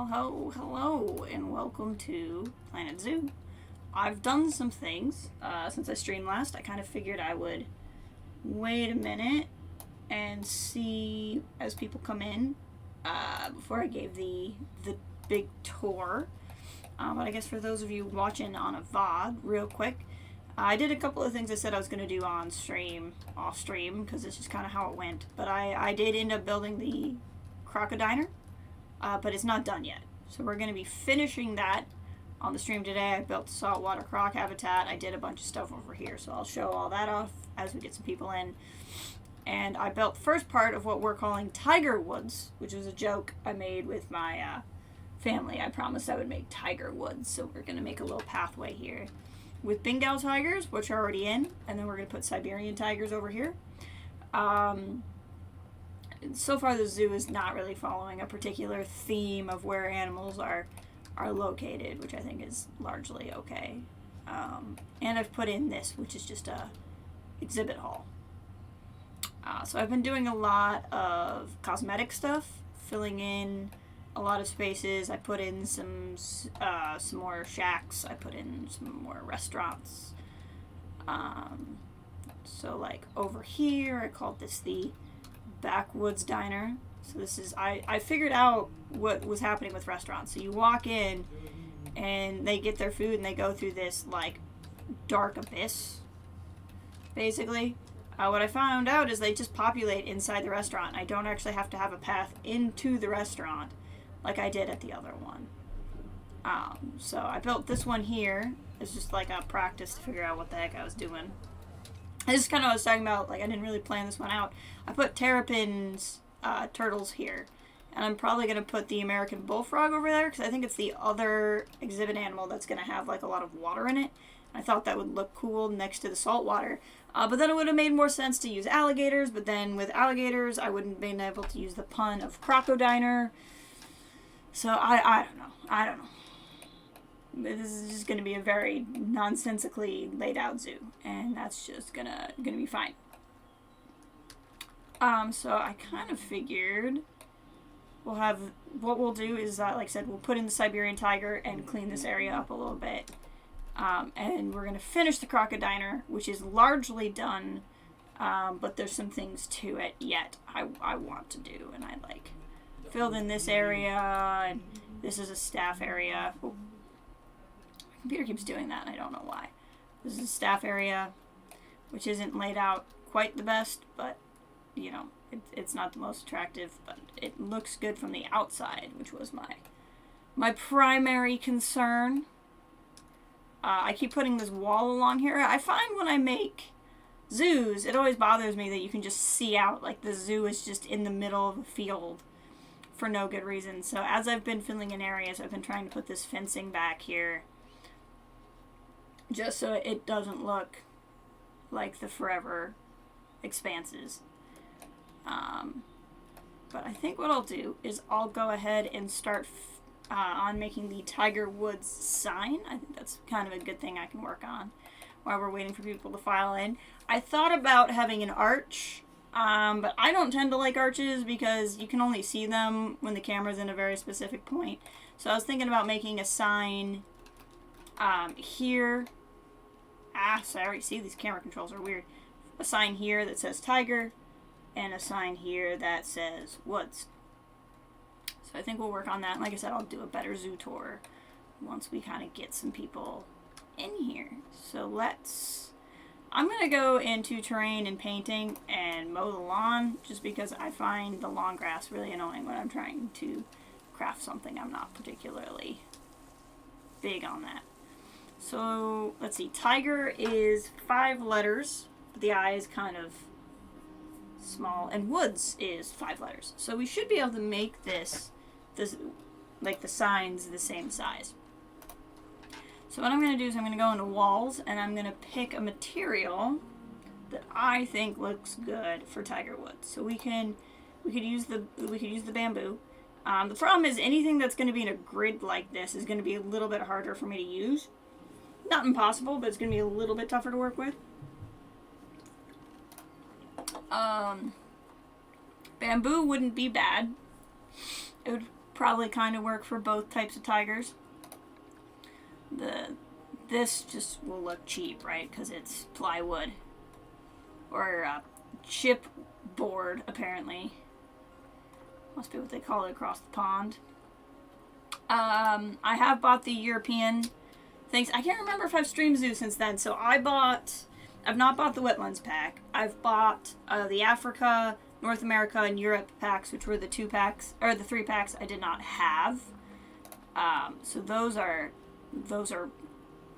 Well, hello, and welcome to Planet Zoo. I've done some things since I streamed last. I kind of figured I would wait a minute and see as people come in before I gave the big tour. But I guess for those of you watching on a VOD, real quick, I did a couple of things I said I was going to do on stream, off stream, because it's just kind of how it went. But I did end up building the crocodiner, but it's not done yet. So we're going to be finishing that on the stream today. I built the saltwater croc habitat. I did a bunch of stuff over here, so I'll show all that off as we get some people in. And I built the first part of what we're calling Tiger Woods, which was a joke I made with my family. I promised I would make Tiger Woods, so we're going to make a little pathway here with Bengal tigers, which are already in, and then we're going to put Siberian tigers over here. So far the zoo is not really following a particular theme of where animals are located, which I think is largely okay. And I've put in this, which is just a exhibit hall. So I've been doing a lot of cosmetic stuff, filling in a lot of spaces. I put in some more shacks. I put in some more restaurants. So like over here, I called this the Backwoods Diner. So this is, I figured out what was happening with restaurants. So you walk in and they get their food and they go through this like dark abyss, basically. What I found out is they just populate inside the restaurant. I don't actually have to have a path into the restaurant like I did at the other one. So I built this one here. It's just like a practice to figure out what the heck I was doing. This is kind of what I was talking about. Like, I didn't really plan this one out. I put terrapins, turtles here. And I'm probably going to put the American bullfrog over there because I think it's the other exhibit animal that's going to have like a lot of water in it. I thought that would look cool next to the saltwater. But then it would have made more sense to use alligators. But then with alligators, I wouldn't have been able to use the pun of crocodiner. So I don't know. I don't know. This is just going to be a very nonsensically laid out zoo, and that's just gonna be fine. So I kind of figured what we'll do is, like I said, we'll put in the Siberian tiger and clean this area up a little bit. And we're going to finish the crocodiner, which is largely done, but there's some things to it yet I want to do, and I like filled in this area, and this is a staff area. Ooh. My computer keeps doing that, and I don't know why. This is a staff area, which isn't laid out quite the best, but, you know, it's not the most attractive, but it looks good from the outside, which was my primary concern. I keep putting this wall along here. I find when I make zoos, it always bothers me that you can just see out, like the zoo is just in the middle of a field for no good reason. So as I've been filling in areas, I've been trying to put this fencing back here just so it doesn't look like the forever expanses. But I think what I'll do is I'll go ahead and start on making the Tiger Woods sign. I think that's kind of a good thing I can work on while we're waiting for people to file in. I thought about having an arch, but I don't tend to like arches because you can only see them when the camera's in a very specific point. So I was thinking about making a sign here. Sorry, see, these camera controls are weird. A sign here that says tiger, and a sign here that says woods. So I think we'll work on that. And like I said, I'll do a better zoo tour once we kind of get some people in here. So I'm going to go into terrain and painting and mow the lawn just because I find the lawn grass really annoying when I'm trying to craft something. I'm not particularly big on that. So let's see, tiger is 5 letters, but the I is kind of small, and woods is 5 letters. So we should be able to make this like the signs the same size. So what I'm going to do is I'm going to go into walls, and I'm going to pick a material that I think looks good for Tiger Woods. So we could use the bamboo. The problem is anything that's going to be in a grid like this is going to be a little bit harder for me to use. Not impossible, but it's going to be a little bit tougher to work with. Bamboo wouldn't be bad. It would probably kind of work for both types of tigers. This just will look cheap, right? Because it's plywood. Or chipboard, apparently. Must be what they call it across the pond. I have bought the European things. I can't remember if I've streamed Zoo since then. So I've not bought the Wetlands pack. I've bought the Africa, North America, and Europe packs, which were the 2 packs, or the 3 packs I did not have. So those are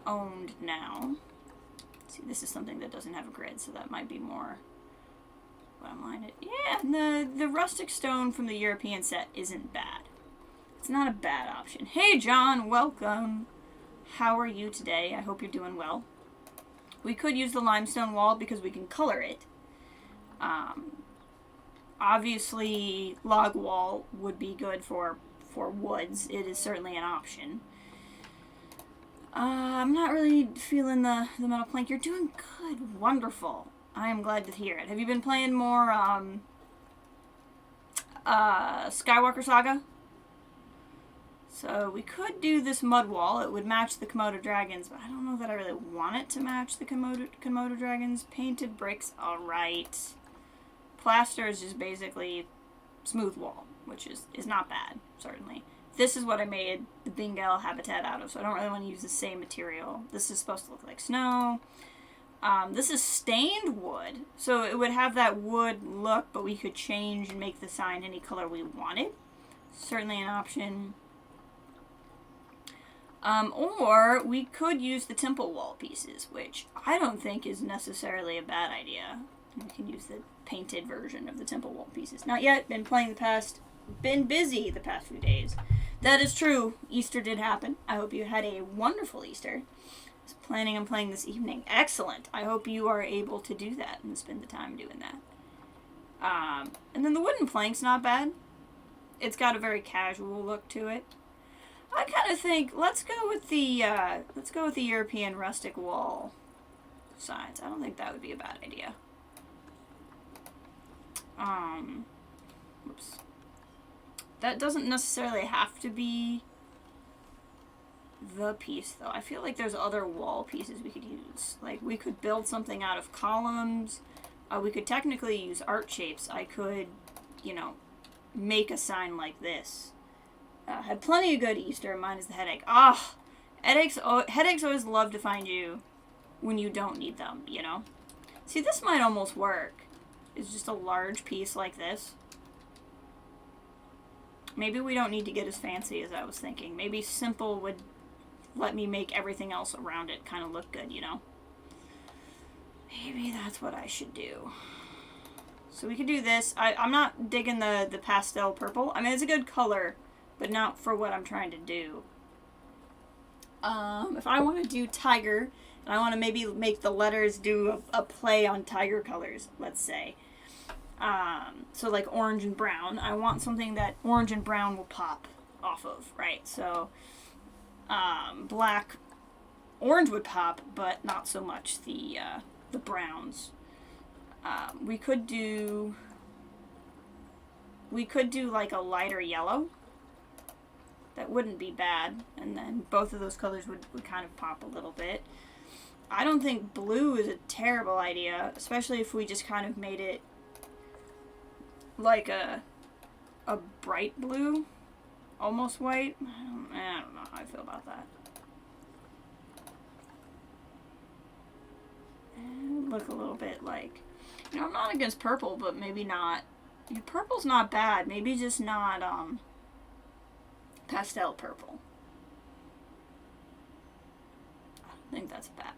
owned now. See, this is something that doesn't have a grid, so that might be more what I'm minded. Yeah, and the rustic stone from the European set isn't bad. It's not a bad option. Hey, John, welcome. How are you today? I hope you're doing well. We could use the limestone wall because we can color it. Obviously, log wall would be good for woods. It is certainly an option. I'm not really feeling the metal plank. You're doing good. Wonderful. I am glad to hear it. Have you been playing more Skywalker Saga? So we could do this mud wall. It would match the Komodo dragons, but I don't know that I really want it to match the Komodo dragons. Painted bricks, alright. Plaster is just basically smooth wall, which is not bad, certainly. This is what I made the Bengal habitat out of, so I don't really want to use the same material. This is supposed to look like snow. This is stained wood, so it would have that wood look, but we could change and make the sign any color we wanted. Certainly an option. Or we could use the temple wall pieces, which I don't think is necessarily a bad idea. We can use the painted version of the temple wall pieces. Not yet. Been busy the past few days. That is true. Easter did happen. I hope you had a wonderful Easter. I was planning on playing this evening. Excellent. I hope you are able to do that and spend the time doing that. And then the wooden plank's not bad. It's got a very casual look to it. I kind of think let's go with the European rustic wall signs. I don't think that would be a bad idea. Whoops. That doesn't necessarily have to be the piece, though. I feel like there's other wall pieces we could use. Like, we could build something out of columns. We could technically use art shapes. I could, make a sign like this. Had plenty of good Easter. Mine is the headache. Headaches always love to find you when you don't need them, See, this might almost work. It's just a large piece like this. Maybe we don't need to get as fancy as I was thinking. Maybe simple would let me make everything else around it kind of look good, Maybe that's what I should do. So we could do this. I'm not digging the pastel purple. I mean, it's a good color, but not for what I'm trying to do. If I want to do tiger, and I want to maybe make the letters do a play on tiger colors, let's say. So like orange and brown. I want something that orange and brown will pop off of, right? So orange would pop, but not so much the browns. We could do like a lighter yellow. That wouldn't be bad, and then both of those colors would kind of pop a little bit. I don't think blue is a terrible idea, especially if we just kind of made it like a bright blue, almost white. I don't know how I feel about that. And look a little bit like, I'm not against purple, but maybe not. Purple's not bad. Maybe just not pastel purple. I don't think that's bad.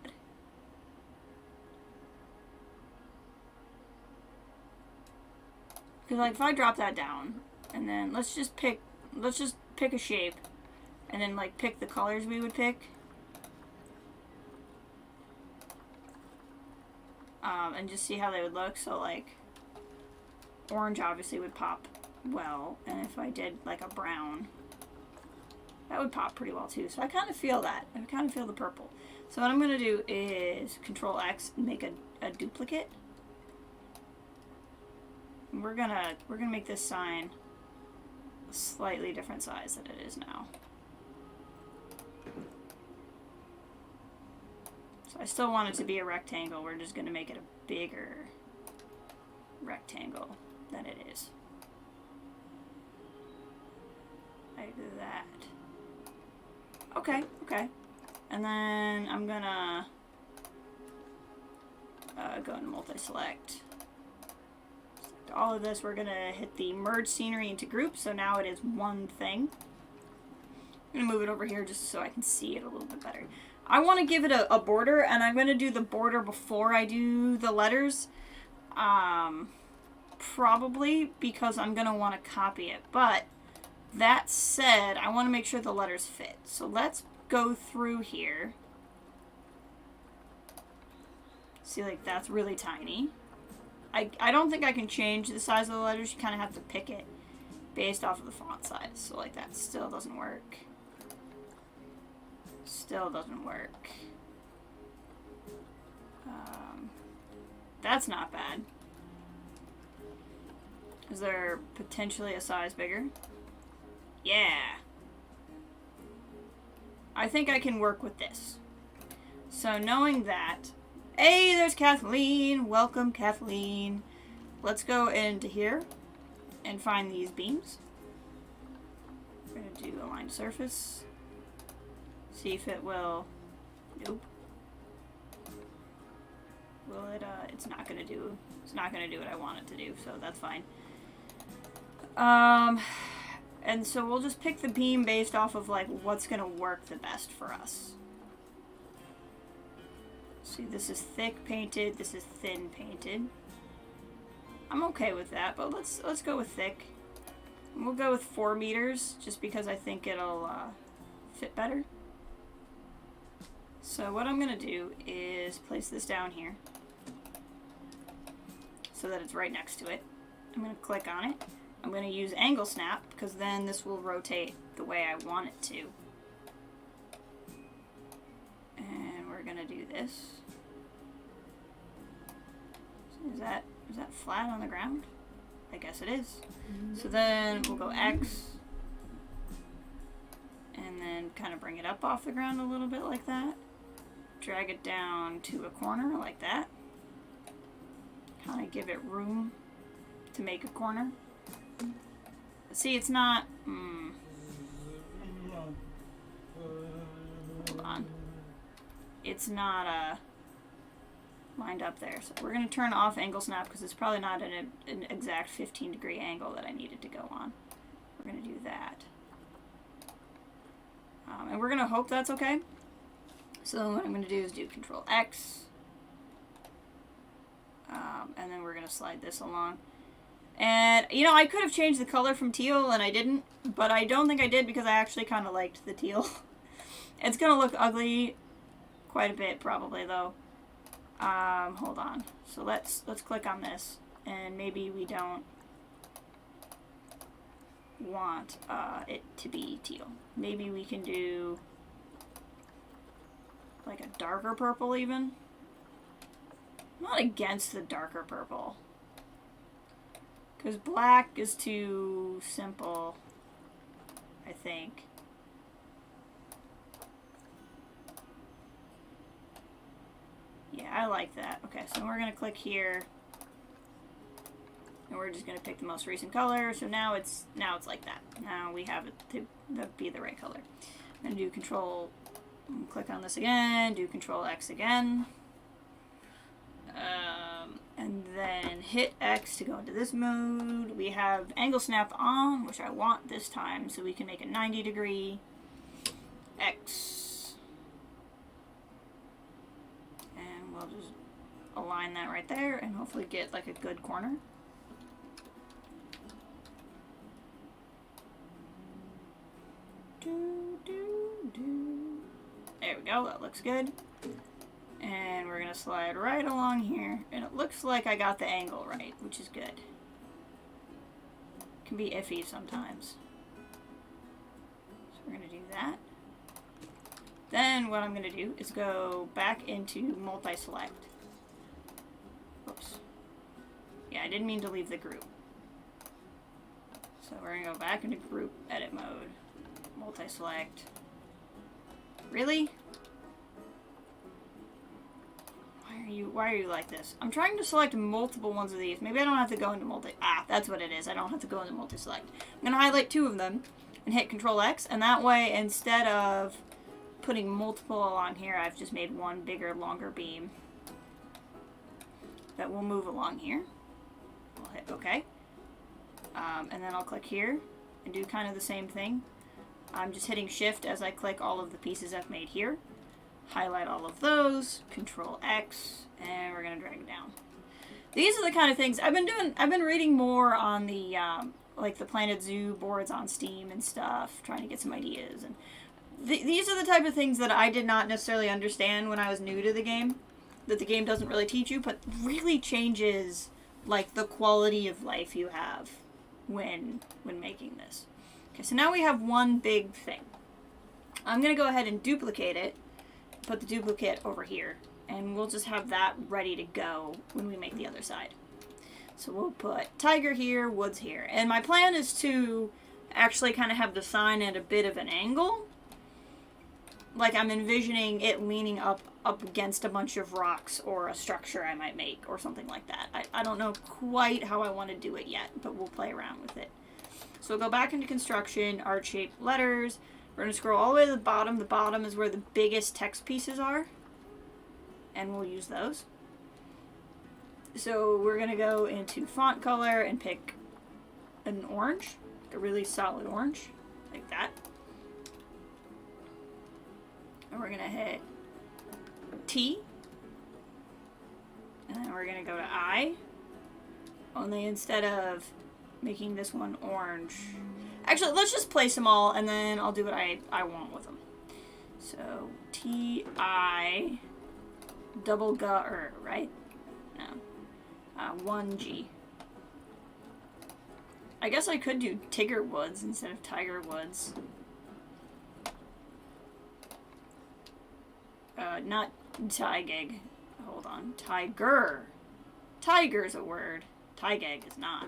Because like if I drop that down, and then let's just pick a shape, and then like pick the colors we would pick. And just see how they would look. So like orange obviously would pop well, and if I did like a brown, that would pop pretty well too. So I kind of feel that. I kind of feel the purple. So what I'm going to do is Control X and make a duplicate. And we're gonna make this sign a slightly different size than it is now. So I still want it to be a rectangle. We're just going to make it a bigger rectangle than it is. Like that. Okay, okay. And then I'm gonna go into multi-select. Select all of this. We're gonna hit the merge scenery into groups, so now it is one thing. I'm gonna move it over here just so I can see it a little bit better. I want to give it a border, and I'm gonna do the border before I do the letters. Probably because I'm gonna want to copy it, but that said, I want to make sure the letters fit. So let's go through here. See, like, that's really tiny. I don't think I can change the size of the letters. You kind of have to pick it based off of the font size. So, like, that still doesn't work. Still doesn't work. That's not bad. Is there potentially a size bigger? Yeah. I think I can work with this. So knowing that, hey, there's Kathleen. Welcome, Kathleen. Let's go into here and find these beams. We're going to do align surface. See if it will. Nope. Will it? It's not going to do. It's not going to do what I want it to do. So that's fine. And so we'll just pick the beam based off of, like, what's going to work the best for us. See, this is thick painted, this is thin painted. I'm okay with that, but let's go with thick. And we'll go with 4 meters, just because I think it'll fit better. So what I'm going to do is place this down here, so that it's right next to it. I'm going to click on it. I'm going to use angle snap, because then this will rotate the way I want it to. And we're going to do this. Is that flat on the ground? I guess it is. So then we'll go X, and then kind of bring it up off the ground a little bit like that. Drag it down to a corner like that. Kind of give it room to make a corner. See, it's not... Hold on. It's not lined up there. So we're going to turn off angle snap because it's probably not an exact 15-degree angle that I needed to go on. We're going to do that. And we're going to hope that's okay. So what I'm going to do is do Control X. And then we're going to slide this along. And, you know, I could have changed the color from teal, and I didn't. But I don't think I did because I actually kind of liked the teal. It's going to look ugly quite a bit, probably, though. Hold on. So let's click on this. And maybe we don't want it to be teal. Maybe we can do like a darker purple, even. I'm not against the darker purple. Because black is too simple, I think. Yeah, I like that. Okay, so we're going to click here. And we're just going to pick the most recent color. So now it's like that. Now we have it to be the right color. I'm going to do Control, click on this again, do Control X again. And then hit X to go into this mode. We have angle snap on, which I want this time, so we can make a 90-degree. X. And we'll just align that right there and hopefully get like a good corner. There we go, that looks good. And we're going to slide right along here. And it looks like I got the angle right, which is good. Can be iffy sometimes. So we're going to do that. Then what I'm going to do is go back into multi-select. Oops. Yeah, I didn't mean to leave the group. So we're gonna go back into group edit mode. Multi-select. Really? Why are you like this? I'm trying to select multiple ones of these. Maybe I don't have to go into that's what it is. I don't have to go into multi-select. I'm gonna highlight 2 of them and hit Control X, and that way, instead of putting multiple along here, I've just made one bigger, longer beam that will move along here. I'll hit OK. And then I'll click here and do kind of the same thing. I'm just hitting Shift as I click all of the pieces I've made here. Highlight all of those, Control X, and we're gonna drag it down. These are the kind of things I've been reading more on the like the Planet Zoo boards on Steam and stuff, trying to get some ideas. And these are the type of things that I did not necessarily understand when I was new to the game, that the game doesn't really teach you, but really changes like the quality of life you have when making this. Okay, so now we have one big thing. I'm gonna go ahead and duplicate it. Put the duplicate over here, and we'll just have that ready to go when we make the other side. So we'll put tiger here, woods here. And my plan is to actually kind of have the sign at a bit of an angle. Like I'm envisioning it leaning up against a bunch of rocks or a structure I might make or something like that. I don't know quite how I want to do it yet, but we'll play around with it. So we'll go back into construction, art-shaped letters. We're going to scroll all the way to the bottom. The bottom is where the biggest text pieces are. And we'll use those. So we're going to go into font color and pick an orange. A really solid orange. Like that. And we're going to hit T. And then we're going to go to I. Only instead of making this one orange... Actually, let's just place them all, and then I'll do what I want with them. So, T-I double G-er, right? No. 1G. I guess I could do Tigger Woods instead of Tiger Woods. Not Tigeg. Hold on. Tiger. Tiger's a word. Tigeg is not.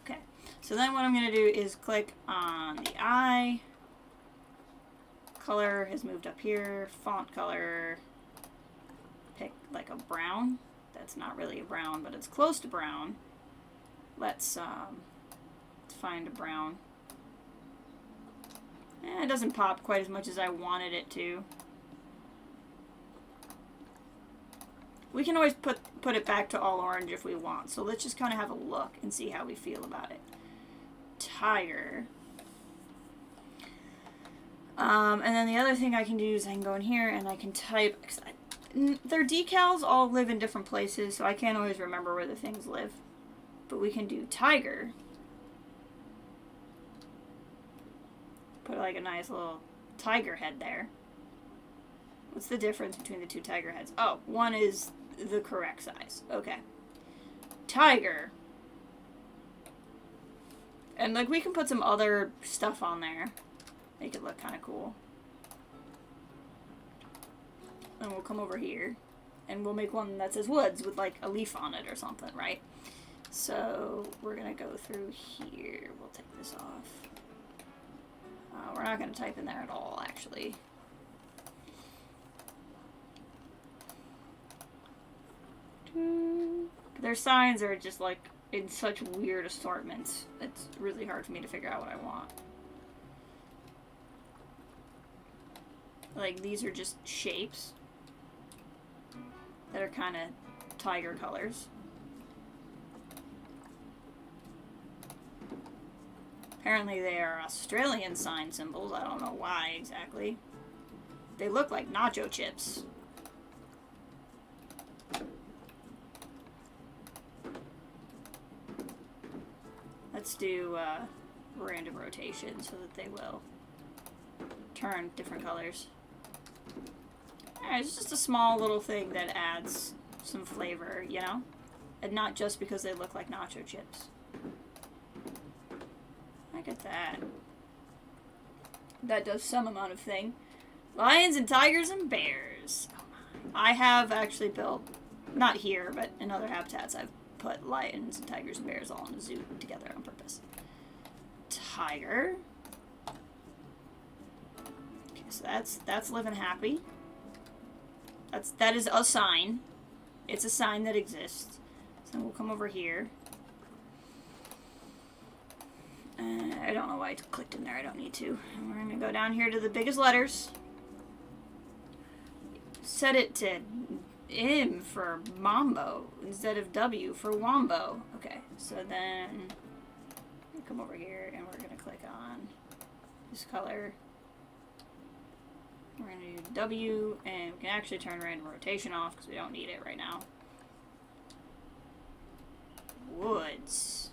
Okay. So then what I'm going to do is click on the eye. Color has moved up here. Font color. Pick like a brown. That's not really a brown, but it's close to brown. Let's find a brown. It doesn't pop quite as much as I wanted it to. We can always put it back to all orange if we want. So let's just kind of have a look and see how we feel about it. Tiger. And then the other thing I can do is I can go in here and I can type. Their decals all live in different places, so I can't always remember where the things live. But we can do tiger. Put like a nice little tiger head there. What's the difference between the 2 tiger heads? Oh, one is the correct size. Okay. Tiger. And like we can put some other stuff on there. Make it look kind of cool. And we'll come over here. And we'll make one that says woods with like a leaf on it or something, right? So we're going to go through here. We'll take this off. We're not going to type in there at all, actually. Their signs are just like in such weird assortments. It's really hard for me to figure out what I want. Like these are just shapes that are kind of tiger colors. Apparently they are Australian sign symbols. I don't know why exactly. They look like nacho chips. Let's do random rotation so that they will turn different colors. Alright, it's just a small little thing that adds some flavor, you know? And not just because they look like nacho chips. I get that. That does some amount of thing. Lions and tigers and bears. I have actually built, not here, but in other habitats, I've put lions and tigers and bears all in a zoo together on purpose. tiger. Okay, so that's living happy. That is a sign. It's a sign that exists. So we'll come over here. I don't know why I clicked in there. I don't need to. And we're gonna go down here to the biggest letters. Set it to M for Mambo instead of W for Wombo. Okay, so then we'll come over here and we're gonna click on this color. We're gonna do W, and we can actually turn random rotation off because we don't need it right now. Woods.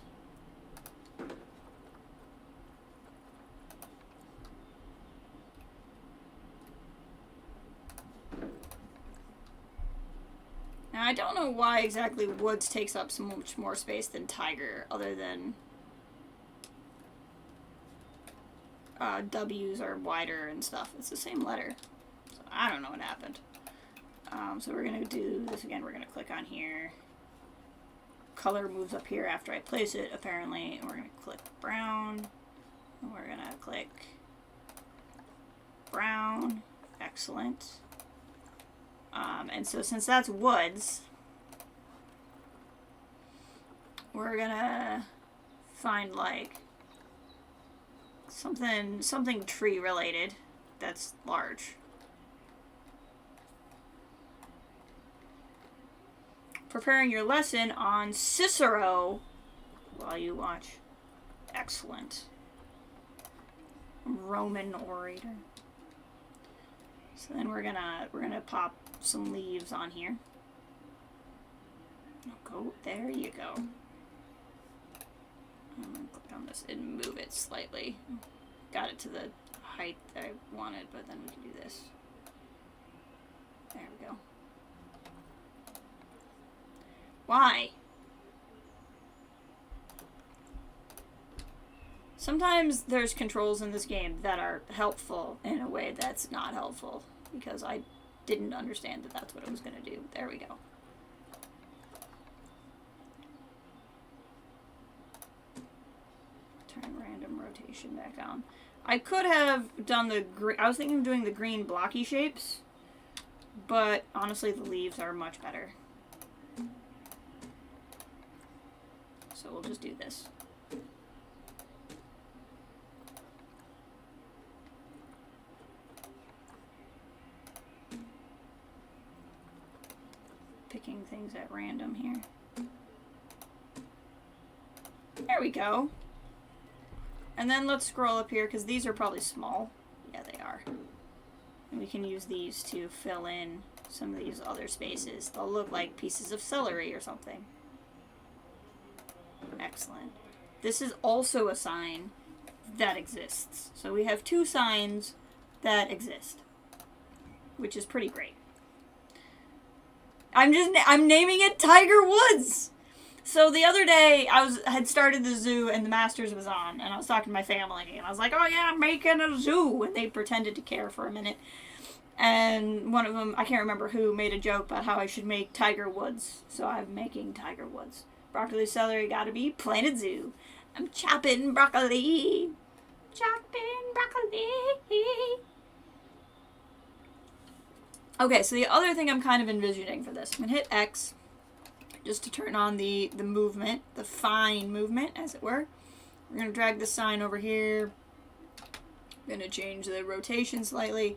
Now, I don't know why exactly woods takes up so much more space than tiger, other than W's are wider and stuff. It's the same letter. So I don't know what happened. So we're going to do this again. We're going to click on here. Color moves up here after I place it, apparently. And we're going to click brown. And we're going to click brown. Excellent. And so since that's woods, we're gonna find like something tree related that's large. Preparing your lesson on Cicero while you watch. Excellent. Roman orator. So then we're gonna pop some leaves on here. Go, there you go. I'm gonna click on this and move it slightly. Got it to the height that I wanted, but then we can do this. There we go. Why? Sometimes there's controls in this game that are helpful in a way that's not helpful, because I didn't understand that that's what it was going to do. There we go. Turn random rotation back on. I could have done the green. I was thinking of doing the green blocky shapes, but honestly the leaves are much better. So we'll just do this. Picking things at random here. There we go. And then let's scroll up here, because these are probably small. Yeah, they are. And we can use these to fill in some of these other spaces. They'll look like pieces of celery or something. Excellent. This is also a sign that exists. So we have two signs that exist, which is pretty great. I'm naming it Tiger Woods. So the other day I had started the zoo and the Masters was on, and I was talking to my family and I was like, "Oh yeah, I'm making a zoo," and they pretended to care for a minute. And one of them, I can't remember who, made a joke about how I should make Tiger Woods. So I'm making Tiger Woods. Broccoli, celery, gotta be Planet Zoo. I'm chopping broccoli. Chopping broccoli. Okay, so the other thing I'm kind of envisioning for this, I'm going to hit X just to turn on the movement, the fine movement, as it were. We're going to drag the sign over here. I'm going to change the rotation slightly.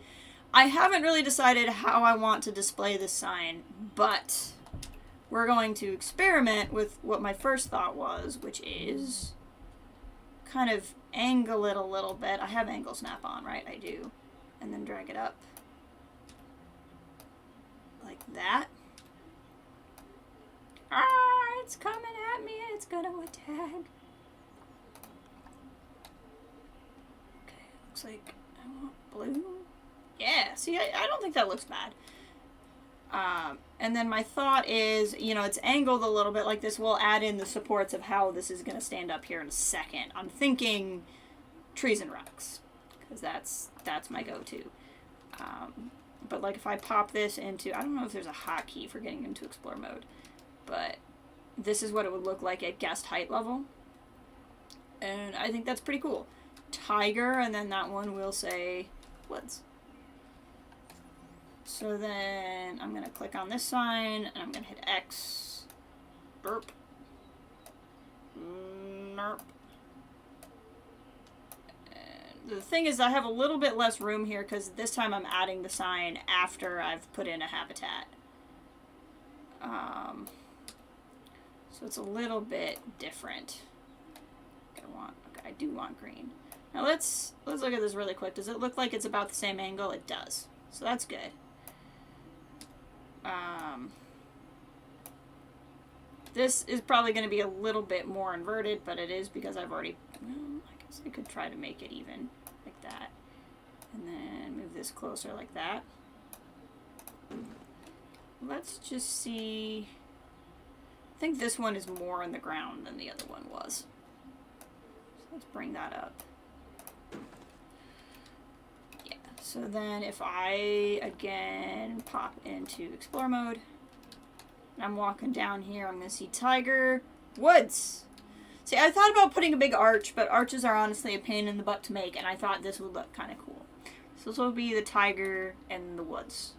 I haven't really decided how I want to display this sign, but we're going to experiment with what my first thought was, which is kind of angle it a little bit. I have angle snap on, right? I do. And then drag it up. Like that. Ah, it's coming at me and it's gonna attack. Okay, looks like I want blue. Yeah, see, I don't think that looks bad. And then my thought is, you know, it's angled a little bit like this. We'll add in the supports of how this is going to stand up here in a second. I'm thinking trees and rocks, because that's my go-to. But like if I pop this into, I don't know if there's a hotkey for getting into explore mode, but this is what it would look like at guest height level. And I think that's pretty cool. tiger, and then that one will say woods. So then I'm going to click on this sign, and I'm going to hit X. Burp. Nerp. And the thing is, I have a little bit less room here, because this time I'm adding the sign after I've put in a habitat. So it's a little bit different. I do want green. Now let's look at this really quick. Does it look like it's about the same angle? It does. So that's good. This is probably going to be a little bit more inverted, but it is because I've already... Well, I guess I could try to make it even, like that. And then move this closer like that. Let's just see... I think this one is more on the ground than the other one was. So let's bring that up. Yeah, so then if I, again, pop into Explore mode, and I'm walking down here, I'm going to see tiger, woods. See, I thought about putting a big arch, but arches are honestly a pain in the butt to make, and I thought this would look kind of cool. So this will be the tiger and the woods.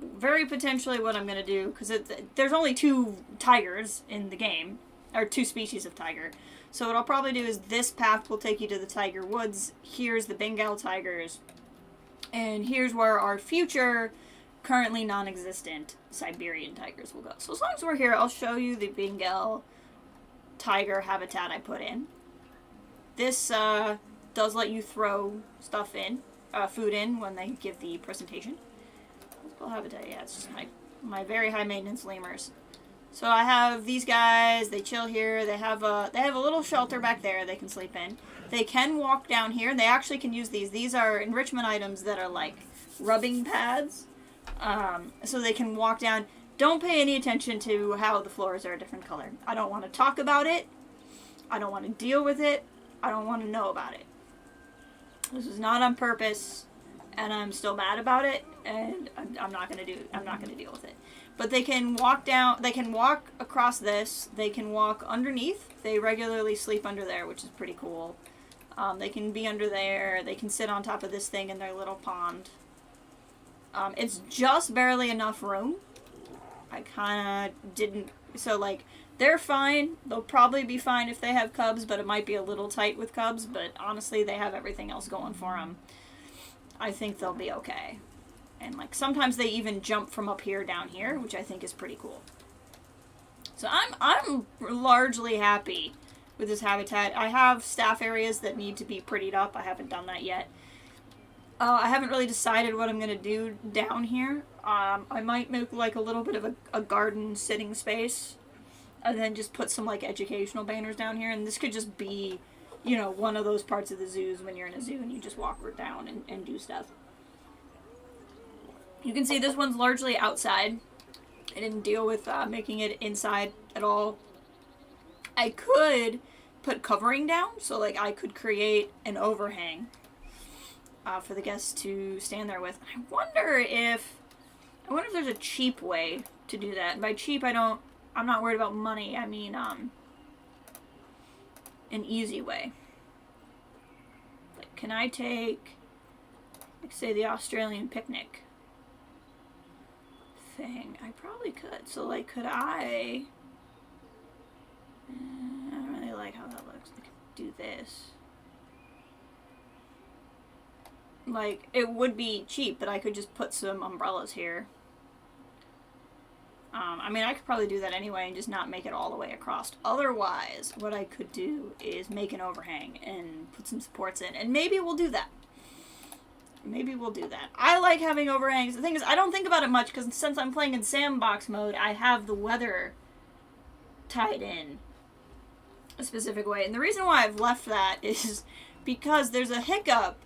Very potentially what I'm going to do, because there's only 2 tigers in the game, or 2 species of tiger. So what I'll probably do is this path will take you to the tiger woods. Here's the Bengal tigers. And here's where our future, currently non-existent Siberian tigers will go. So as long as we're here, I'll show you the Bengal tiger habitat I put in. This does let you throw stuff in, food in when they give the presentation. Habitat, yeah, it's just my very high maintenance lemurs. So I have these guys, they chill here, they have a little shelter back there they can sleep in. They can walk down here, and they actually can use these. These are enrichment items that are like rubbing pads. So they can walk down. Don't pay any attention to how the floors are a different color. I don't want to talk about it. I don't want to deal with it. I don't want to know about it. This is not on purpose. And I'm still mad about it, and I'm not gonna deal with it. But they can walk down, they can walk across this, they can walk underneath, they regularly sleep under there, which is pretty cool. They can be under there, they can sit on top of this thing in their little pond. It's just barely enough room. I kinda didn't, so like, they're fine, they'll probably be fine if they have cubs, but it might be a little tight with cubs, but honestly they have everything else going for them. I think they'll be okay. And like sometimes they even jump from up here down here, which I think is pretty cool. So I'm largely happy with this habitat. I have staff areas that need to be prettied up. I haven't done that yet. I haven't really decided what I'm going to do down here. I might make like a little bit of a garden sitting space, and then just put some like educational banners down here. And this could just be, you know, one of those parts of the zoos when you're in a zoo and you just walk down and do stuff. You can see this one's largely outside. I didn't deal with making it inside at all. I could put covering down, so like I could create an overhang for the guests to stand there with. I wonder if there's a cheap way to do that. And by cheap, I'm not worried about money. I mean, an easy way. Like, can I take, like, say, the Australian picnic thing? I probably could. So, like, could I don't really like how that looks. I could do this. Like, it would be cheap, but I could just put some umbrellas here. I mean, I could probably do that anyway and just not make it all the way across. Otherwise, what I could do is make an overhang and put some supports in. And maybe we'll do that. Maybe we'll do that. I like having overhangs. The thing is, I don't think about it much because since I'm playing in sandbox mode, I have the weather tied in a specific way. And the reason why I've left that is because there's a hiccup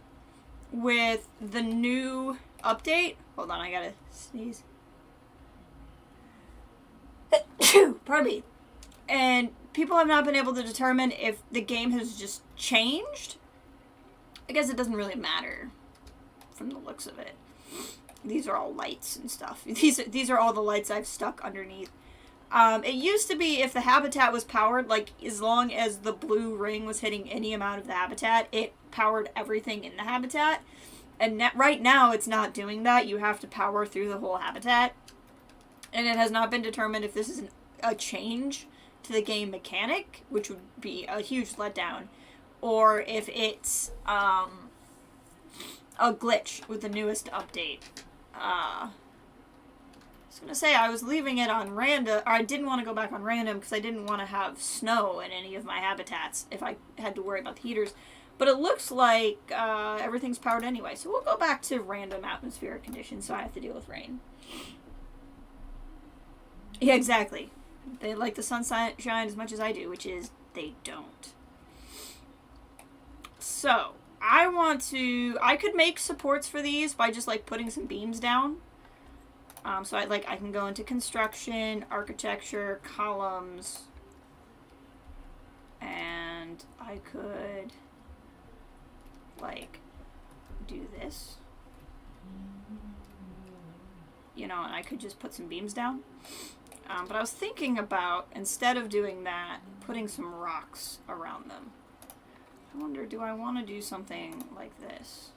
with the new update. Hold on, I gotta sneeze. Pardon me. And people have not been able to determine if the game has just changed. I guess it doesn't really matter from the looks of it. These are all lights and stuff. These are all the lights I've stuck underneath. It used to be if the habitat was powered, like, as long as the blue ring was hitting any amount of the habitat, it powered everything in the habitat. And right now, it's not doing that. You have to power through the whole habitat. And it has not been determined if this is a change to the game mechanic, which would be a huge letdown, or if it's a glitch with the newest update. I was gonna say I was leaving it on random, or I didn't want to go back on random because I didn't want to have snow in any of my habitats if I had to worry about the heaters. But it looks like everything's powered anyway, so we'll go back to random atmospheric conditions, so I have to deal with rain. Yeah, exactly. They like the sunshine as much as I do, which is they don't. So, I could make supports for these by just, like, putting some beams down. So I can go into construction, architecture, columns, and I could, like, do this. You know, and I could just put some beams down. But I was thinking about, instead of doing that, putting some rocks around them. I wonder, do I want to do something like this?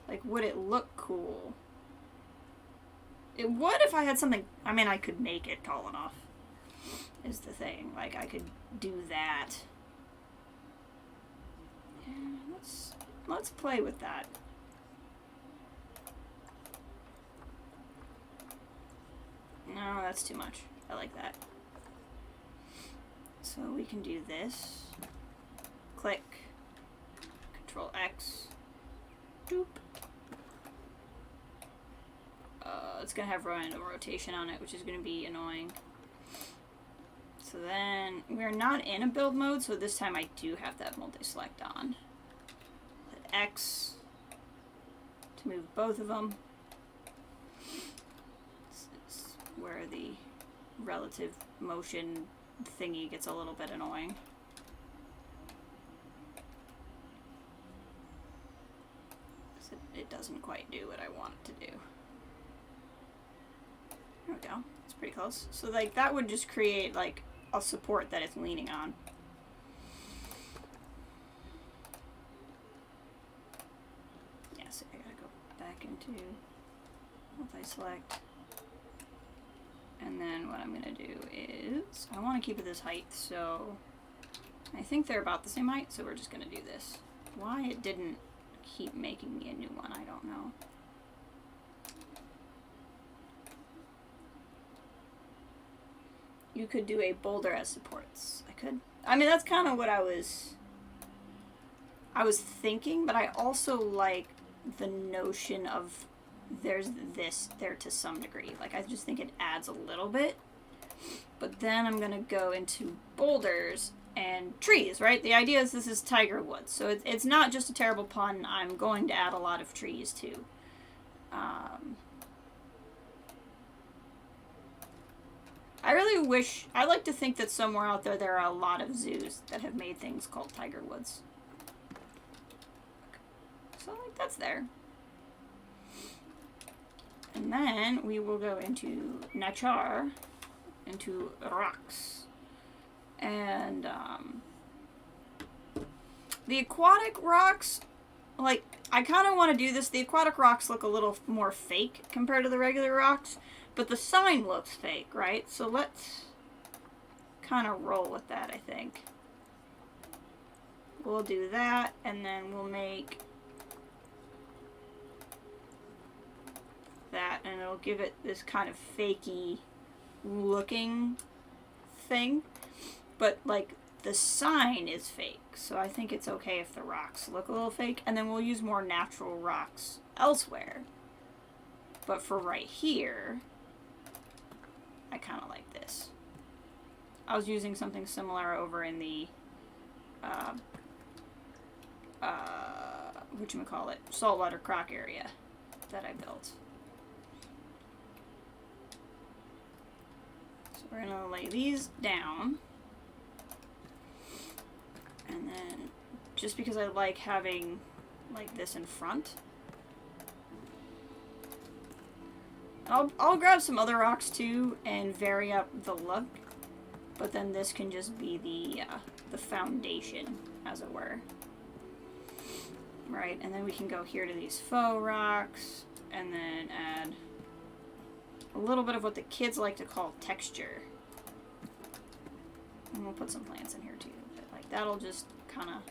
Like, would it look cool? It would if I had something... I mean, I could make it tall enough, is the thing. Like, I could do that. Yeah, let's play with that. No, that's too much. I like that. So we can do this. Click. Control X. Doop. It's gonna have random rotation on it, which is gonna be annoying. So then, we're not in a build mode, so this time I do have that multi-select on. Hit X to move both of them. This is where the relative motion thingy gets a little bit annoying. It doesn't quite do what I want it to do. There we go. It's pretty close. So, like, that would just create, like, a support that it's leaning on. Yeah, so I gotta go back into multi-select. And then what I'm gonna do is, I want to keep it this height, so I think they're about the same height, so we're just gonna do this. Why it didn't keep making me a new one, I don't know. You could do a boulder as supports. I mean, that's kind of what I was thinking, but I also like the notion of there's this there to some degree. Like, I just think it adds a little bit. But then I'm going to go into boulders and trees, right? The idea is this is Tiger Woods, so it's not just a terrible pun. I'm going to add a lot of trees, too. I really wish... I like to think that somewhere out there are a lot of zoos that have made things called Tiger Woods. So, like, that's there. And then we will go into nature, into rocks. And, the aquatic rocks, like, I kind of want to do this. The aquatic rocks look a little more fake compared to the regular rocks. But the sign looks fake, right? So let's kind of roll with that, I think. We'll do that, and then we'll make that, and it'll give it this kind of fakey looking thing. But, like, the sign is fake, so I think it's okay if the rocks look a little fake, and then we'll use more natural rocks elsewhere. But for right here, I kind of like this. I was using something similar over in the, whatchamacallit, saltwater croc area that I built. So we're going to lay these down. And then, just because I like having, like, this in front, I'll grab some other rocks too and vary up the look. But then this can just be the foundation, as it were. Right, and then we can go here to these faux rocks, and then add a little bit of what the kids like to call texture. And we'll put some plants in here too, but like that'll just kind of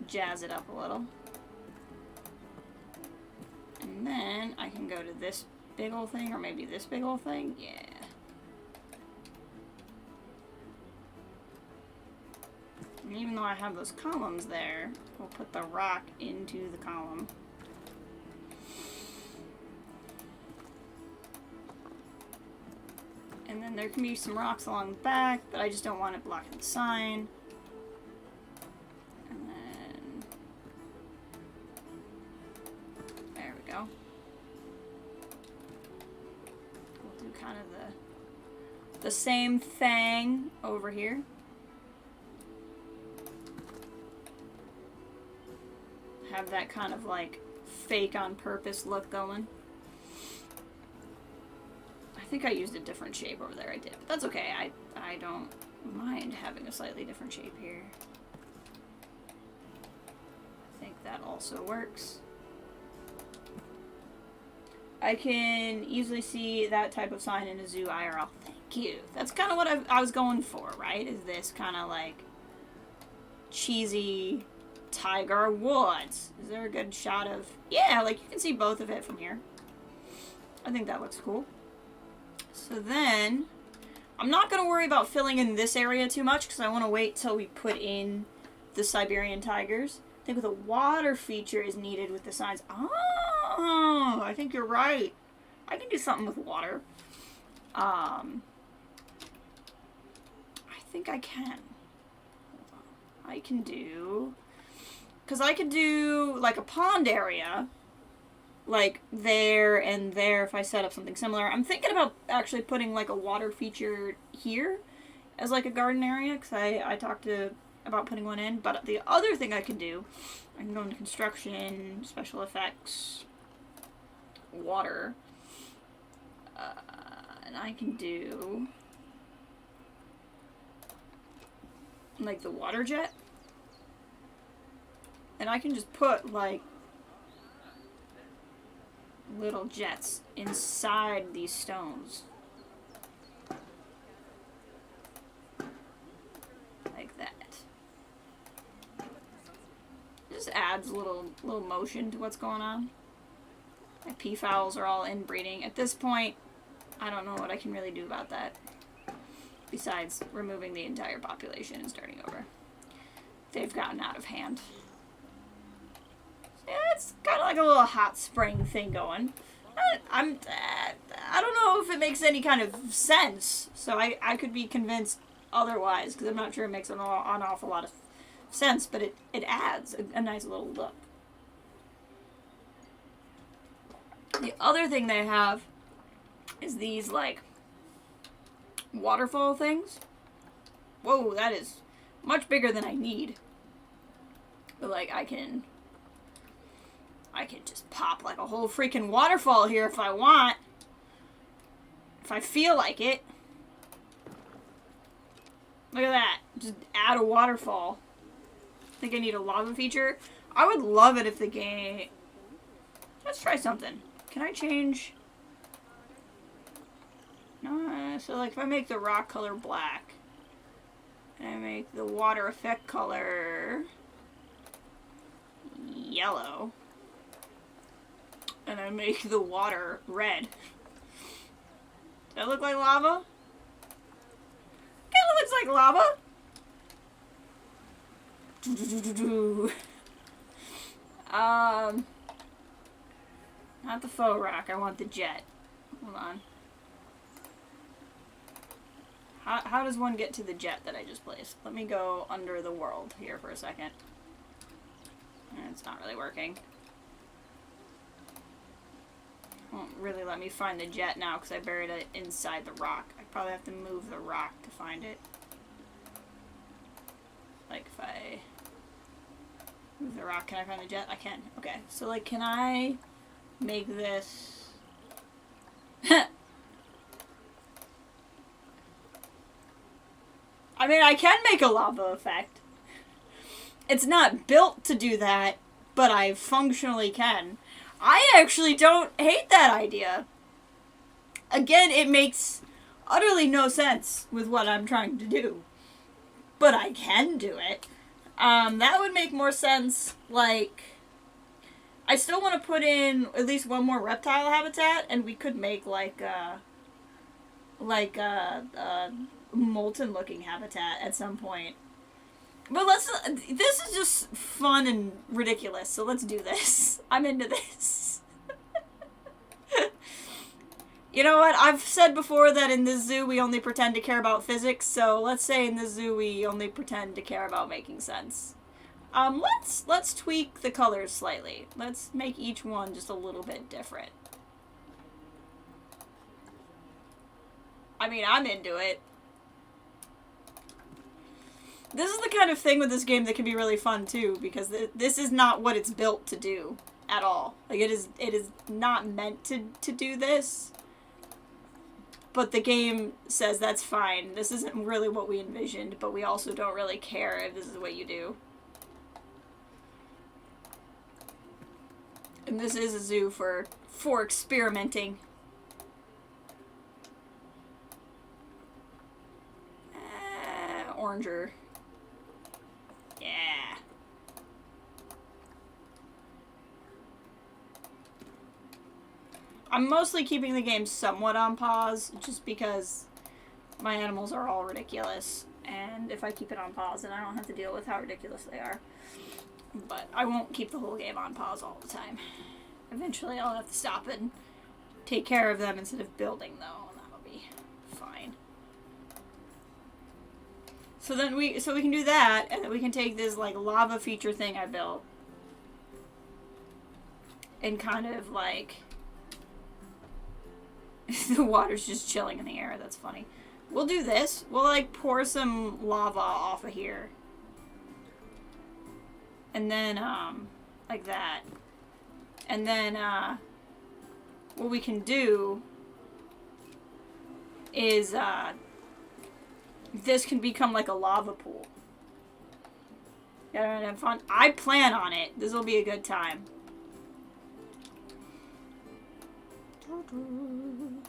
jazz it up a little. And then I can go to this big old thing, or maybe this big old thing, yeah. And even though I have those columns there, we'll put the rock into the column. And then there can be some rocks along the back, but I just don't want it blocking the sign. And then... there we go. We'll do kind of the same thing over here. Have that kind of like fake on purpose look going. I think I used a different shape over there. I did, but that's okay. I don't mind having a slightly different shape here. I think that also works. I can easily see that type of sign in a zoo IRL. Thank you. That's kind of what I was going for, right? Is this kind of like cheesy Tiger Woods. Is there a good shot of... yeah, like you can see both of it from here. I think that looks cool. So then, I'm not going to worry about filling in this area too much because I want to wait till we put in the Siberian tigers. I think the water feature is needed with the signs. Oh, I think you're right. I can do something with water. I think I can. I can do... because I could do, like, a pond area, like, there and there if I set up something similar. I'm thinking about actually putting, like, a water feature here as, like, a garden area, because I talked about putting one in. But the other thing I can do, I can go into construction, special effects, water, and I can do, like, the water jet. And I can just put, like, little jets inside these stones. Like that. Just adds a little motion to what's going on. My peafowls are all inbreeding. At this point, I don't know what I can really do about that. Besides removing the entire population and starting over. They've gotten out of hand. Yeah, it's kind of like a little hot spring thing going. I don't know if it makes any kind of sense, so I could be convinced otherwise, because I'm not sure it makes an awful lot of sense, but it adds a nice little look. The other thing they have is these, like, waterfall things. Whoa, that is much bigger than I need. But, like, I can just pop like a whole freaking waterfall here if I want. If I feel like it. Look at that. Just add a waterfall. I think I need a lava feature. I would love it if the game... let's try something. Can I change... no, so like if I make the rock color black, and I make the water effect color yellow, and I make the water red. Does that look like lava? Kinda looks like lava. Not the faux rock, I want the jet. Hold on. How does one get to the jet that I just placed? Let me go under the world here for a second. It's not really working. Won't really let me find the jet now because I buried it inside the rock. I probably have to move the rock to find it. Like if I move the rock, can I find the jet? I can. Okay, so like can I make this I mean, I can make a lava effect. It's not built to do that, but I functionally can. I actually don't hate that idea. Again, it makes utterly no sense with what I'm trying to do. But I can do it. That would make more sense, like... I still want to put in at least one more reptile habitat, and we could make, like a molten-looking habitat at some point. But this is just fun and ridiculous, so let's do this. I'm into this. You know what? I've said before that in this zoo we only pretend to care about physics, so let's say in this zoo we only pretend to care about making sense. Let's tweak the colors slightly. Let's make each one just a little bit different. I mean, I'm into it. This is the kind of thing with this game that can be really fun too, because this is not what it's built to do at all. Like it is not meant to do this. But the game says that's fine. This isn't really what we envisioned, but we also don't really care if this is what you do. And this is a zoo for experimenting. Oranger. Yeah. I'm mostly keeping the game somewhat on pause, just because my animals are all ridiculous. And if I keep it on pause, then I don't have to deal with how ridiculous they are. But I won't keep the whole game on pause all the time. Eventually I'll have to stop and take care of them instead of building, though, and that'll be fine. So then we can do that, and then we can take this, like, lava feature thing I built and kind of, like... the water's just chilling in the air. That's funny. We'll do this. We'll, like, pour some lava off of here. And then, like that. And then, what we can do is, this can become like a lava pool. Yeah, have fun. I plan on it. This will be a good time. And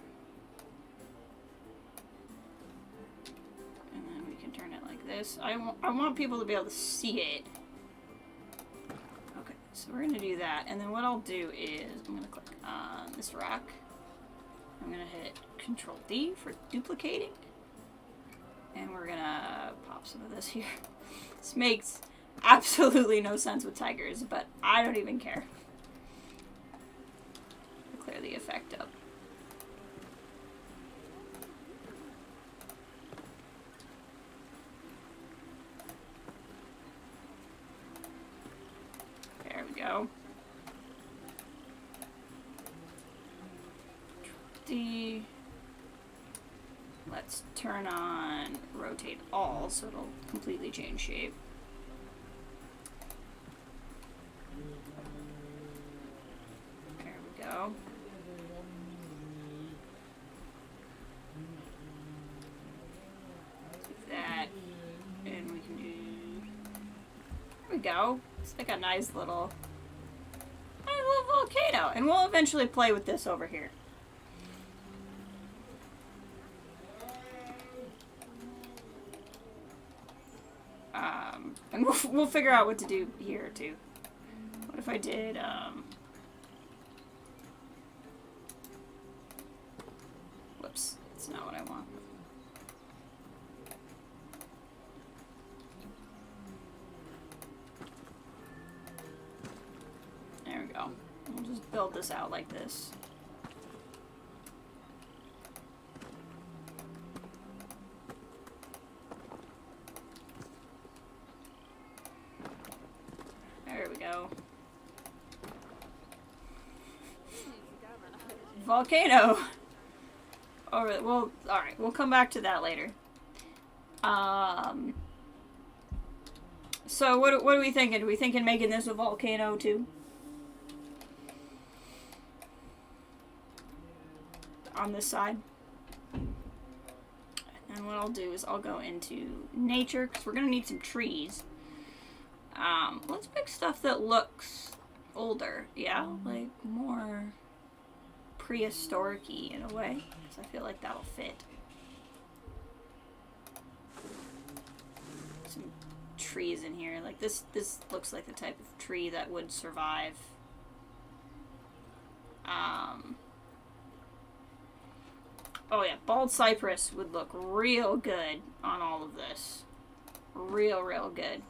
then we can turn it like this. I want people to be able to see it. Okay, so we're gonna do that. And then what I'll do is I'm gonna click on this rock. I'm gonna hit Control D for duplicating. And we're gonna pop some of this here. This makes absolutely no sense with tigers, but I don't even care. Clear the effect up. There we go. D. Let's turn on rotate all so it'll completely change shape. There we go. Take that, and we can do. There we go. It's like a nice little volcano, and we'll eventually play with this over here. And we'll figure out what to do here, too. What if I did, whoops, that's not what I want. There we go. We'll just build this out like this. There we go. Volcano! Alright, well, alright, we'll come back to that later. So what are we thinking? Are we thinking making this a volcano too? on this side. And what I'll do is I'll go into nature, because we're going to need some trees. Let's pick stuff that looks older. Yeah, like more prehistoric-y in a way, because I feel like that'll fit. Some trees in here. Like this looks like the type of tree that would survive. Oh yeah, bald cypress would look real good on all of this. Real good.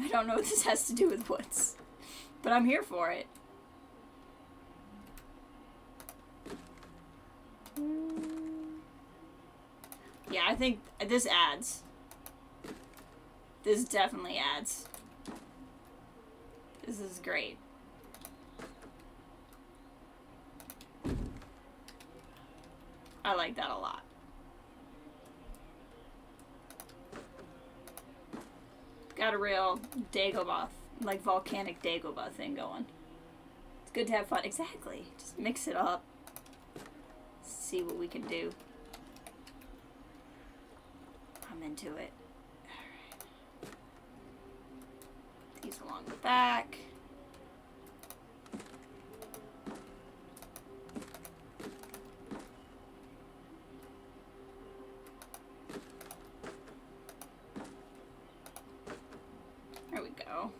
I don't know what this has to do with woods, but I'm here for it. Yeah, I think this adds. This definitely adds. This is great. I like that a lot. Got a real Dagobah, like volcanic Dagobah thing going. It's good to have fun. Exactly. Just mix it up. See what we can do. I'm into it. Alright. These along the back. There we go.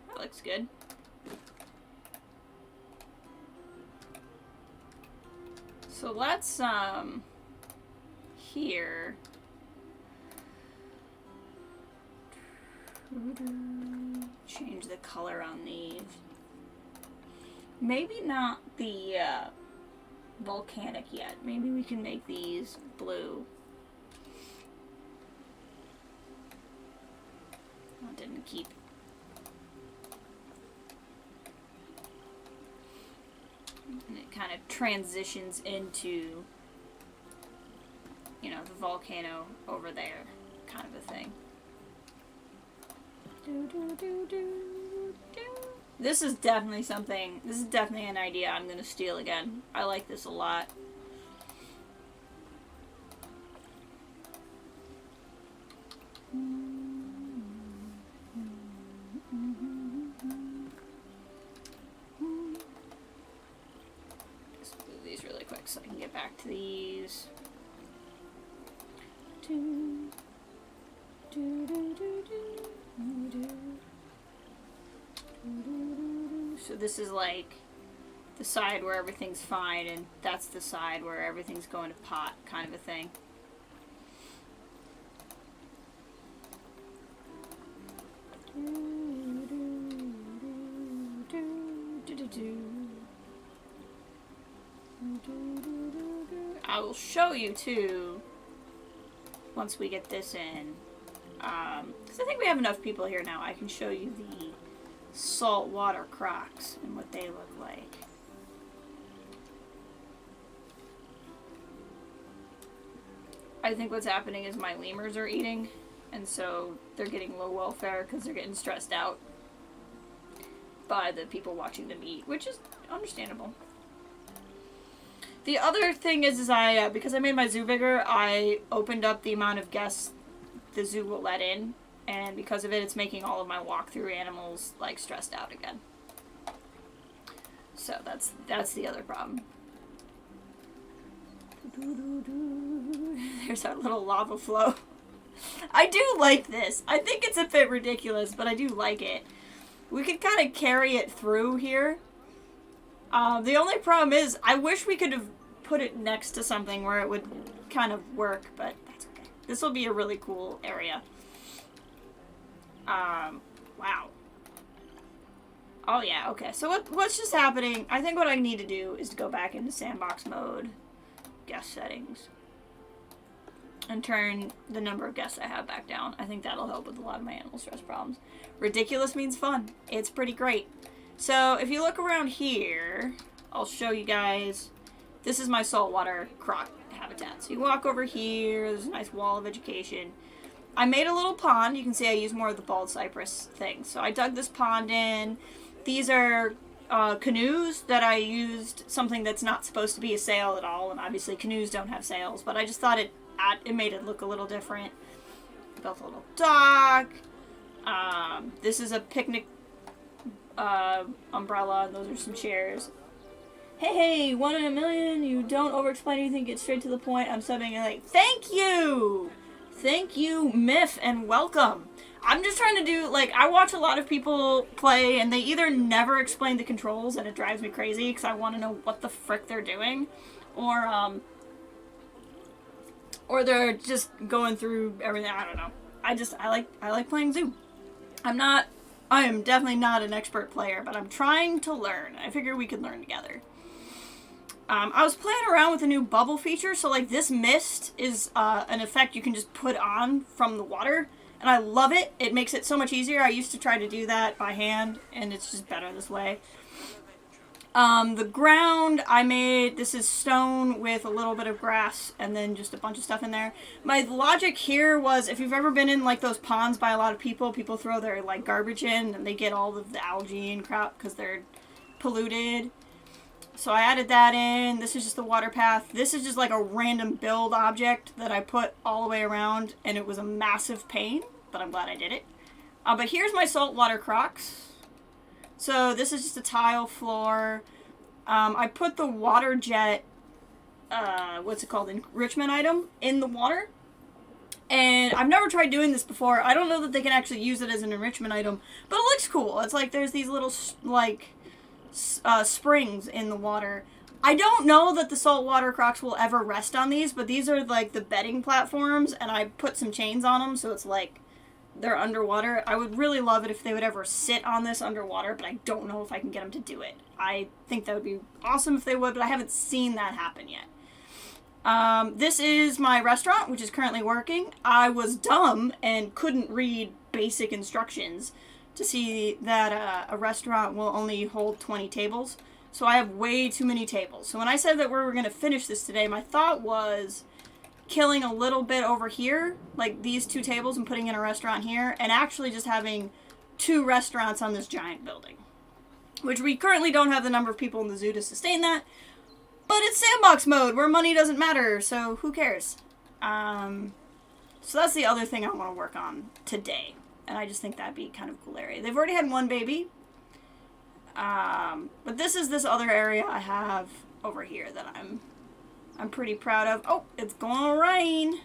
That looks good. So let's, here. Change the color on these. Maybe not the, volcanic yet. Maybe we can make these blue. That didn't keep. And it kind of transitions into, you know, the volcano over there, kind of a thing. This is definitely something, this is definitely an idea I'm going to steal again. I like this a lot. Just move these really quick so I can get back to these. So this is like the side where everything's fine, and that's the side where everything's going to pot, kind of a thing. I will show you too once we get this in, because I think we have enough people here now. I can show you the saltwater crocs and what they look like. I think what's happening is my lemurs are eating, and so they're getting low welfare because they're getting stressed out by the people watching them eat, which is understandable. The other thing is I, because I made my zoo bigger, I opened up the amount of guests the zoo will let in, and because of it, it's making all of my walkthrough animals, like, stressed out again. So that's the other problem. There's our little lava flow. I do like this. I think it's a bit ridiculous, but I do like it. We could kind of carry it through here. The only problem is, I wish we could have put it next to something where it would kind of work, but that's okay. This will be a really cool area. Wow. Oh yeah, okay. So what's just happening, I think what I need to do is to go back into sandbox mode, guest settings, and turn the number of guests I have back down. I think that'll help with a lot of my animal stress problems. Ridiculous means fun. It's pretty great. So if you look around here, I'll show you guys. This is my saltwater croc habitat. So you walk over here, there's a nice wall of education. I made a little pond. You can see I use more of the bald cypress thing. So I dug this pond in. These are canoes that I used something that's not supposed to be a sail at all, and obviously canoes don't have sails, but I just thought it made it look a little different. Built a little dock. This is a picnic umbrella, and those are some chairs. Hey, 1 in a million, you don't over-explain anything, get straight to the point. I'm subbing and like, thank you! Thank you, Miff, and welcome. I'm just trying to do, like, I watch a lot of people play, and they either never explain the controls, and it drives me crazy, because I want to know what the frick they're doing, or they're just going through everything, I don't know. I like playing Zoo. I am definitely not an expert player, but I'm trying to learn. I figure we could learn together. I was playing around with a new bubble feature, so like this mist is an effect you can just put on from the water, and I love it. It makes it so much easier. I used to try to do that by hand, and it's just better this way. The ground I made, this is stone with a little bit of grass and then just a bunch of stuff in there. My logic here was, if you've ever been in like those ponds by a lot of people throw their like garbage in and they get all of the algae and crap because they're polluted. So I added that in. This is just the water path. This is just like a random build object that I put all the way around, and it was a massive pain, but I'm glad I did it. But here's my saltwater crocs. So this is just a tile floor. I put the water jet, what's it called, enrichment item in the water. And I've never tried doing this before. I don't know that they can actually use it as an enrichment item, but it looks cool. It's like there's these little, like, springs in the water. I don't know that the saltwater crocs will ever rest on these, but these are like the bedding platforms, and I put some chains on them, so it's like they're underwater. I would really love it if they would ever sit on this underwater, but I don't know if I can get them to do it. I think that would be awesome if they would, but I haven't seen that happen yet. This is my restaurant, which is currently working. I was dumb and couldn't read basic instructions to see that a restaurant will only hold 20 tables. So I have way too many tables. So when I said that we were going to finish this today, my thought was killing a little bit over here, like these 2 tables, and putting in a restaurant here, and actually just having 2 restaurants on this giant building. Which we currently don't have the number of people in the zoo to sustain that, but it's sandbox mode, where money doesn't matter, so who cares? So that's the other thing I want to work on today. And I just think that'd be kind of cool area. They've already had 1 baby. But this is this other area I have over here that I'm pretty proud of. Oh, it's gonna rain.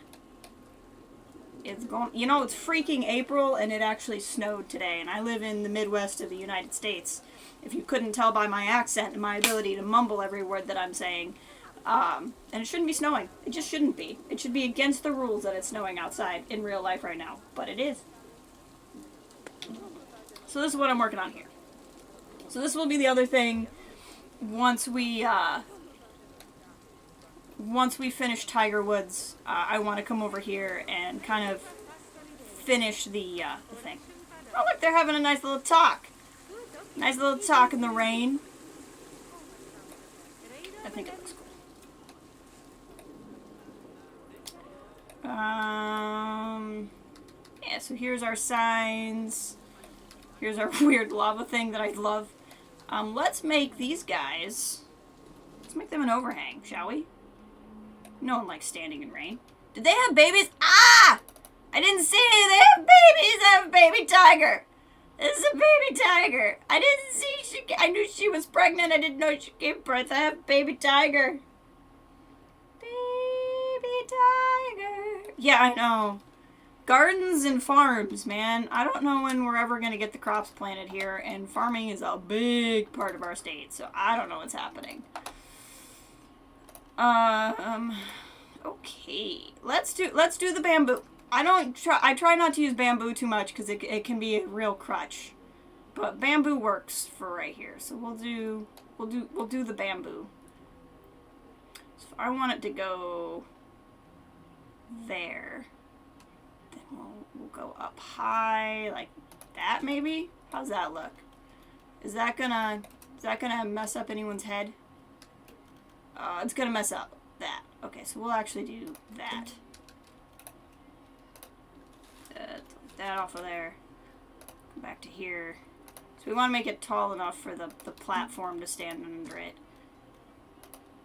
It's freaking April, and it actually snowed today. And I live in the Midwest of the United States. If you couldn't tell by my accent and my ability to mumble every word that I'm saying. And it shouldn't be snowing. It just shouldn't be. It should be against the rules that it's snowing outside in real life right now. But it is. So this is what I'm working on here. So this will be the other thing once we finish Tiger Woods. I want to come over here and kind of finish the thing. Oh, look, they're having a nice little talk. Nice little talk in the rain. I think it looks cool. Yeah, so here's our signs. Here's our weird lava thing that I love. Let's make these guys... Let's make them an overhang, shall we? No one likes standing in rain. Did they have babies? Ah! I didn't see any. They have babies. They have a baby tiger. This is a baby tiger. I didn't see I knew she was pregnant. I didn't know she gave birth. I have a baby tiger. Baby tiger. Yeah, I know. Gardens and farms, man. I don't know when we're ever going to get the crops planted here, and farming is a big part of our state, so I don't know what's happening. Okay. Let's do the bamboo. I try not to use bamboo too much because it can be a real crutch. But bamboo works for right here. So we'll do the bamboo. So if I want it to go there, then we'll go up high like that maybe. How's that look? Is that gonna mess up anyone's head? It's gonna mess up that. Okay, so we'll actually do that. Take that off of there. Come back to here. So we want to make it tall enough for the platform to stand under it.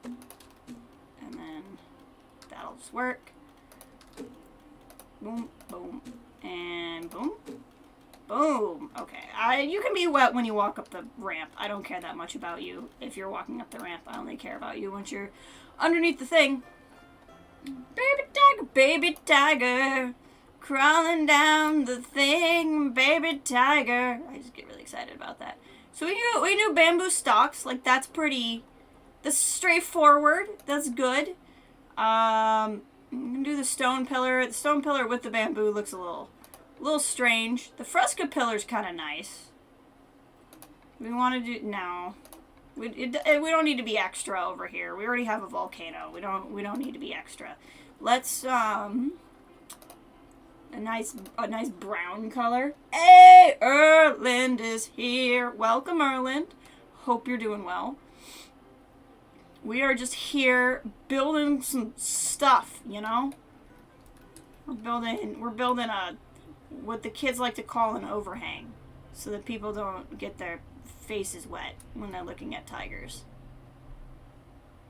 And then that'll just work. Boom, boom, and boom. Boom. Okay. You can be wet when you walk up the ramp. I don't care that much about you if you're walking up the ramp. I only care about you once you're underneath the thing. Baby tiger, crawling down the thing, baby tiger. I just get really excited about that. So we knew bamboo stalks. Like, that's straightforward. That's good. I'm gonna do the stone pillar. The stone pillar with the bamboo looks a little strange. The fresco pillar's kind of nice. We want to do no. We don't need to be extra over here. We already have a volcano. We don't need to be extra. Let's a nice brown color. Hey, Erland is here. Welcome, Erland. Hope you're doing well. We are just here building some stuff, you know? We're building a what the kids like to call an overhang, so that people don't get their faces wet when they're looking at tigers.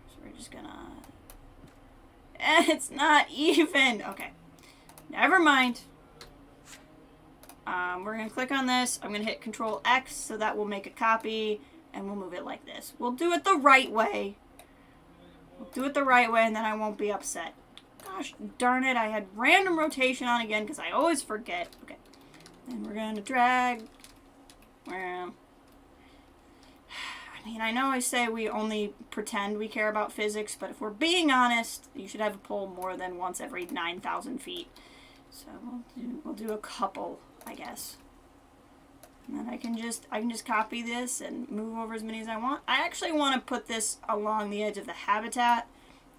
So we're just gonna... It's not even! Okay. Never mind. We're gonna click on this. I'm gonna hit Control X, so that will make a copy, and we'll move it like this. We'll do it the right way. We'll do it the right way, and then I won't be upset. Gosh darn it, I had random rotation on again, because I always forget. Okay. Then we're gonna drag... Well... I mean, I know I say we only pretend we care about physics, but if we're being honest, you should have a pole more than once every 9,000 feet. So we'll do a couple, I guess. And then I can just copy this and move over as many as I want. I actually want to put this along the edge of the habitat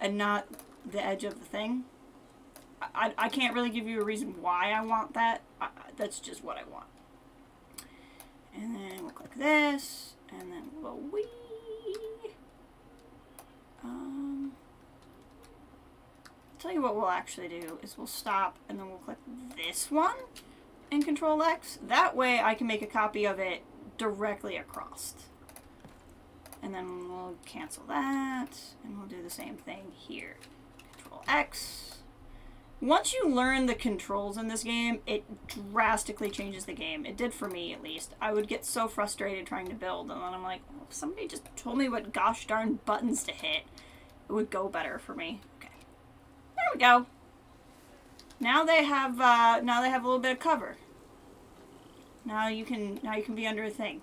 and not the edge of the thing. I can't really give you a reason why I want that. That's just what I want. And then we'll click this. And then we'll tell you what we'll actually do is we'll stop and then we'll click this one and Control X. That way I can make a copy of it directly across. And then we'll cancel that and we'll do the same thing here. Control X. Once you learn the controls in this game, it drastically changes the game. It did for me, at least. I would get so frustrated trying to build, and then I'm like, well, if somebody just told me what gosh darn buttons to hit, it would go better for me. Okay. There we go. Now they have a little bit of cover. Now you can be under a thing.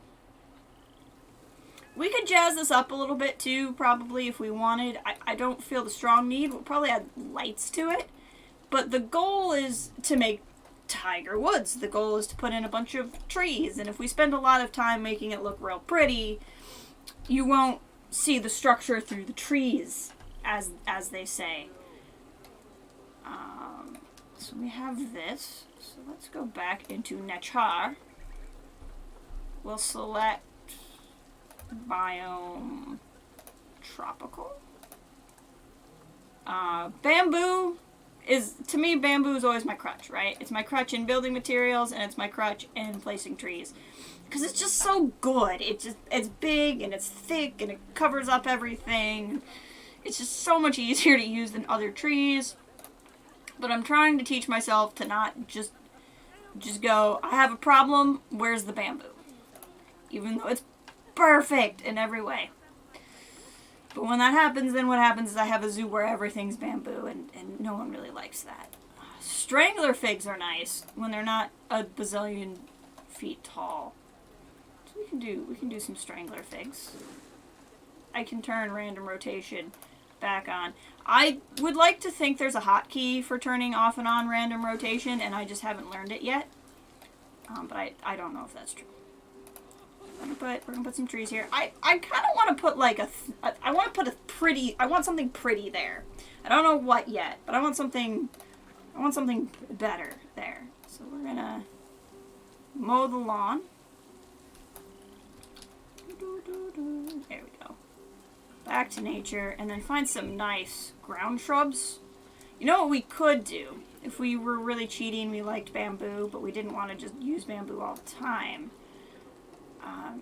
We could jazz this up a little bit too, probably, if we wanted. I don't feel the strong need. We'll probably add lights to it. But the goal is to make Tiger Woods. The goal is to put in a bunch of trees. And if we spend a lot of time making it look real pretty, you won't see the structure through the trees, as they say. So we have this. So let's go back into Nature. We'll select Biome Tropical. Bamboo. To me, bamboo is always my crutch, right? It's my crutch in building materials, and it's my crutch in placing trees. Because it's just so good. It's big, and it's thick, and it covers up everything. It's just so much easier to use than other trees. But I'm trying to teach myself to not just go, I have a problem, where's the bamboo? Even though it's perfect in every way. But when that happens, then what happens is I have a zoo where everything's bamboo, and no one really likes that. Strangler figs are nice when they're not a bazillion feet tall. So we can do some strangler figs. I can turn random rotation back on. I would like to think there's a hotkey for turning off and on random rotation, and I just haven't learned it yet. But I don't know if that's true. We're gonna put some trees here. I kind of want to put like I want something pretty there. I don't know what yet, but I want something better there. So we're gonna mow the lawn. There we go. back to nature, and then find some nice ground shrubs. You know what we could do? If we were really cheating, we liked bamboo, but we didn't want to just use bamboo all the time.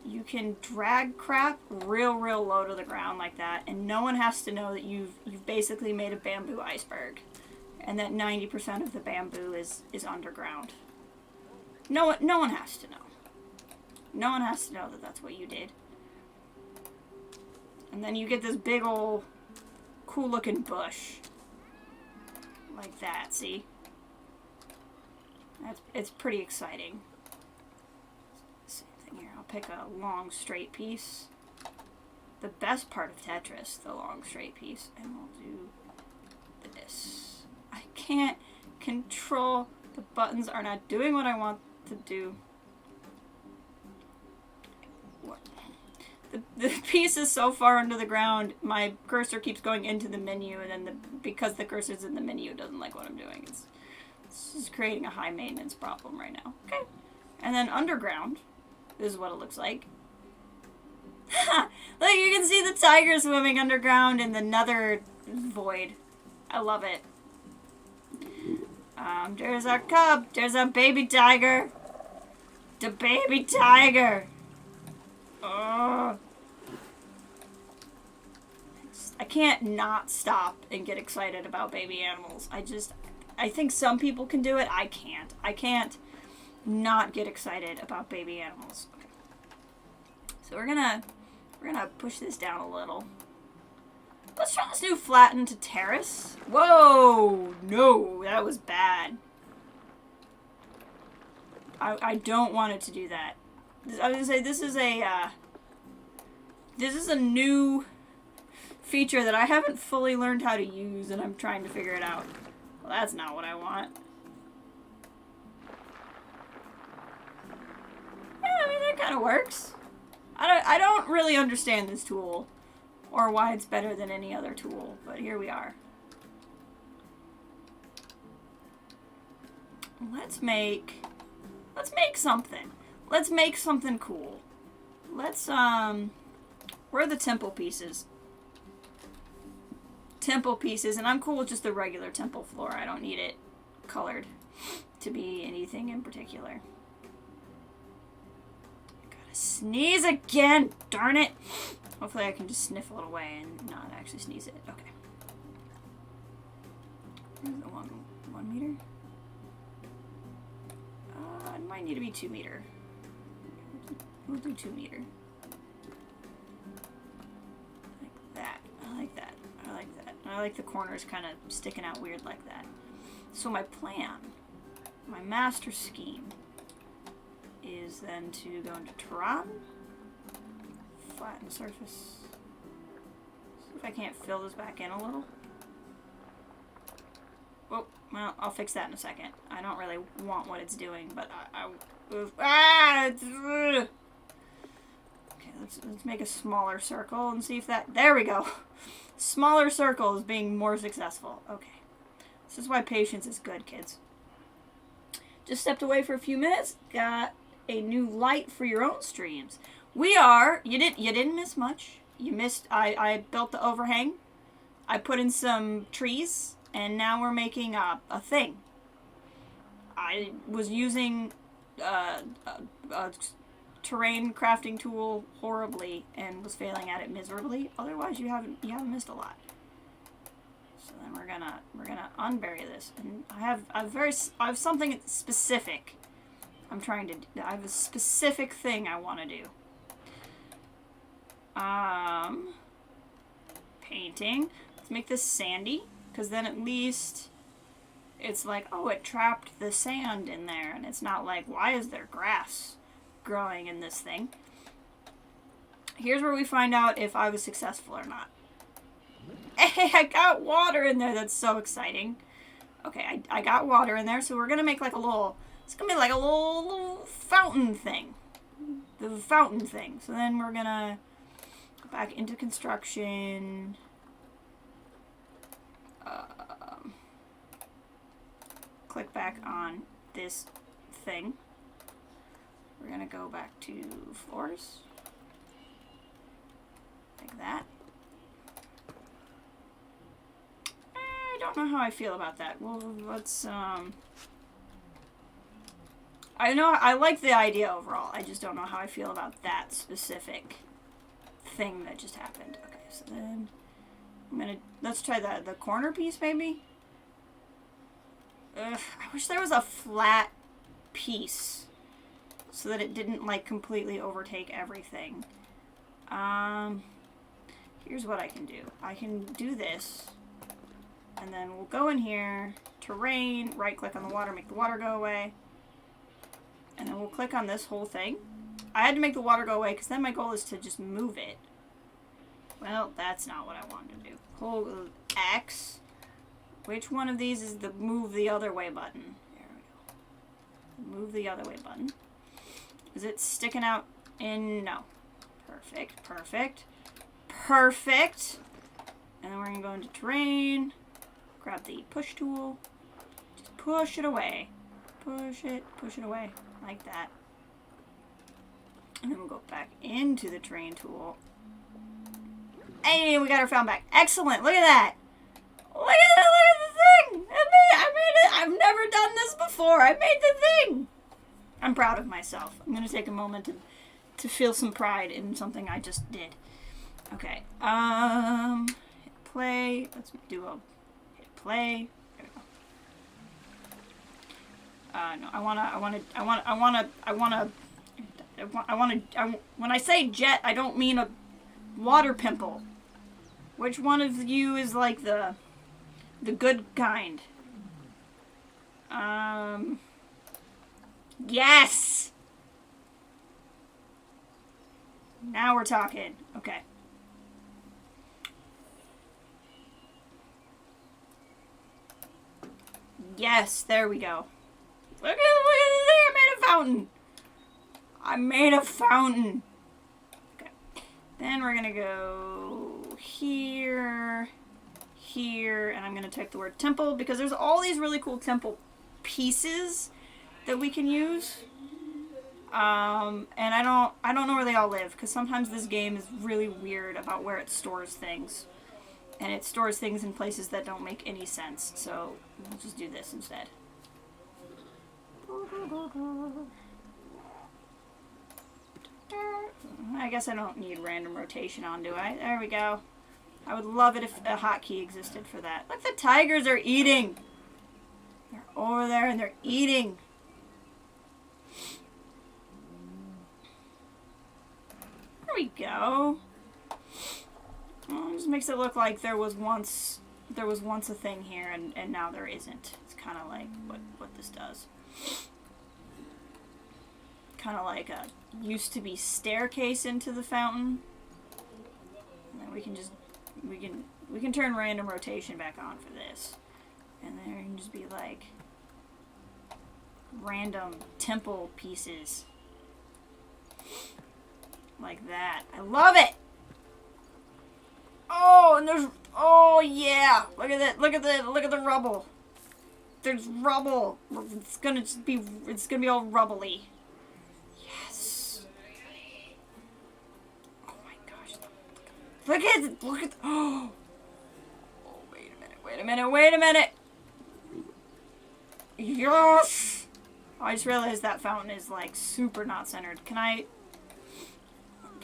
You can drag crap real low to the ground like that, and no one has to know that you've basically made a bamboo iceberg, and that 90% of the bamboo is underground. No one has to know. No one has to know that that's what you did. And then you get this big ol' cool looking bush. Like that, see? It's pretty exciting. Same thing here. I'll pick a long straight piece. The best part of Tetris, the long straight piece. And we'll do this. I can't control. The buttons are not doing what I want to do. What? The piece is so far under the ground, my cursor keeps going into the menu, and then because the cursor's in the menu, it doesn't like what I'm doing. It's just creating a high maintenance problem right now. Okay. And then underground, this is what it looks like. Look, you can see the tiger swimming underground in the nether void. I love it. There's our cub. There's our baby tiger. The baby tiger. Oh. I can't not stop and get excited about baby animals. I think some people can do it. I can't. I can't not get excited about baby animals. Okay. So we're gonna push this down a little. Let's try this new flatten to terrace. Whoa! No, that was bad. I don't want it to do that. I was gonna say this is a new feature that I haven't fully learned how to use, and I'm trying to figure it out. Well, that's not what I want. Yeah, I mean, that kind of works. I don't really understand this tool, or why it's better than any other tool, but here we are. Let's make something. Let's make something cool. Let's, where are the temple pieces? Temple pieces, and I'm cool with just the regular temple floor. I don't need it colored to be anything in particular. Gotta sneeze again, darn it. Hopefully I can just sniffle it away and not actually sneeze it. Okay. Where's the 1 meter? It might need to be 2 meter. We'll do 2 meter. Like that. I like that. I like that. I like the corners kind of sticking out weird like that. So my plan, my master scheme, is then to go into Tehran, flatten surface. See if I can't fill this back in a little. Oh, well, I'll fix that in a second. I don't really want what it's doing, but okay, let's make a smaller circle and see if that, there we go. Smaller circle is being more successful. Okay. This is why patience is good, kids. Just stepped away for a few minutes. Got a new light for your own streams. We are, you didn't miss much. You missed, I built the overhang. I put in some trees, and now we're making a thing. I was using a terrain crafting tool horribly and was failing at it miserably. Otherwise, you haven't missed a lot. So then we're gonna unbury this, and I have something specific. I'm trying to. I have a specific thing I want to do. Painting. Let's make this sandy, because then at least it's like, oh, it trapped the sand in there, and it's not like, why is there grass growing in this thing? Here's where we find out if I was successful or not. Hey, I got water in there. That's so exciting. Okay, I got water in there, so we're gonna make like a little, it's gonna be like a little fountain thing. The fountain thing. So then we're gonna go back into construction. Click back on this thing. We're gonna go back to floors. Like that. don't know how I feel about that. Well, let's, I know I like the idea overall. I just don't know how I feel about that specific thing that just happened. Okay, so then let's try the corner piece maybe. Ugh, I wish there was a flat piece so that it didn't like completely overtake everything. Here's what I can do. I can do this, and then we'll go in here, terrain, right click on the water, make the water go away. And then we'll click on this whole thing. I had to make the water go away because then my goal is to just move it. Well, that's not what I wanted to do. Hold X. Which one of these is the move the other way button? There we go. Move the other way button. Is it sticking out in? No. Perfect, perfect, perfect. And then we're going to go into terrain. Grab the push tool. Just push it away. Push it away. Like that. And then we'll go back into the terrain tool. Hey, we got our fountain back. Excellent. Look at that. Look at that. Look at the thing. I made it. I've never done this before. I made the thing. I'm proud of myself. I'm going to take a moment to feel some pride in something I just did. Okay. Hit play. Let's do a hit play. No, when I say jet, I don't mean a water pimple. Which one of you is like the good kind? Yes! Now we're talking. Okay. Yes, there we go. Look at the thing! I made a fountain! I made a fountain! Okay. Then we're gonna go here, here, and I'm gonna type the word temple because there's all these really cool temple pieces that we can use. And I don't know where they all live because sometimes this game is really weird about where it stores things. And it stores things in places that don't make any sense. So we'll just do this instead. I guess I don't need random rotation on, do I? There we go. I would love it if a hotkey existed for that. Look, the tigers are eating. They're over there and they're eating. There we go. Well, it just makes it look like there was once a thing here and now there isn't. It's kind of like what this does. Kind of like a used to be staircase into the fountain. And then we can turn random rotation back on for this. And there can just be like random temple pieces. Like that. I love it! Oh, and there's, oh yeah! Look at that, look at the rubble. There's rubble. It's gonna be all rubbly. Yes. Oh my gosh. Look at, oh, wait a minute. Yes! Oh, I just realized that fountain is like super not centered. Can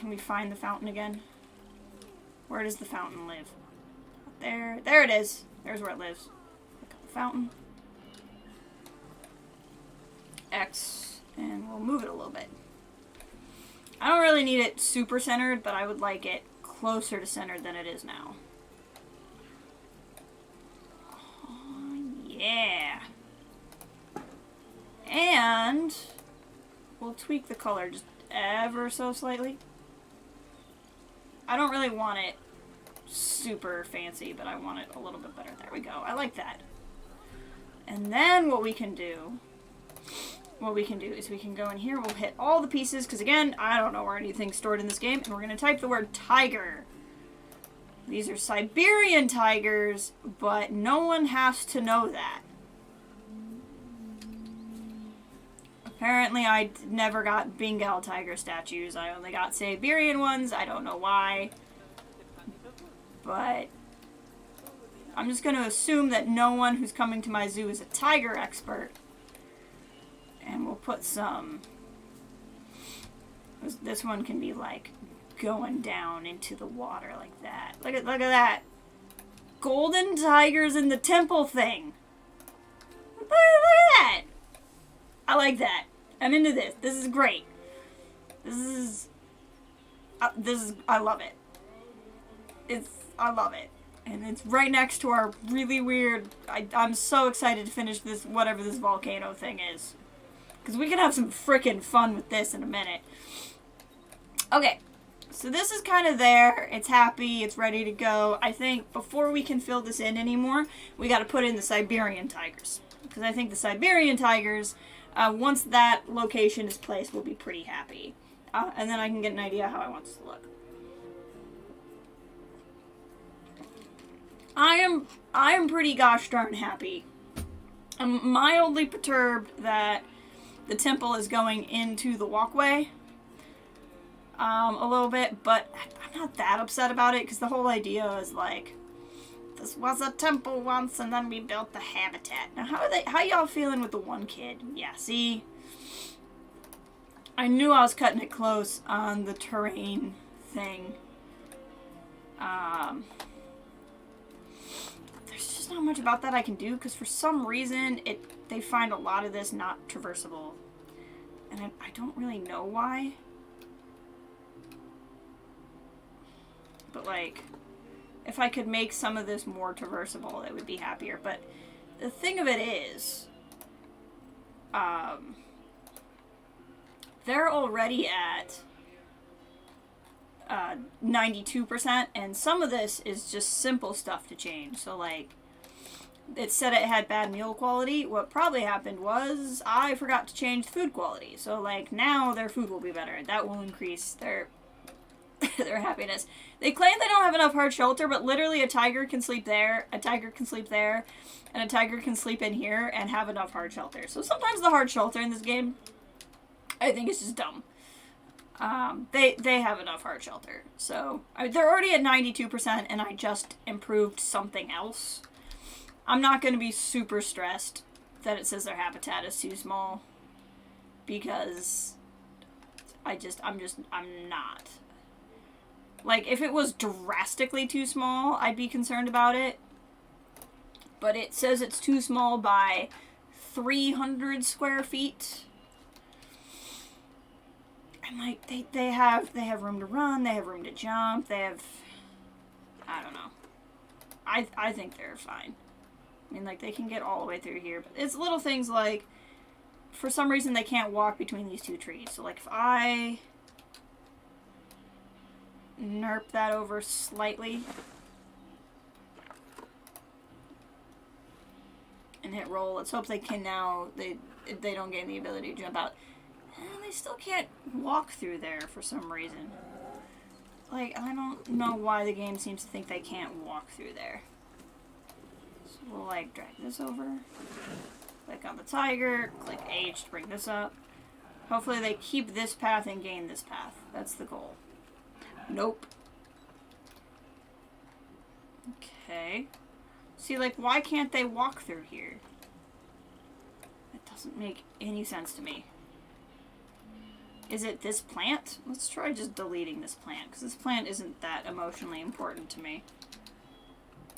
we find the fountain again? Where does the fountain live? There it is. There's where it lives. Look at the fountain. X, and we'll move it a little bit. I don't really need it super centered, but I would like it closer to centered than it is now. Oh, yeah. And we'll tweak the color just ever so slightly. I don't really want it super fancy, but I want it a little bit better. There we go. I like that. And then what we can do is we can go in here, we'll hit all the pieces, because again, I don't know where anything's stored in this game, and we're going to type the word tiger. These are Siberian tigers, but no one has to know that. Apparently, I never got Bengal tiger statues. I only got Siberian ones. I don't know why. But I'm just going to assume that no one who's coming to my zoo is a tiger expert. And we'll put some... This one can be, like, going down into the water like that. Look at that. Golden tigers in the temple thing. Look at that. I like that. I'm into this. This is great. This is, I love it. I love it. And it's right next to our really weird, I'm so excited to finish this, whatever this volcano thing is. Because we can have some frickin' fun with this in a minute. Okay, so this is kind of there. It's happy. It's ready to go. I think before we can fill this in anymore, we got to put in the Siberian tigers. Because I think the Siberian tigers, once that location is placed, will be pretty happy. And then I can get an idea how I want this to look. I am pretty gosh darn happy. I'm mildly perturbed that the temple is going into the walkway. A little bit, but I'm not that upset about it, because the whole idea is like, this was a temple once, and then we built the habitat. Now, how y'all feeling with the one kid? Yeah, see? I knew I was cutting it close on the terrain thing. There's just not much about that I can do, because for some reason, they find a lot of this not traversable. And I don't really know why. But, like, if I could make some of this more traversable, it would be happier. But the thing of it is, they're already at 92%, and some of this is just simple stuff to change. So, like, it said it had bad meal quality. What probably happened was I forgot to change the food quality. So, like, now their food will be better. That will increase their happiness. They claim they don't have enough hard shelter, but literally a tiger can sleep there, a tiger can sleep there, and a tiger can sleep in here and have enough hard shelter. So sometimes the hard shelter in this game, I think it's just dumb. They have enough hard shelter. So they're already at 92%, and I just improved something else. I'm not going to be super stressed that it says their habitat is too small, because I'm not. Like, if it was drastically too small, I'd be concerned about it. But it says it's too small by 300 square feet. And, like, they have room to run, they have room to jump, they have... I don't know. I think they're fine. I mean, like, they can get all the way through here. But it's little things like, for some reason, they can't walk between these two trees. So, like, if I... nerp that over slightly and hit roll. Let's hope they can now, they don't gain the ability to jump out. They still can't walk through there for some reason. Like, I don't know why the game seems to think they can't walk through there. So we'll, like, drag this over, click on the tiger, click H to bring this up. Hopefully they keep this path and gain this path. That's the goal. Nope. Okay. See, like, why can't they walk through here? It doesn't make any sense to me. Is it this plant? Let's try just deleting this plant, because this plant isn't that emotionally important to me.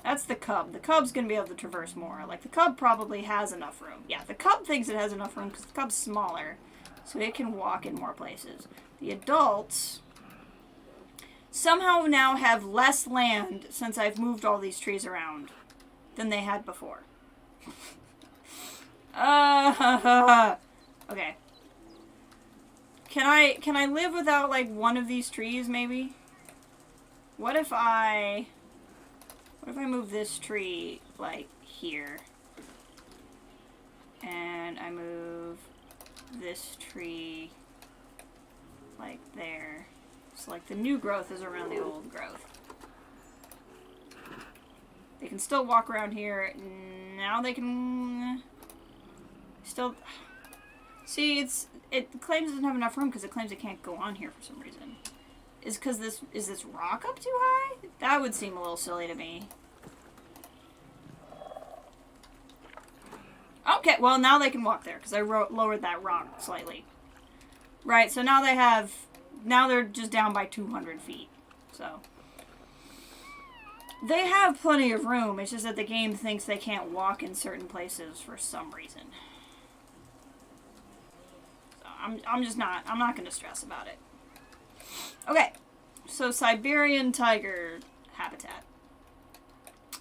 That's the cub. The cub's going to be able to traverse more. Like, the cub probably has enough room. Yeah, the cub thinks it has enough room because the cub's smaller, so it can walk in more places. The adults... somehow now have less land since I've moved all these trees around than they had before. Okay. Can I live without, like, one of these trees, maybe? What if I move this tree, like, here? And I move this tree, like, there. So, like, the new growth is around the old growth. They can still walk around here. Now they can... still... See, it claims it doesn't have enough room because it claims it can't go on here for some reason. Is this rock up too high? That would seem a little silly to me. Okay, well, now they can walk there, because I lowered that rock slightly. Right, so now now they're just down by 200 feet. So, they have plenty of room. It's just that the game thinks they can't walk in certain places for some reason. So, I'm not going to stress about it. Okay, so Siberian tiger habitat.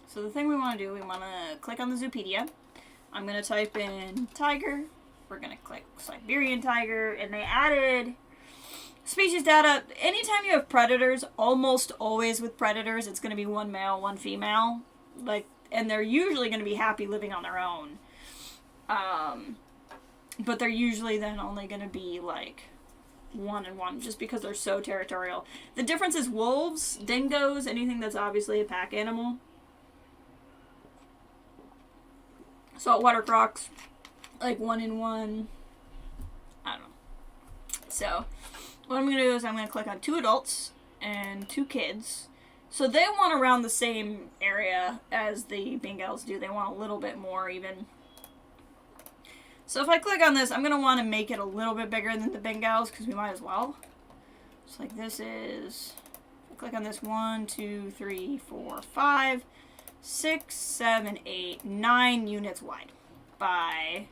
So the thing we want to do, we want to click on the Zoopedia. I'm going to type in tiger. We're going to click Siberian tiger, and they added species data. Anytime you have predators, almost always with predators, it's going to be one male, one female. And they're usually going to be happy living on their own. But they're usually then only going to be like 1 and 1, just because they're so territorial. The difference is wolves, dingoes, anything that's obviously a pack animal. Saltwater crocs, like 1 and 1. I don't know. So, what I'm going to do is I'm going to click on 2 adults and 2 kids. So they want around the same area as the Bengals do. They want a little bit more even. So if I click on this, I'm going to want to make it a little bit bigger than the Bengals, because we might as well. So like this is, click on this, 1, 2, 3, 4, 5, 6, 7, 8, 9 units wide by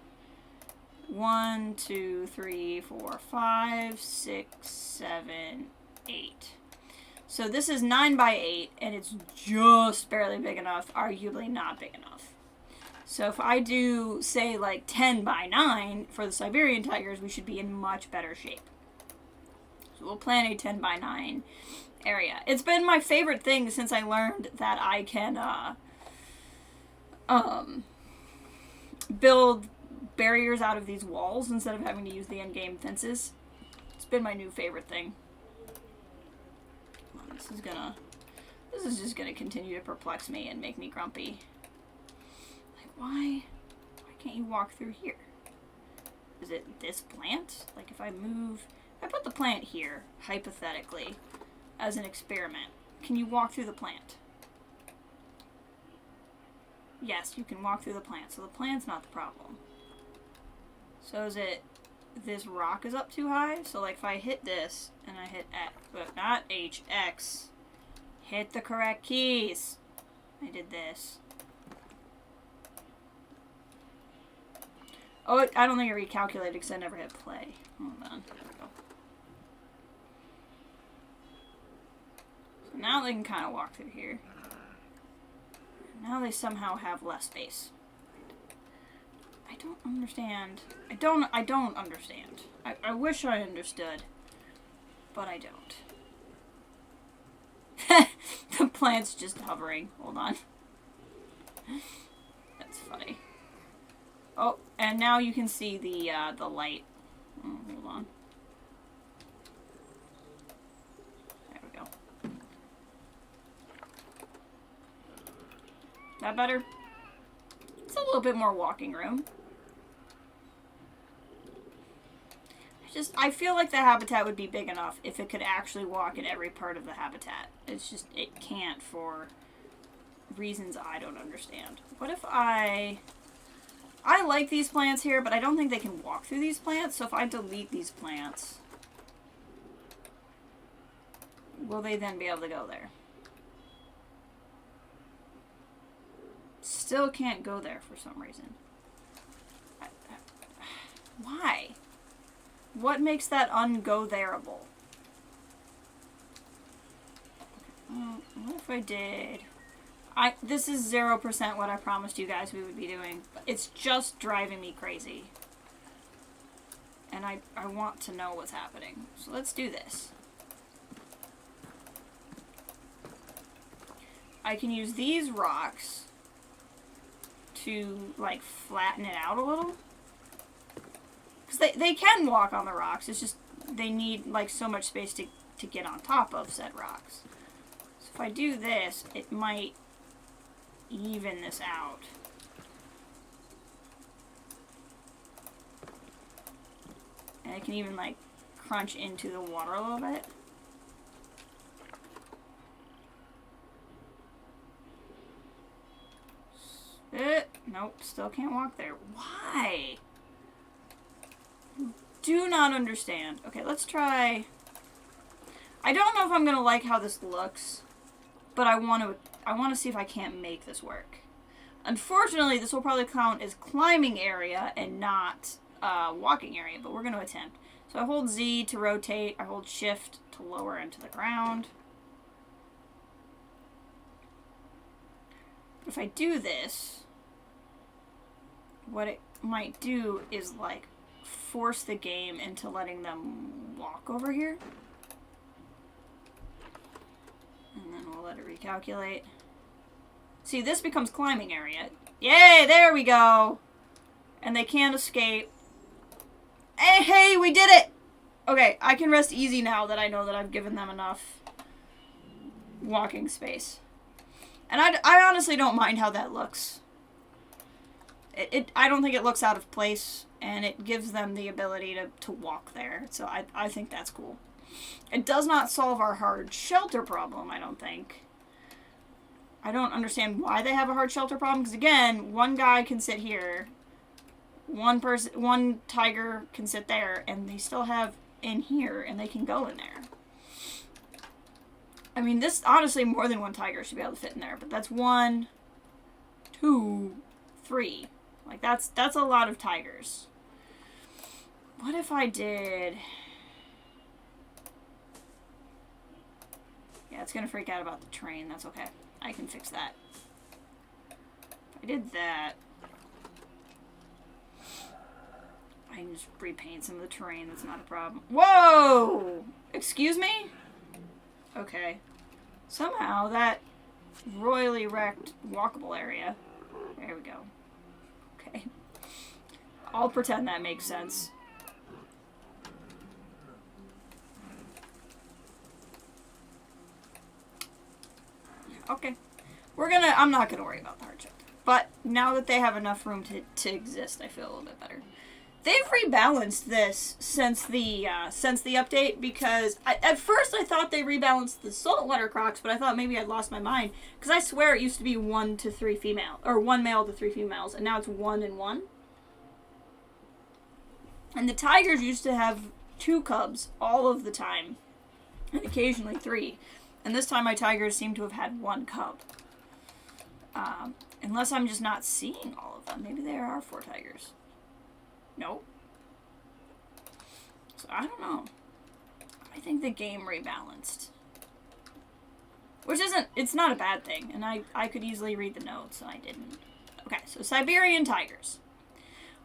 1, 2, 3, 4, 5, 6, 7, 8. So this is 9 by 8, and it's just barely big enough, arguably not big enough. So if I do, say, like 10 by 9 for the Siberian tigers, we should be in much better shape. So we'll plan a 10 by 9 area. It's been my favorite thing since I learned that I can build barriers out of these walls instead of having to use the in-game fences. It's been my new favorite thing. This is just gonna continue to perplex me and make me grumpy. Why can't you walk through here? Is it this plant? Like if I put the plant here, hypothetically, as an experiment, can you walk through the plant? Yes, you can walk through the plant, so the plant's not the problem. So is it, this rock is up too high? So like if I hit this, and I hit X, but not H, X, hit the correct keys. I did this. Oh, I don't think it recalculated because I never hit play. Hold on. There we go. So now they can kind of walk through here. Now they somehow have less space. I don't understand. I don't understand. I wish I understood, but I don't. The plant's just hovering. Hold on. That's funny. Oh, and now you can see the light. Oh, hold on. There we go. That better? It's a little bit more walking room. I feel like the habitat would be big enough if it could actually walk in every part of the habitat. It's just, it can't for reasons I don't understand. What if I like these plants here, but I don't think they can walk through these plants, so if I delete these plants, will they then be able to go there? Still can't go there for some reason. Why? What makes that ungo-thereable? What if I did... This is 0% what I promised you guys we would be doing. It's just driving me crazy. And I want to know what's happening. So let's do this. I can use these rocks to, like, flatten it out a little. Because they can walk on the rocks. It's just they need, like, so much space to get on top of said rocks. So if I do this, it might even this out. And I can even like crunch into the water a little bit. Nope. Nope, still can't walk there. Why? Do not understand. Okay, let's try... I don't know if I'm gonna like how this looks, but I want to see if I can't make this work. Unfortunately, this will probably count as climbing area and not walking area, but we're gonna attempt. So I hold Z to rotate, I hold shift to lower into the ground. If I do this, what it might do is like force the game into letting them walk over here. And then we'll let it recalculate. See, this becomes climbing area. Yay, there we go. And they can't escape. Hey, we did it! Okay, I can rest easy now that I know that I've given them enough walking space. And I honestly don't mind how that looks. I don't think it looks out of place, and it gives them the ability to walk there. So I think that's cool. It does not solve our hard shelter problem, I don't think. I don't understand why they have a hard shelter problem, because again, one guy can sit here, one tiger can sit there, and they still have in here, and they can go in there. I mean, this, honestly, more than one tiger should be able to fit in there, but that's 1, 2, 3. Like, that's a lot of tigers. What if I did... Yeah, it's gonna freak out about the train. That's okay. I can fix that. If I did that... I can just repaint some of the terrain. That's not a problem. Whoa! Excuse me? Okay. Somehow that royally wrecked walkable area. There we go. Okay. I'll pretend that makes sense. Okay. I'm not gonna worry about the hard shelter. But now that they have enough room to exist, I feel a little bit better. They've rebalanced this since the update, because at first I thought they rebalanced the saltwater crocs, but I thought maybe I'd lost my mind, because I swear it used to be 1 to 3 female, or 1 male to 3 females, and now it's 1 and 1. And the tigers used to have 2 cubs all of the time, and occasionally 3. And this time my tigers seem to have had 1 cub. Unless I'm just not seeing all of them. Maybe there are 4 tigers. Nope. So I don't know. I think the game rebalanced. Which isn't, it's not a bad thing. And I could easily read the notes, and I didn't. Okay, so Siberian tigers.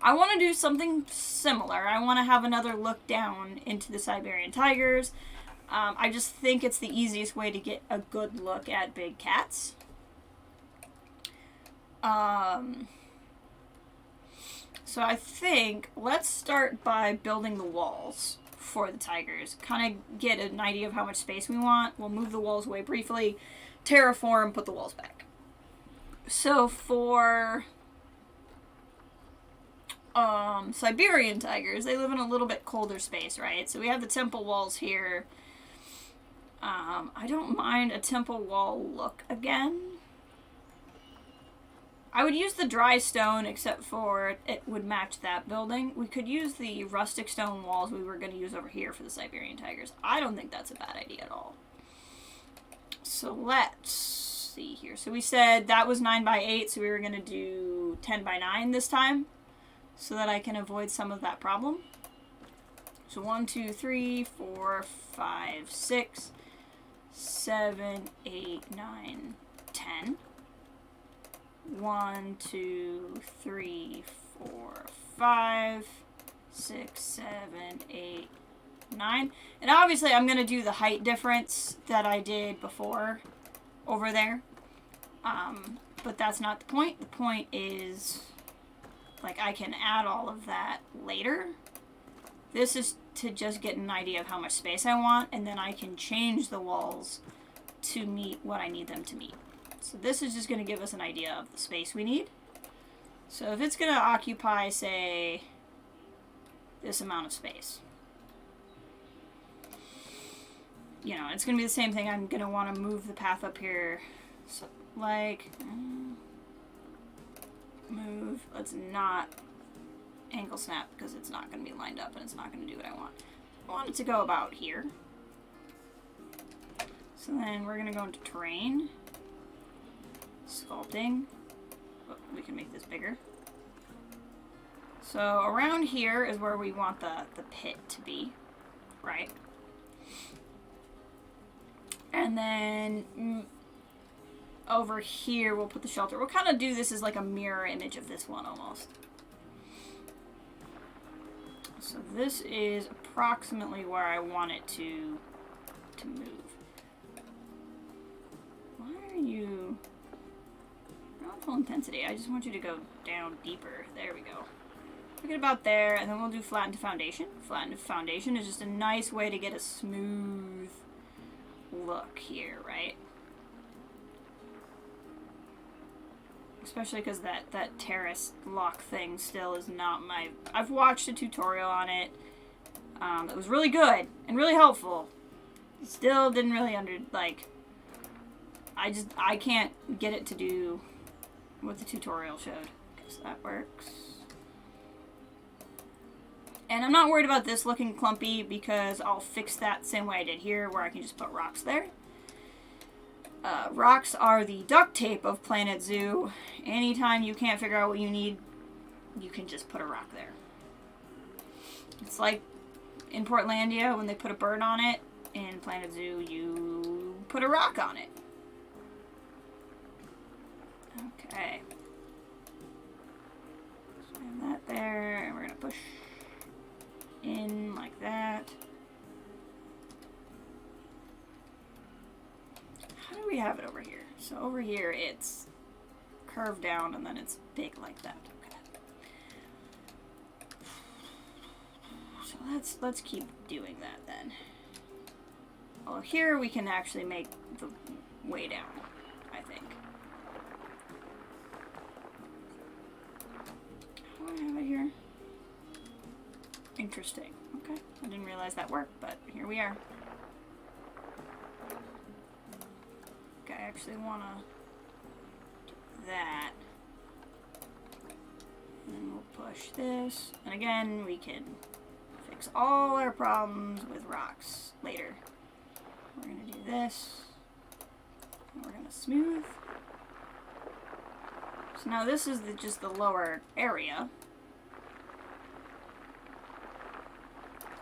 I want to do something similar. I want to have another look down into the Siberian tigers. I just think it's the easiest way to get a good look at big cats. So I think let's start by building the walls for the tigers. Kind of get an idea of how much space we want. We'll move the walls away briefly, terraform, put the walls back. So for Siberian tigers, they live in a little bit colder space, right? So we have the temple walls here. I don't mind a temple wall look again. I would use the dry stone, except for it would match that building. We could use the rustic stone walls we were going to use over here for the Siberian tigers. I don't think that's a bad idea at all. So let's see here. So we said that was 9 by 8, so we were going to do 10 by 9 this time, so that I can avoid some of that problem. So 1, 2, 3, 4, 5, 6, 7, 8, 9, 10. 1, 2, 3, 4, 5, 6, 7, 8, 9. And obviously I'm going to do the height difference that I did before over there. But that's not the point. The point is, like, I can add all of that later. This is to just get an idea of how much space I want, and then I can change the walls to meet what I need them to meet. So this is just going to give us an idea of the space we need. So if it's going to occupy, say, this amount of space, you know, it's going to be the same thing. I'm going to want to move the path up here. So, like, Move. Let's not ankle snap because it's not going to be lined up and it's not going to do what I want. I want it to go about here. So then we're going to go into terrain. Sculpting. Oh, we can make this bigger. So around here is where we want the pit to be, right? And then over here we'll put the shelter. We'll kind of do this as like a mirror image of this one almost. So this is approximately where I want it to move. Why are you... You're on full intensity. I just want you to go down deeper. There we go. Look at about there, and then we'll do flatten to foundation. Flatten to foundation is just a nice way to get a smooth look here, right? Especially because that terrace lock thing still is not my... I've watched a tutorial on it. It was really good and really helpful. Still didn't really I can't get it to do what the tutorial showed. Guess that works. And I'm not worried about this looking clumpy because I'll fix that same way I did here, where I can just put rocks there. Rocks are the duct tape of Planet Zoo. Anytime you can't figure out what you need, you can just put a rock there. It's like in Portlandia when they put a bird on it. In Planet Zoo, you put a rock on it. Okay. So we have that there, and we're going to push in like that. How do we have it over here? So over here it's curved down and then it's big like that. Okay. So let's keep doing that then. Well, here we can actually make the way down, I think. How do I have it here? Interesting. Okay. I didn't realize that worked, but here we are. Okay, I actually want to do that. And then we'll push this. And again, we can fix all our problems with rocks later. We're going to do this. And we're going to smooth. So now this is just the lower area.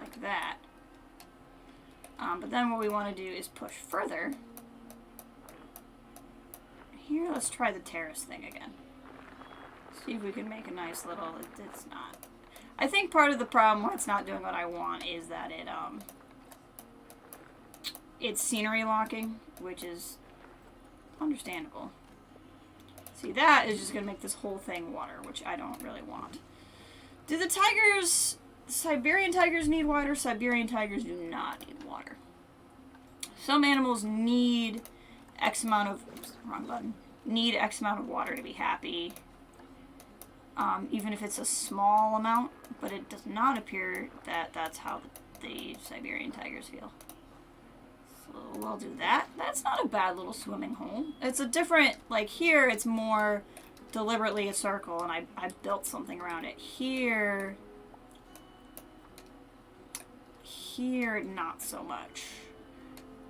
Like that. But then what we want to do is push further. Here, let's try the terrace thing again. See if we can make a nice little... It's not. I think part of the problem why it's not doing what I want is that it's scenery locking, which is understandable. See, that is just going to make this whole thing water, which I don't really want. Do the tigers... Siberian tigers need water? Siberian tigers do not need water. Some animals need X amount of... Oops, wrong button. Need X amount of water to be happy. Even if it's a small amount. But it does not appear that that's how the Siberian tigers feel. So we'll do that. That's not a bad little swimming hole. It's a different... Like here, it's more deliberately a circle. And I built something around it. Here, not so much.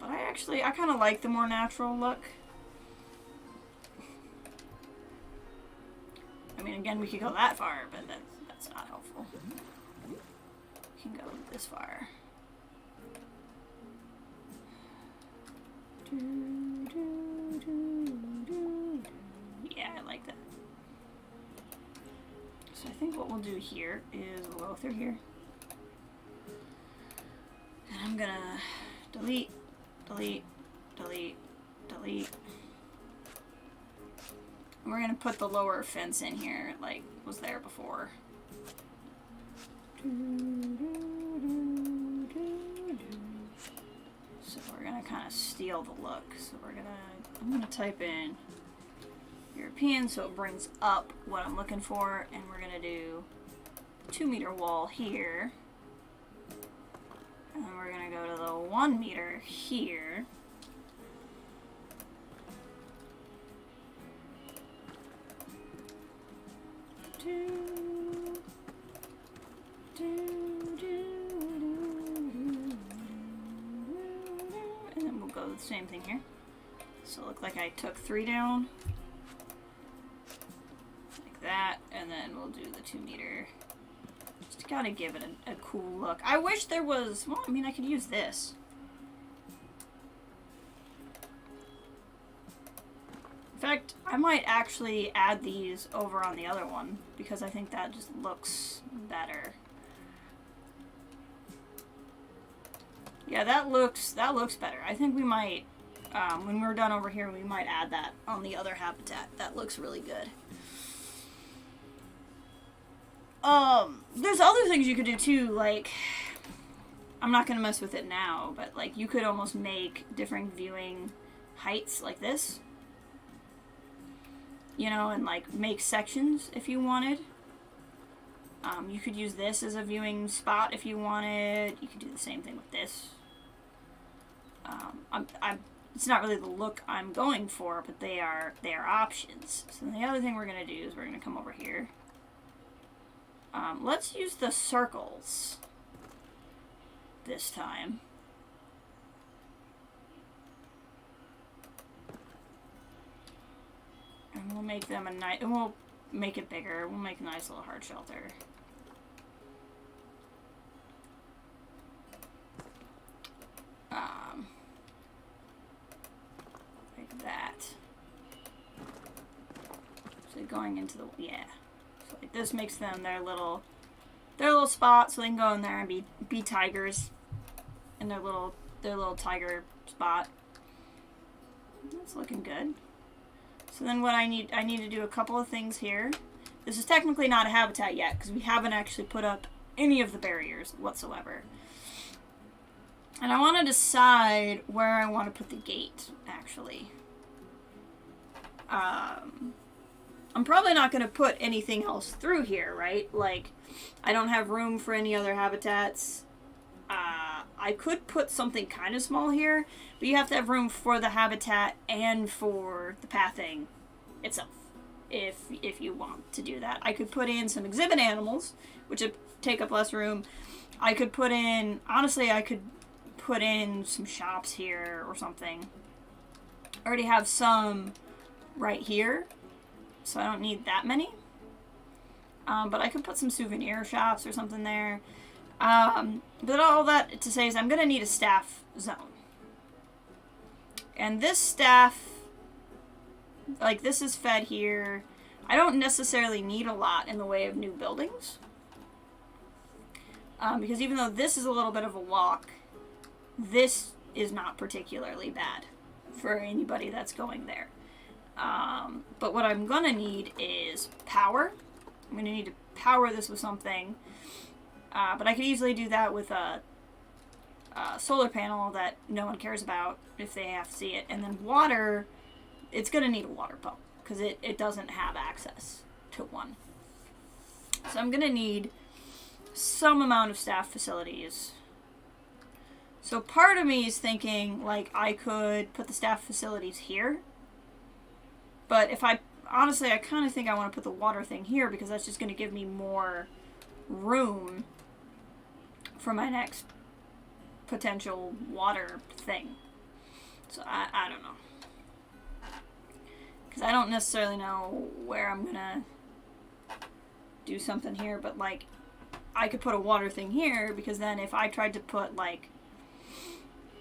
But I kind of like the more natural look. I mean, again, we could go that far, but that's not helpful. We can go this far. Yeah, I like that. So I think what we'll do here is we'll go through here. And I'm gonna delete, delete, delete, delete. And we're gonna put the lower fence in here, like was there before. So we're gonna kind of steal the look. So I'm gonna type in European so it brings up what I'm looking for, and we're gonna do 2-meter wall here. And then we're gonna go to the 1 meter here. go the same thing here. So it looked like I took 3 down. Like that, and then we'll do the 2 meter. Just gotta give it a cool look. I wish there was, well, I mean, I could use this. In fact, I might actually add these over on the other one, because I think that just looks better. Yeah, that looks better. I think we might, when we're done over here, we might add that on the other habitat. That looks really good. There's other things you could do too, like, I'm not gonna mess with it now, but like, you could almost make different viewing heights like this. You know, and like make sections if you wanted. You could use this as a viewing spot if you wanted. You could do the same thing with this. It's not really the look I'm going for, but they are options. So the other thing we're gonna do is we're gonna come over here. Let's use the circles this time. And we'll make them a nice, and we'll make it bigger. We'll make a nice little hard shelter. Like that. So going into the, yeah. So like this makes them their little spot, so they can go in there and be tigers in their little tiger spot. That's looking good. So then what I need to do a couple of things here. This is technically not a habitat yet because we haven't actually put up any of the barriers whatsoever. And I want to decide where I want to put the gate, actually. I'm probably not going to put anything else through here, right? Like, I don't have room for any other habitats. I could put something kind of small here, but you have to have room for the habitat and for the pathing itself, if you want to do that. I could put in some exhibit animals, which would take up less room. I could put in, honestly, I could put in some shops here or something. I already have some right here, so I don't need that many. But I could put some souvenir shops or something there. But all that to say is I'm going to need a staff zone. And this staff, like this is fed here. I don't necessarily need a lot in the way of new buildings. Because even though this is a little bit of a walk, this is not particularly bad for anybody that's going there. But what I'm going to need is power. I'm going to need to power this with something. But I could easily do that with a solar panel that no one cares about if they have to see it. And then water, it's going to need a water pump because it doesn't have access to one. So I'm going to need some amount of staff facilities. So part of me is thinking, like, I could put the staff facilities here. But if honestly, I kind of think I want to put the water thing here because that's just going to give me more room for my next potential water thing. So I don't know. Because I don't necessarily know where I'm going to do something here, but like, I could put a water thing here because then if I tried to put like,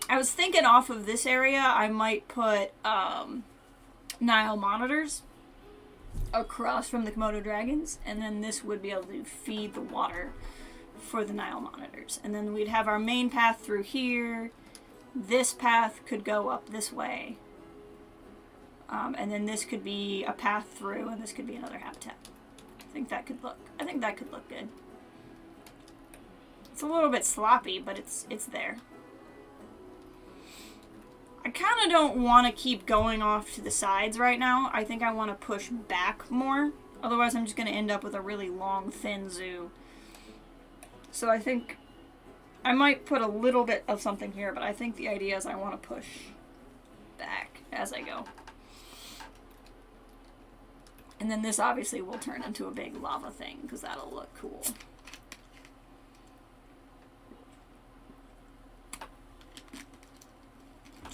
I was thinking off of this area, I might put Nile monitors across from the Komodo dragons, and then this would be able to feed the water for the Nile monitors. And then we'd have our main path through here. This path could go up this way. And then this could be a path through, and this could be another habitat. I think that could look good. It's a little bit sloppy, but it's there. I kind of don't want to keep going off to the sides right now. I think I want to push back more. Otherwise, I'm just going to end up with a really long, thin zoo. So I think I might put a little bit of something here, but I think the idea is I want to push back as I go. And then this obviously will turn into a big lava thing, because that'll look cool.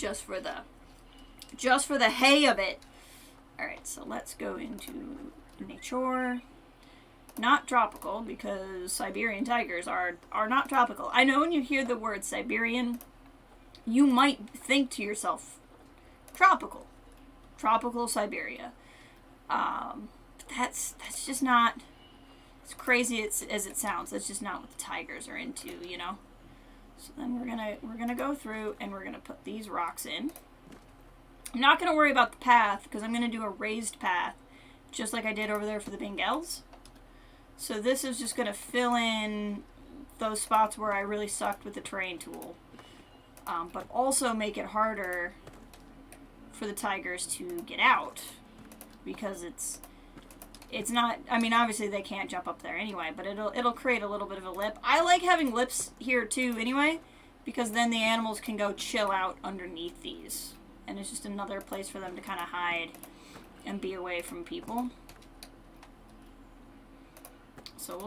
just for the hay of it. Alright, so let's go into nature. Not tropical, because Siberian tigers are not tropical. I know when you hear the word Siberian, you might think to yourself, tropical. Tropical Siberia. That's just not, as crazy as it sounds, that's just not what the tigers are into, you know? So then we're gonna go through and we're gonna put these rocks in. I'm not gonna worry about the path, because I'm gonna do a raised path, just like I did over there for the Bengals. So this is just gonna fill in those spots where I really sucked with the terrain tool. But also make it harder for the tigers to get out, because it's not, I mean, obviously they can't jump up there anyway, but it'll create a little bit of a lip. I like having lips here too anyway, because then the animals can go chill out underneath these. And it's just another place for them to kind of hide and be away from people. So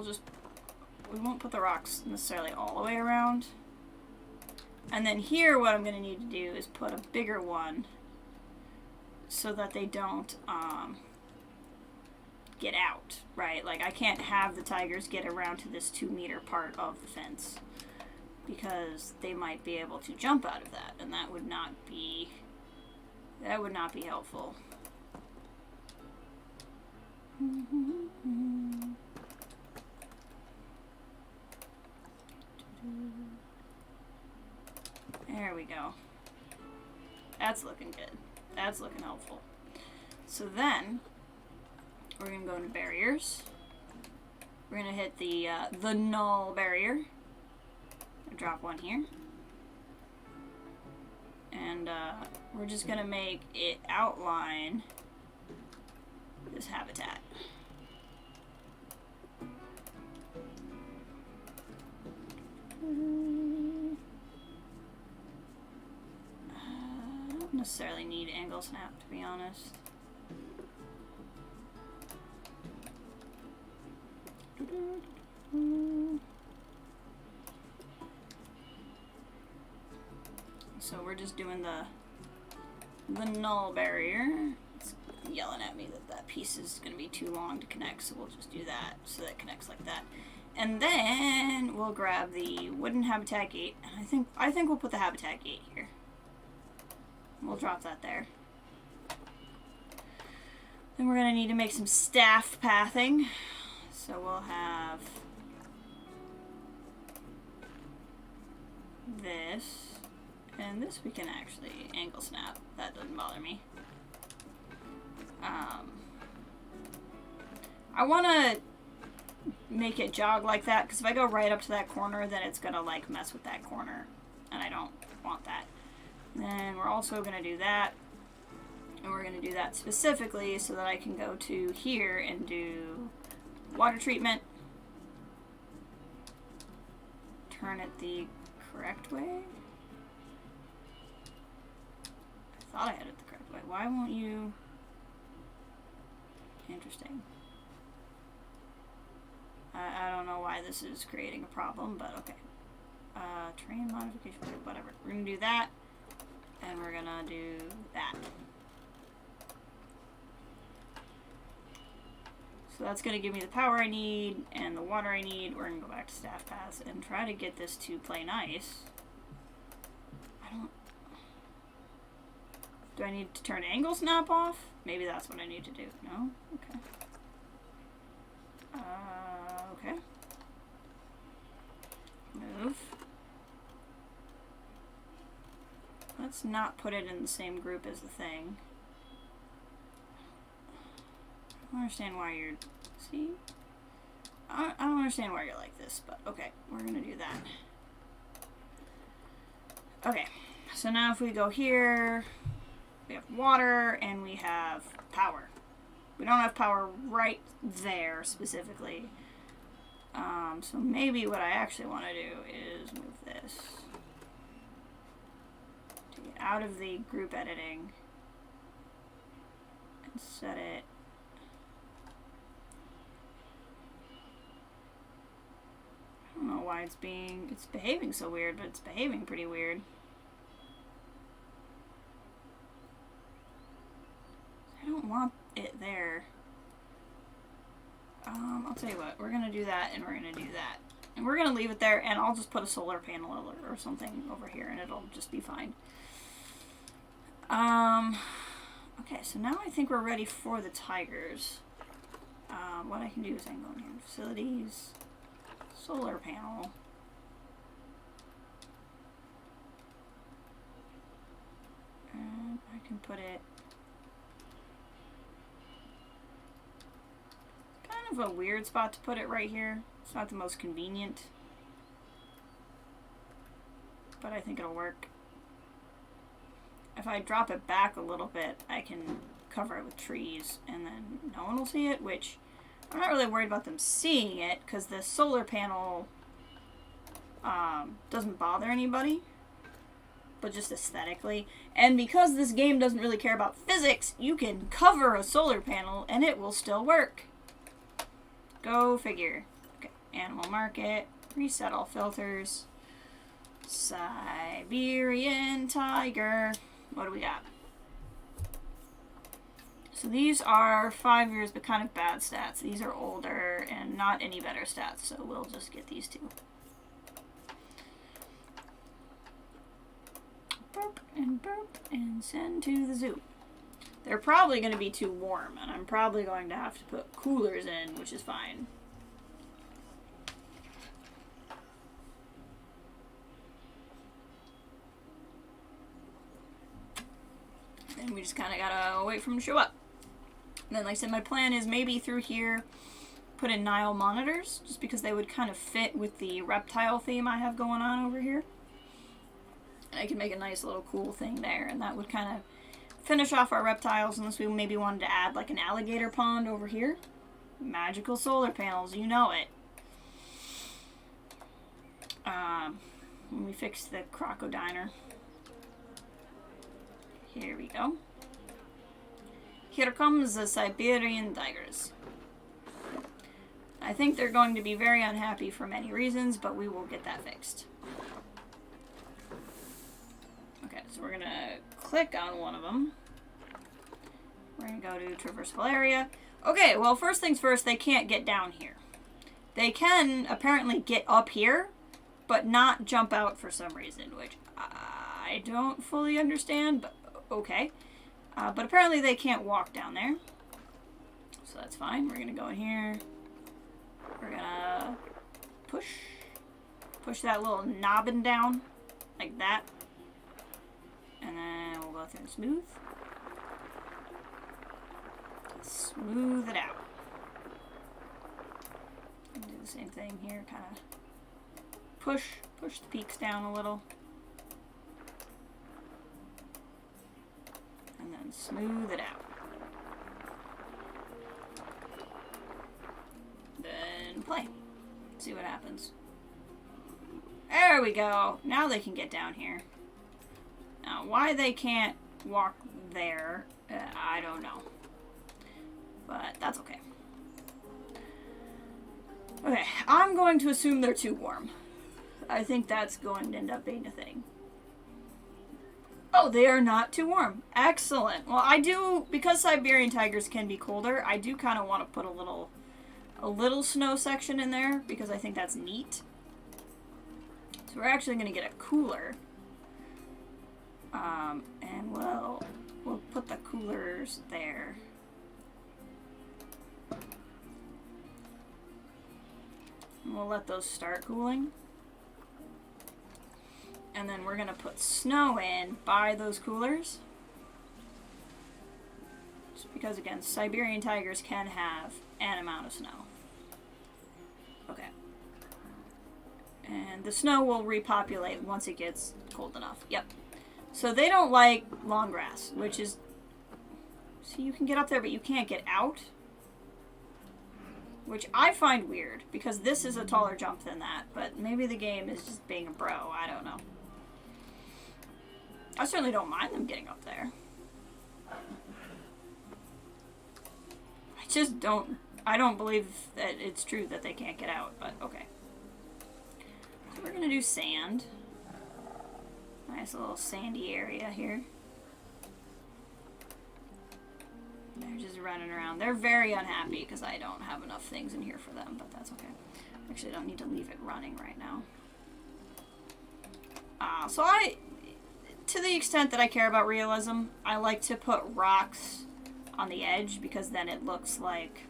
we won't put the rocks necessarily all the way around. And then here what I'm going to need to do is put a bigger one so that they don't get out, right? Like I can't have the tigers get around to this 2-meter part of the fence, because they might be able to jump out of that, and that would not be helpful. There we go. That's looking good. That's looking helpful. So then, we're going to go into barriers. We're going to hit the null barrier. Drop one here. And we're just going to make it outline this habitat. I don't necessarily need angle snap, to be honest. So we're just doing the null barrier. It's yelling at me that piece is going to be too long to connect, so we'll just do that so that it connects like that. And then we'll grab the wooden habitat gate. And I think we'll put the habitat gate here. We'll drop that there. Then we're going to need to make some staff pathing. So we'll have this. And this we can actually angle snap. That doesn't bother me. I want to make it jog like that, because if I go right up to that corner, then it's going to like mess with that corner, and I don't want that. Then we're also going to do that, and we're going to do that specifically so that I can go to here and do water treatment. Turn it the correct way. I thought I had it the correct way. Why won't you? Interesting. I don't know why this is creating a problem, but okay. Terrain modification, whatever. We're gonna do that, and we're gonna do that. So that's gonna give me the power I need and the water I need. We're gonna go back to staff paths and try to get this to play nice. Do I need to turn angle snap off? Maybe that's what I need to do. No? Okay. Okay. Move. Let's not put it in the same group as the thing. I don't understand why you're... See? I don't understand why you're like this, but okay. We're gonna do that. Okay. So now if we go here... We have water, and we have power. We don't have power right there, specifically. So maybe what I actually want to do is move this to get out of the group editing and set it. I don't know why it's behaving so weird, but it's behaving pretty weird. don't want it there. I'll tell you what, we're gonna do that and we're gonna do that. And we're gonna leave it there, and I'll just put a solar panel or something over here and it'll just be fine. Okay, so now I think we're ready for the tigers. What I can do is I can go in here, facilities, solar panel. And I can put it kind of a weird spot to put it right here. It's not the most convenient, but I think it'll work. If I drop it back a little bit, I can cover it with trees and then no one will see it, which I'm not really worried about them seeing it because the solar panel doesn't bother anybody, but just aesthetically. And because this game doesn't really care about physics, you can cover a solar panel and it will still work. Go figure. Okay, animal market, reset all filters, Siberian tiger. What do we got? So these are 5 years, but kind of bad stats. These are older and not any better stats, so we'll just get these two. Burp and send to the zoo. They're probably going to be too warm, and I'm probably going to have to put coolers in, which is fine. And we just kind of gotta wait for them to show up. And then, like I said, my plan is maybe through here put in Nile monitors, just because they would kind of fit with the reptile theme I have going on over here. And I can make a nice little cool thing there, and that would kind of finish off our reptiles, unless we maybe wanted to add like an alligator pond over here. Magical solar panels, you know it. When we fix the crocodiner. Here we go. Here comes the Siberian tigers. I think they're going to be very unhappy for many reasons, but we will get that fixed. Okay, so we're gonna click on one of them. We're gonna go to traversable area. Okay, well, first things first, they can't get down here. They can apparently get up here, but not jump out for some reason, which I don't fully understand, but okay. But apparently they can't walk down there. So that's fine. We're going to go in here. We're going to push that little knobbin down like that. And then we'll go through and smooth it out. And do the same thing here, kind of push the peaks down a little. And then smooth it out. Then play. See what happens. There we go. Now they can get down here. Now, why they can't walk there, I don't know. But that's okay. Okay, I'm going to assume they're too warm. I think that's going to end up being a thing. Oh, they are not too warm. Excellent. Well, I do, because Siberian tigers can be colder, I do kind of want to put a little snow section in there, because I think that's neat. So we're actually going to get a cooler. And we'll put the coolers there. And we'll let those start cooling. And then we're going to put snow in by those coolers. Just because, again, Siberian tigers can have an amount of snow. Okay. And the snow will repopulate once it gets cold enough. Yep. So they don't like long grass, which is... See, you can get up there, but you can't get out. Which I find weird, because this is a taller jump than that. But maybe the game is just being a bro. I don't know. I certainly don't mind them getting up there. I don't believe that it's true that they can't get out, but okay. So we're gonna do sand. Nice little sandy area here. They're just running around. They're very unhappy because I don't have enough things in here for them, but that's okay. Actually, I don't need to leave it running right now. So to the extent that I care about realism, I like to put rocks on the edge because then it looks like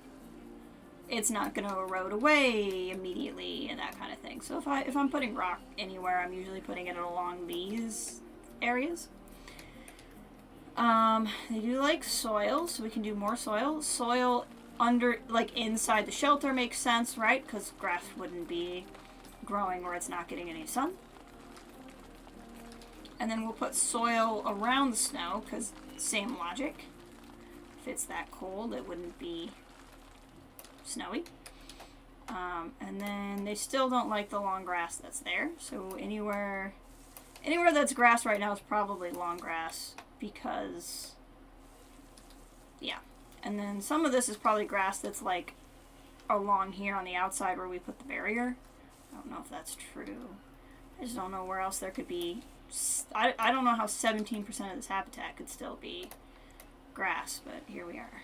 it's not going to erode away immediately and that kind of thing. So if I'm putting rock anywhere, I'm usually putting it along these areas. They do like soil, so we can do more soil. Soil under, like inside the shelter makes sense, right? Because grass wouldn't be growing where it's not getting any sun. And then we'll put soil around the snow, because same logic. If it's that cold, it wouldn't be snowy. And then they still don't like the long grass that's there. So anywhere that's grass right now is probably long grass, because, yeah. And then some of this is probably grass that's like along here on the outside where we put the barrier. I don't know if that's true. I just don't know where else there could be. I don't know how 17% of this habitat could still be grass, but here we are.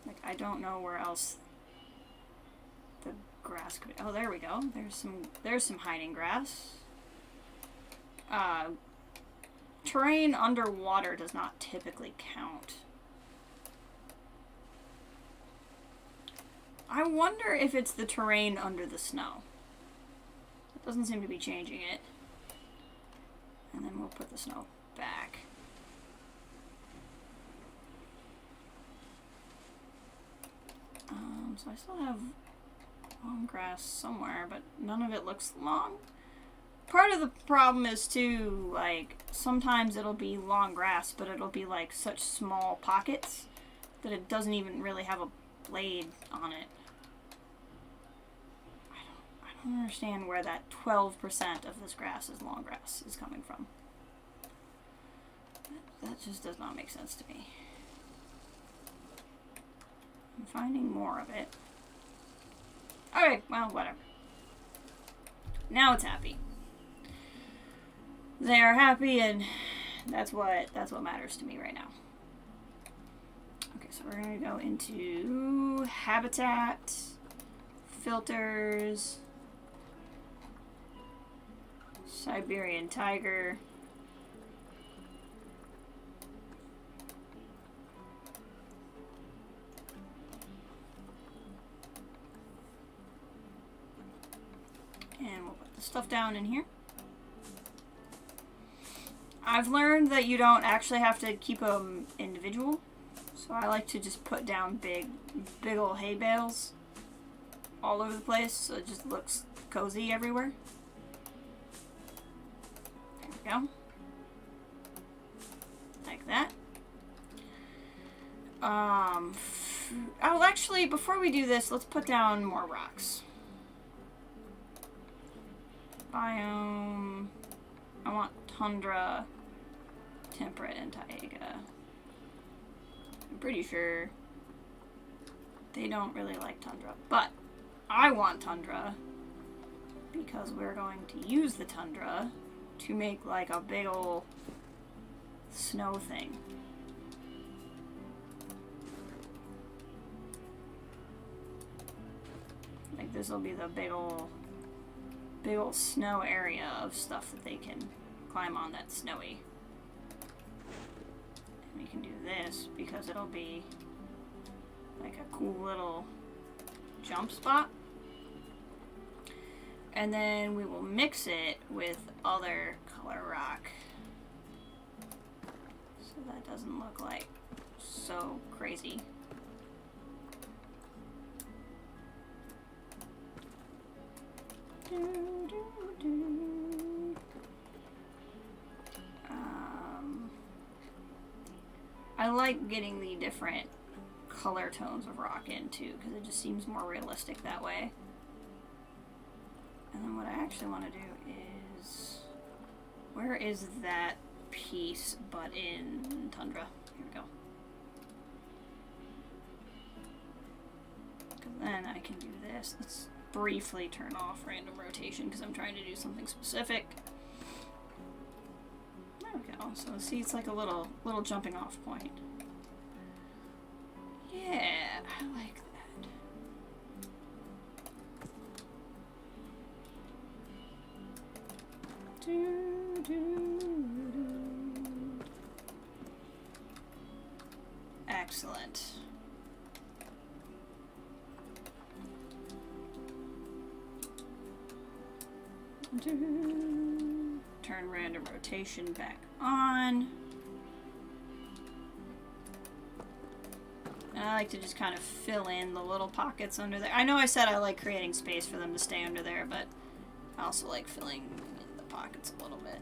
Like, I don't know where else the grass could be. Oh, there we go. There's some hiding grass. Terrain underwater does not typically count. I wonder if it's the terrain under the snow. It doesn't seem to be changing it. And then we'll put the snow back. So I still have long grass somewhere, but none of it looks long. Part of the problem is too, like, sometimes it'll be long grass, but it'll be like such small pockets that it doesn't even really have a blade on it. I don't understand where that 12% of this grass is long grass is coming from. That just does not make sense to me. I'm finding more of it. Alright, well, whatever. Now it's happy. They are happy, and that's what matters to me right now. Okay, so we're gonna go into habitat, filters, Siberian tiger. And we'll put the stuff down in here. I've learned that you don't actually have to keep them individual. So I like to just put down big old hay bales all over the place so it just looks cozy everywhere. There we go. Like that. Oh, actually, before we do this, let's put down more rocks. Biome. I want tundra, temperate, and taiga. I'm pretty sure they don't really like tundra, but I want tundra because we're going to use the tundra to make like a big ol' snow thing. Like this will be the big ol' snow area of stuff that they can climb on that's snowy. And we can do this because it'll be like a cool little jump spot. And then we will mix it with other color rock so that doesn't look like so crazy. I like getting the different color tones of rock in too, because it just seems more realistic that way. And then what I actually want to do is, where is that piece but in tundra? Here we go. Because then I can do this. Let's briefly turn off random rotation because I'm trying to do something specific. There we go. So see, it's like a little jumping off point. Yeah, I like that. Excellent. Turn random rotation back on. And I like to just kind of fill in the little pockets under there. I know I said I like creating space for them to stay under there, but I also like filling in the pockets a little bit.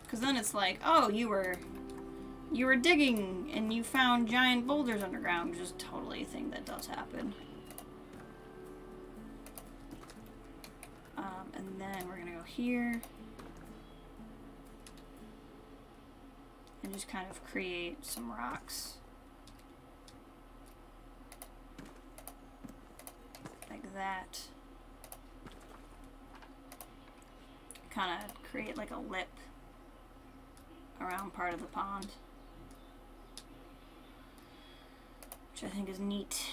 Because then it's like, oh, you were digging and you found giant boulders underground, which is totally a thing that does happen. And then we're gonna go here and just kind of create some rocks like that. Kind of create like a lip around part of the pond, which I think is neat,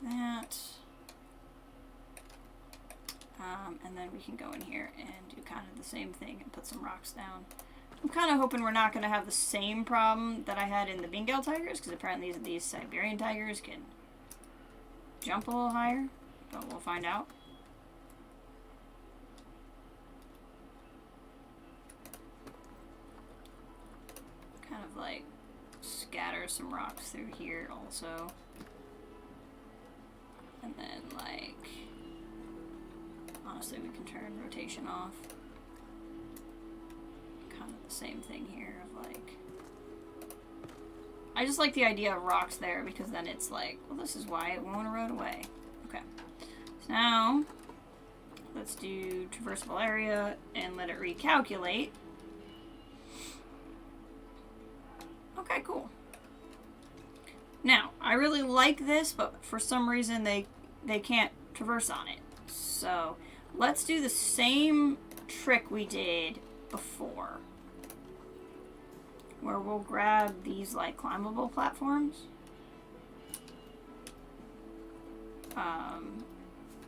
like that. And then we can go in here and do kind of the same thing and put some rocks down. I'm kind of hoping we're not going to have the same problem that I had in the Bengal tigers, because apparently these Siberian tigers can jump a little higher, but we'll find out. Kind of like scatter some rocks through here also. And then like, honestly, we can turn rotation off. Kind of the same thing here of like, I just like the idea of rocks there because then it's like, well, this is why it won't erode away. Okay. So now, let's do traversable area and let it recalculate. Okay, cool. Now, I really like this, but for some reason they can't traverse on it. So, let's do the same trick we did before, where we'll grab these like climbable platforms.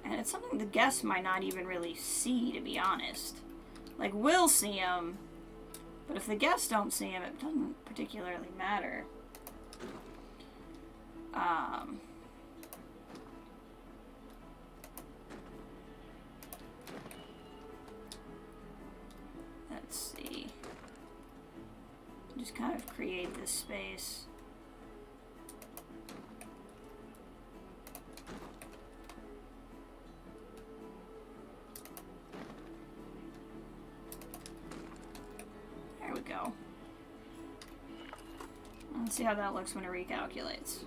And it's something the guests might not even really see, to be honest. Like, we'll see them, but if the guests don't see them, it doesn't particularly matter. Let's see. Just kind of create this space. There we go. Let's see how that looks when it recalculates.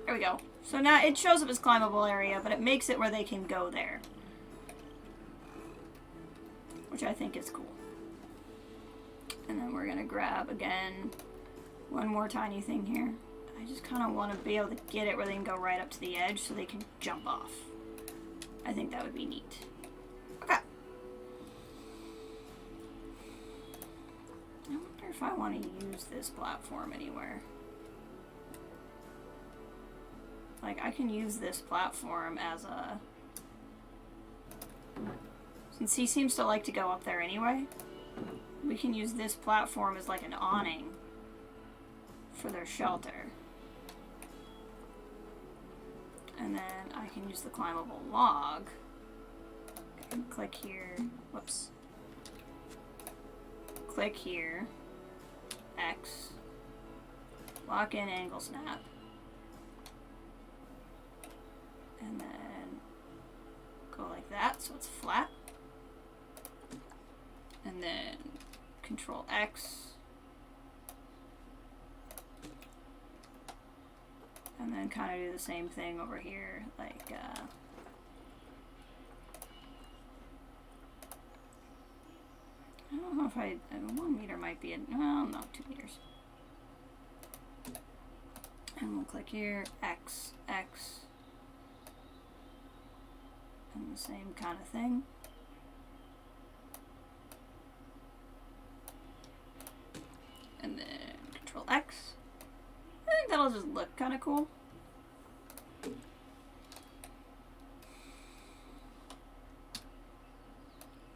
There we go. So now it shows up as climbable area, but it makes it where they can go there, which I think is cool. And then we're gonna grab again one more tiny thing here. I just kind of want to be able to get it where they can go right up to the edge so they can jump off. I think that would be neat. Okay. I wonder if I want to use this platform anywhere. Like, I can use this platform as a... Since he seems to like to go up there anyway, we can use this platform as like an awning for their shelter. And then I can use the climbable log. Okay, click here. Whoops. Click here. X. Lock in angle snap. And then go like that so it's flat. And then Control X. And then kind of do the same thing over here, like, I don't know if 1 meter might be, well, no, 2 meters. And we'll click here, X, X. same kind of thing. And then Control X. I think that'll just look kind of cool.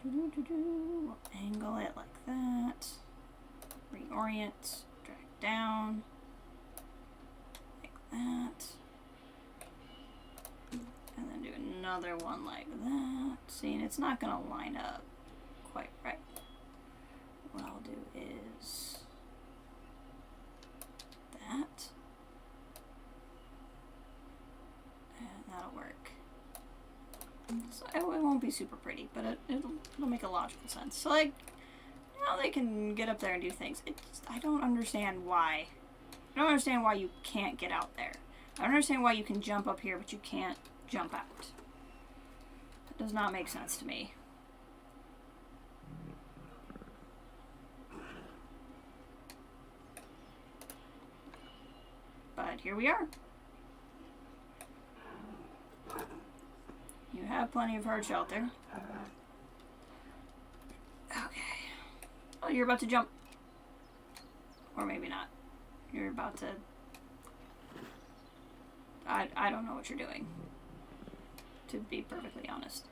We'll angle it like that. Reorient. Drag down. Like that. And then do another one like that. See, and it's not going to line up quite right. What I'll do is that. And that'll work. So it won't be super pretty, but it'll make a logical sense. So, like, they can get up there and do things. I don't understand why. I don't understand why you can't get out there. I don't understand why you can jump up here, but you can't jump out. That does not make sense to me. But here we are. You have plenty of hard shelter. Okay. Oh, you're about to jump. Or maybe not. You're about to... I don't know what you're doing. To be perfectly honest.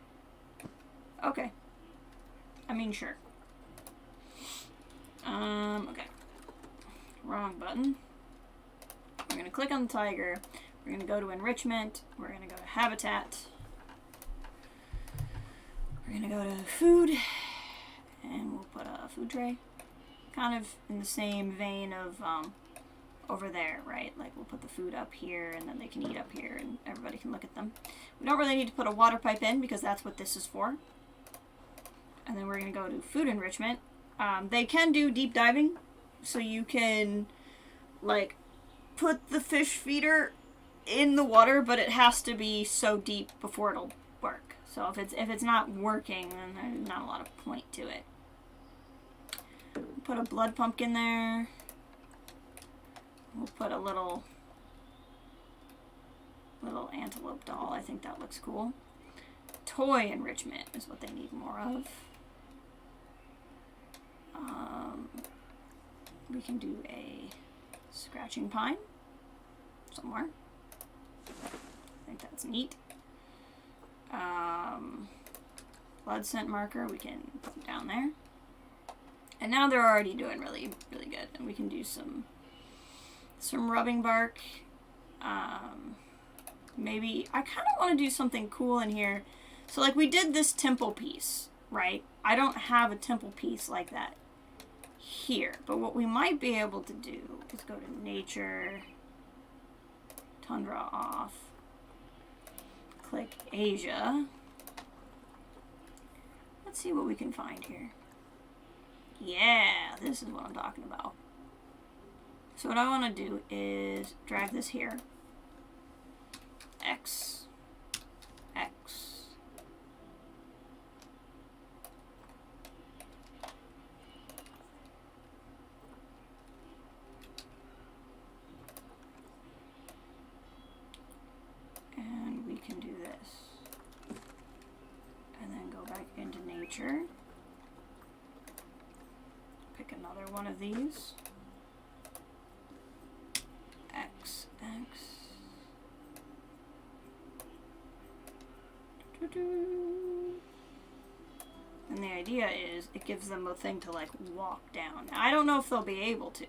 Okay. I mean, sure. Okay. Wrong button. We're going to click on the tiger. We're going to go to enrichment. We're going to go to habitat. We're going to go to food. And we'll put a food tray. Kind of in the same vein of over there, right? Like we'll put the food up here and then they can eat up here and everybody can look at them. We don't really need to put a water pipe in because that's what this is for. And then we're going to go to food enrichment. They can do deep diving. So you can like put the fish feeder in the water, but it has to be so deep before it'll work. So if it's not working, then there's not a lot of point to it. Put a blood pumpkin there. We'll put a little antelope doll. I think that looks cool. Toy enrichment is what they need more of. We can do a scratching pine somewhere. I think that's neat. Blood scent marker, we can put down there. And now they're already doing really, really good. And we can do some rubbing bark. Maybe, I kind of want to do something cool in here. So like we did this temple piece, right? I don't have a temple piece like that here. But what we might be able to do is go to nature, tundra off, click Asia. Let's see what we can find here. Yeah, this is what I'm talking about. So what I want to do is drag this here. X. X. And we can do this. And then go back into nature. Pick another one of these. X, X. And the idea is it gives them a thing to like walk down. Now, I don't know if they'll be able to,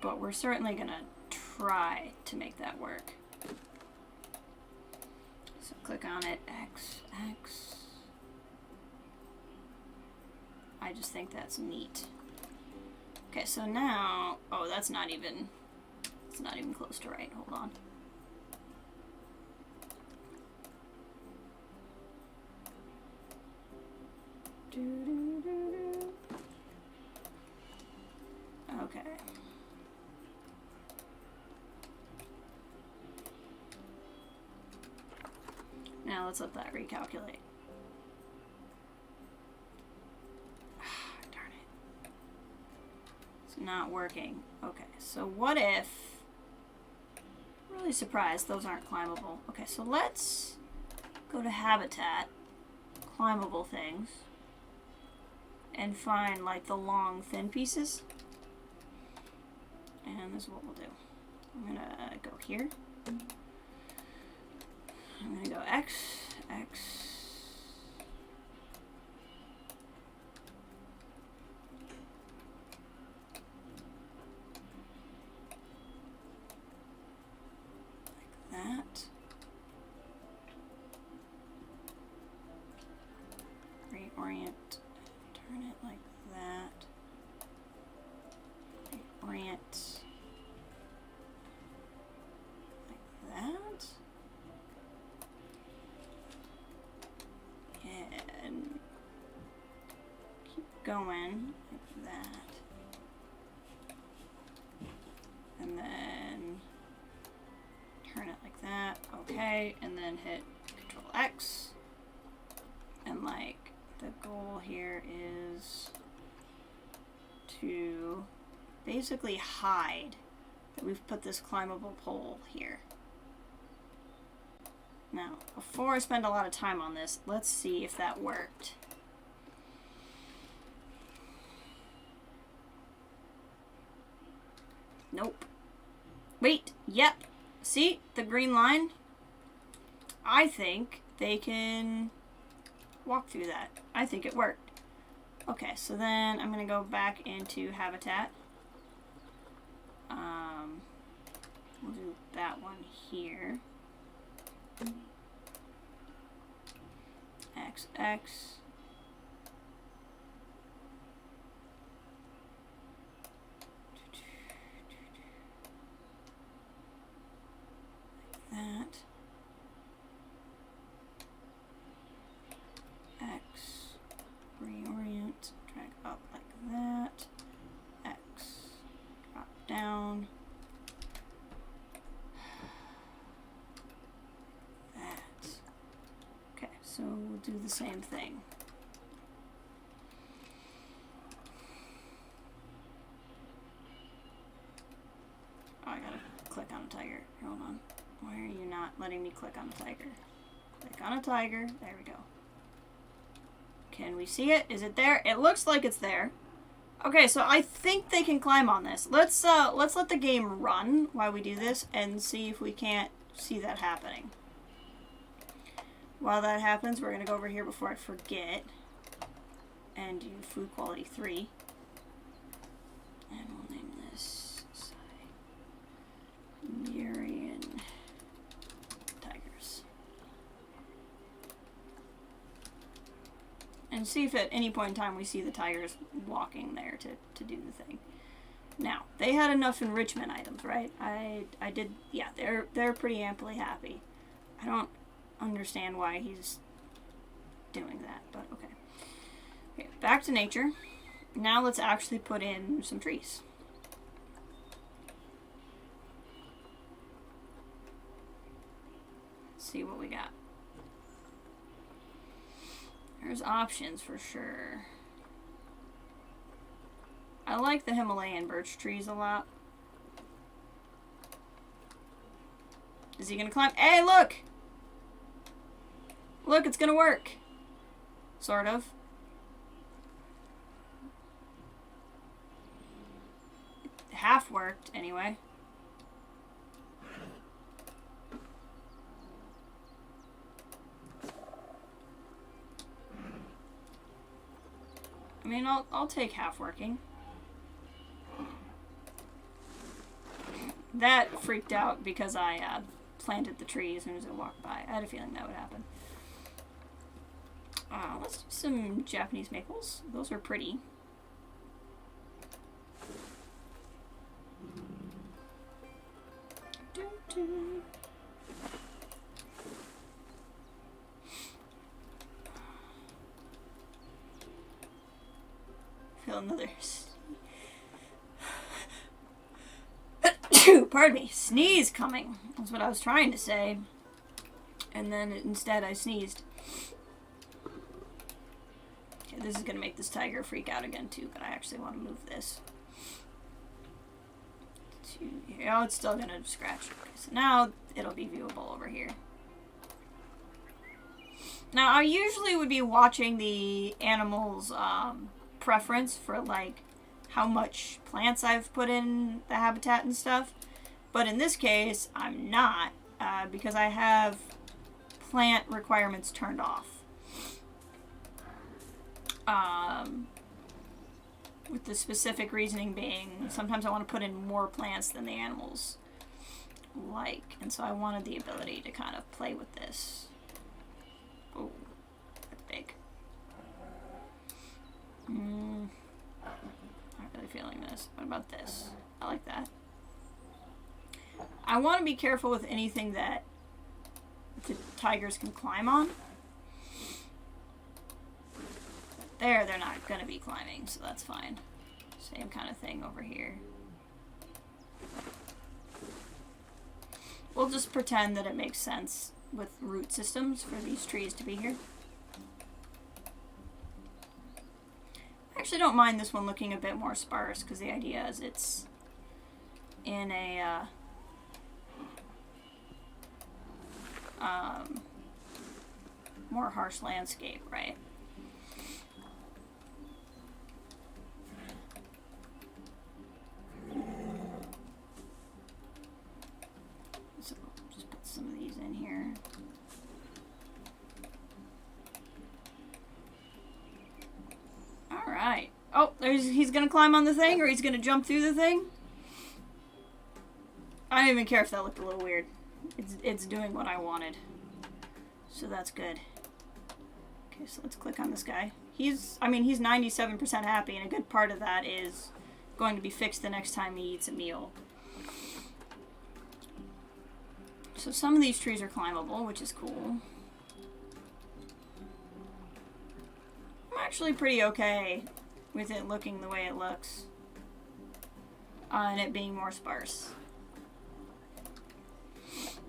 but we're certainly gonna try to make that work. So click on it, X, X. I just think that's neat. Okay, so now, oh, it's not even close to right. Hold on. Okay. Now let's let that recalculate. Darn it. It's not working. Okay, so what if... I'm really surprised those aren't climbable. Okay, so let's go to habitat, climbable things, and find like the long thin pieces. And this is what we'll do. I'm gonna go here. I'm gonna go X, X. Like that. Reorient, turn it like that. Reorient. That. And keep going like that. And then turn it like that. Okay, and then hit Control X. And like the goal here is to basically hide that we've put this climbable pole here. Now, before I spend a lot of time on this, let's see if that worked. Nope. Wait, yep. See the green line? I think they can walk through that. I think it worked. Okay, so then I'm going to go back into habitat. We'll do that one here. X, X. Like that. X. Reorient. Drag up like that. X. Drop down. So we'll do the same thing. Oh, I gotta click on a tiger. Hold on. Why are you not letting me click on a tiger? Click on a tiger. There we go. Can we see it? Is it there? It looks like it's there. Okay, so I think they can climb on this. Let's let the game run while we do this and see if we can't see that happening. While that happens, we're going to go over here before I forget and do food quality 3. And we'll name this Siberian tigers. And see if at any point in time we see the tigers walking there to do the thing. Now, they had enough enrichment items, right? I did, yeah, they're pretty amply happy. I don't understand why he's doing that, but okay. Okay, back to nature. Now let's actually put in some trees. Let's see what we got. There's options for sure. I like the Himalayan birch trees a lot. Is he gonna climb? Hey, look! Look, it's gonna work. Sort of. It half worked, anyway. I mean, I'll take half working. That freaked out because I planted the tree as soon as I walked by. I had a feeling that would happen. Let's do some Japanese maples. Those are pretty. Feel another. Pardon me, sneeze coming. That's what I was trying to say. And then instead I sneezed. Okay, this is going to make this tiger freak out again too, but I actually want to move this to here. Oh, it's still going to scratch. Okay, so now it'll be viewable over here. Now, I usually would be watching the animal's preference for, like, how much plants I've put in the habitat and stuff. But in this case, I'm not, because I have plant requirements turned off. With the specific reasoning being, sometimes I want to put in more plants than the animals like. And so I wanted the ability to kind of play with this. Oh, that's big. Not really feeling this. What about this? I like that. I want to be careful with anything that the tigers can climb on. There, they're not going to be climbing, so that's fine. Same kind of thing over here. We'll just pretend that it makes sense with root systems for these trees to be here. I actually don't mind this one looking a bit more sparse, because the idea is it's in a more harsh landscape, right? So just put some of these in here. All right. Oh, he's gonna climb on the thing, or he's gonna jump through the thing. I don't even care if that looked a little weird. It's doing what I wanted, so that's good. Okay, so let's click on this guy. He's 97% happy, and a good part of that is going to be fixed the next time he eats a meal. So some of these trees are climbable, which is cool. I'm actually pretty okay with it looking the way it looks. And it being more sparse.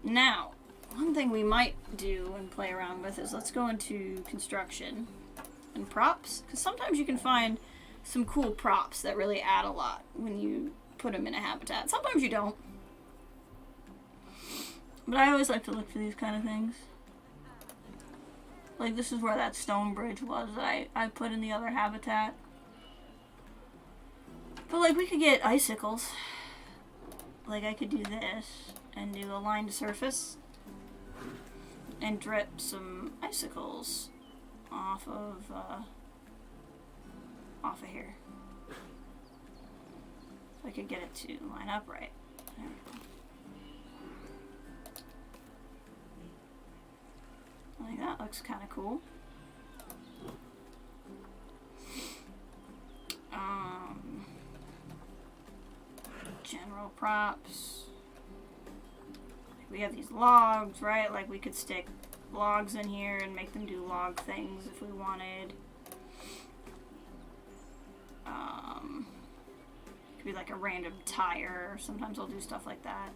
Now, one thing we might do and play around with is let's go into construction and props. Because sometimes you can find some cool props that really add a lot when you put them in a habitat. Sometimes you don't. But I always like to look for these kind of things. Like, this is where that stone bridge was that I put in the other habitat. But, like, we could get icicles. Like, I could do this and do a lined surface and drip some icicles off of here. So I could get it to line up right. There we go. Like, that looks kind of cool. General props. We have these logs, right? Like, we could stick logs in here and make them do log things if we wanted. Could be like a random tire. Sometimes I'll do stuff like that.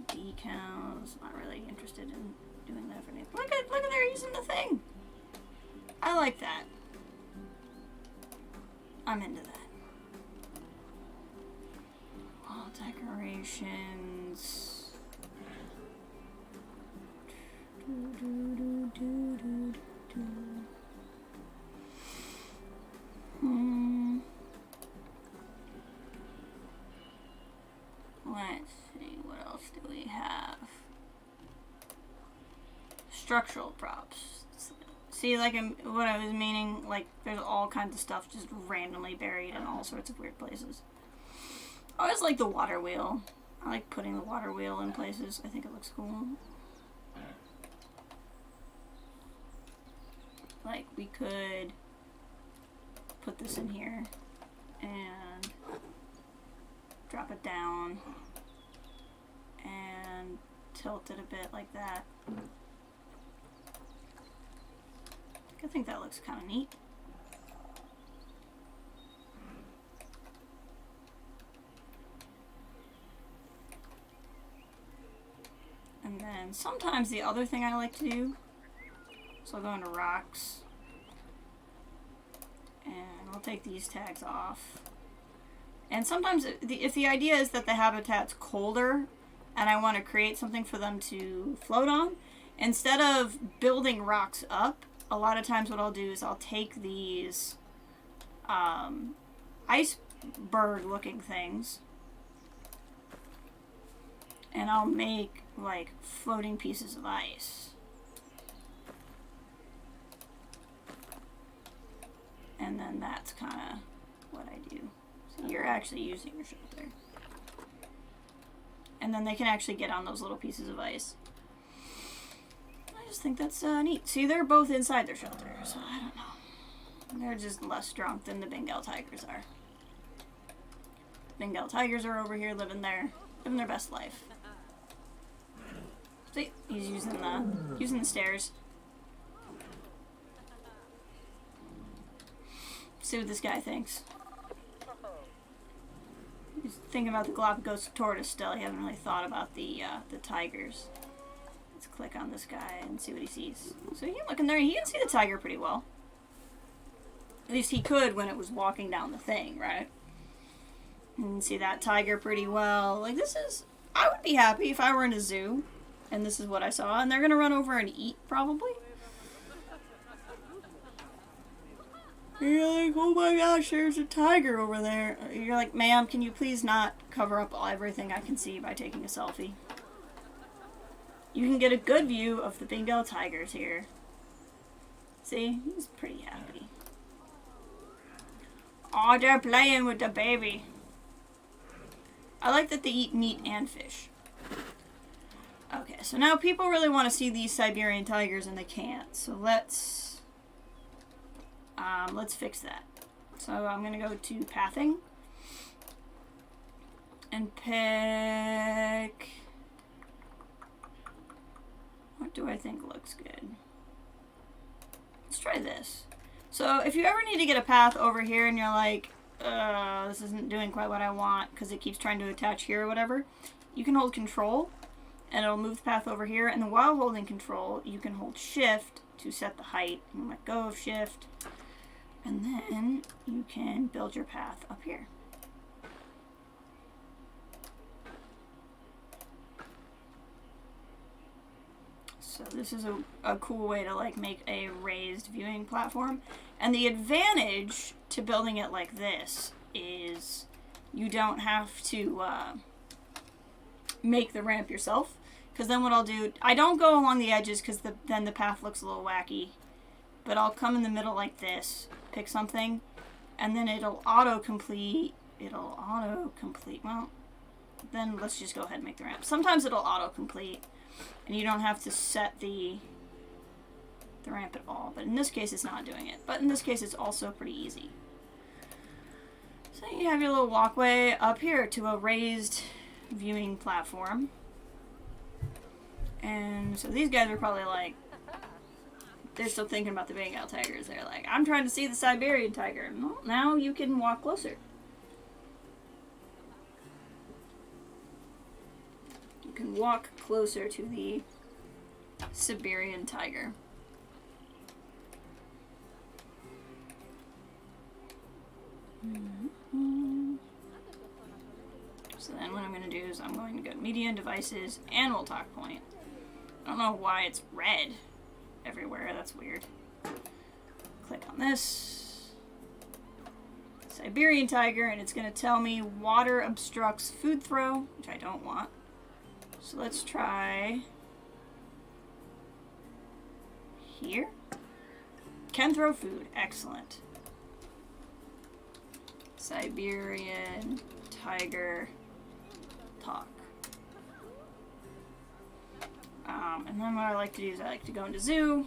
Decals. Not really interested in doing that for me. Look at they're using the thing. I like that. I'm into that. Wall decorations. Let's see, what else do we have? Structural props. See, like, what I was meaning, like, there's all kinds of stuff just randomly buried in all sorts of weird places. I always like the water wheel. I like putting the water wheel in places. I think it looks cool. Like, we could put this in here and drop it down and tilt it a bit like that. I think that looks kind of neat. And then sometimes the other thing I like to do, so I'll go into rocks and I'll take these tags off. And sometimes if the idea is that the habitat's colder, and I want to create something for them to float on. Instead of building rocks up, a lot of times what I'll do is I'll take these iceberg looking things and I'll make like floating pieces of ice. And then that's kind of what I do. So you're actually using your shelter. And then they can actually get on those little pieces of ice. I just think that's neat. See, they're both inside their shelter, so I don't know. They're just less drunk than the Bengal tigers are. Bengal tigers are over here living their best life. See, he's using the stairs. See what this guy thinks. He's thinking about the Galapagos tortoise still. He hasn't really thought about the tigers. Let's click on this guy and see what he sees. So he can look in there. He can see the tiger pretty well. At least he could when it was walking down the thing, right? And see that tiger pretty well. Like, this is... I would be happy if I were in a zoo and this is what I saw. And they're going to run over and eat, probably. You're like, oh my gosh, there's a tiger over there. You're like, ma'am, can you please not cover up everything I can see by taking a selfie? You can get a good view of the Bengal tigers here. See? He's pretty happy. Oh, they're playing with the baby. I like that they eat meat and fish. Okay, so now people really want to see these Siberian tigers and they can't. So let's fix that. So I'm going to go to pathing and pick... What do I think looks good? Let's try this. So if you ever need to get a path over here and you're like, this isn't doing quite what I want because it keeps trying to attach here or whatever, you can hold control and it'll move the path over here. And then while holding control, you can hold shift to set the height and let go of shift. And then you can build your path up here. So this is a cool way to like make a raised viewing platform. And the advantage to building it like this is you don't have to make the ramp yourself. Because then what I'll do, I don't go along the edges because then the path looks a little wacky. But I'll come in the middle like this, pick something, and then it'll auto-complete. Well, then let's just go ahead and make the ramp. Sometimes it'll auto-complete, and you don't have to set the ramp at all. But in this case, it's not doing it. But in this case, it's also pretty easy. So you have your little walkway up here to a raised viewing platform. And so these guys are probably like, they're still thinking about the Bengal tigers. They're like, I'm trying to see the Siberian tiger. Well, now you can walk closer. You can walk closer to the Siberian tiger. So then what I'm going to do is I'm going to go to media and devices and we'll talk point. I don't know why it's red everywhere. That's weird. Click on this. Siberian tiger, and it's going to tell me water obstructs food throw, which I don't want. So let's try here. Can throw food. Excellent. Siberian tiger talk. And then what I like to do is I like to go into zoo.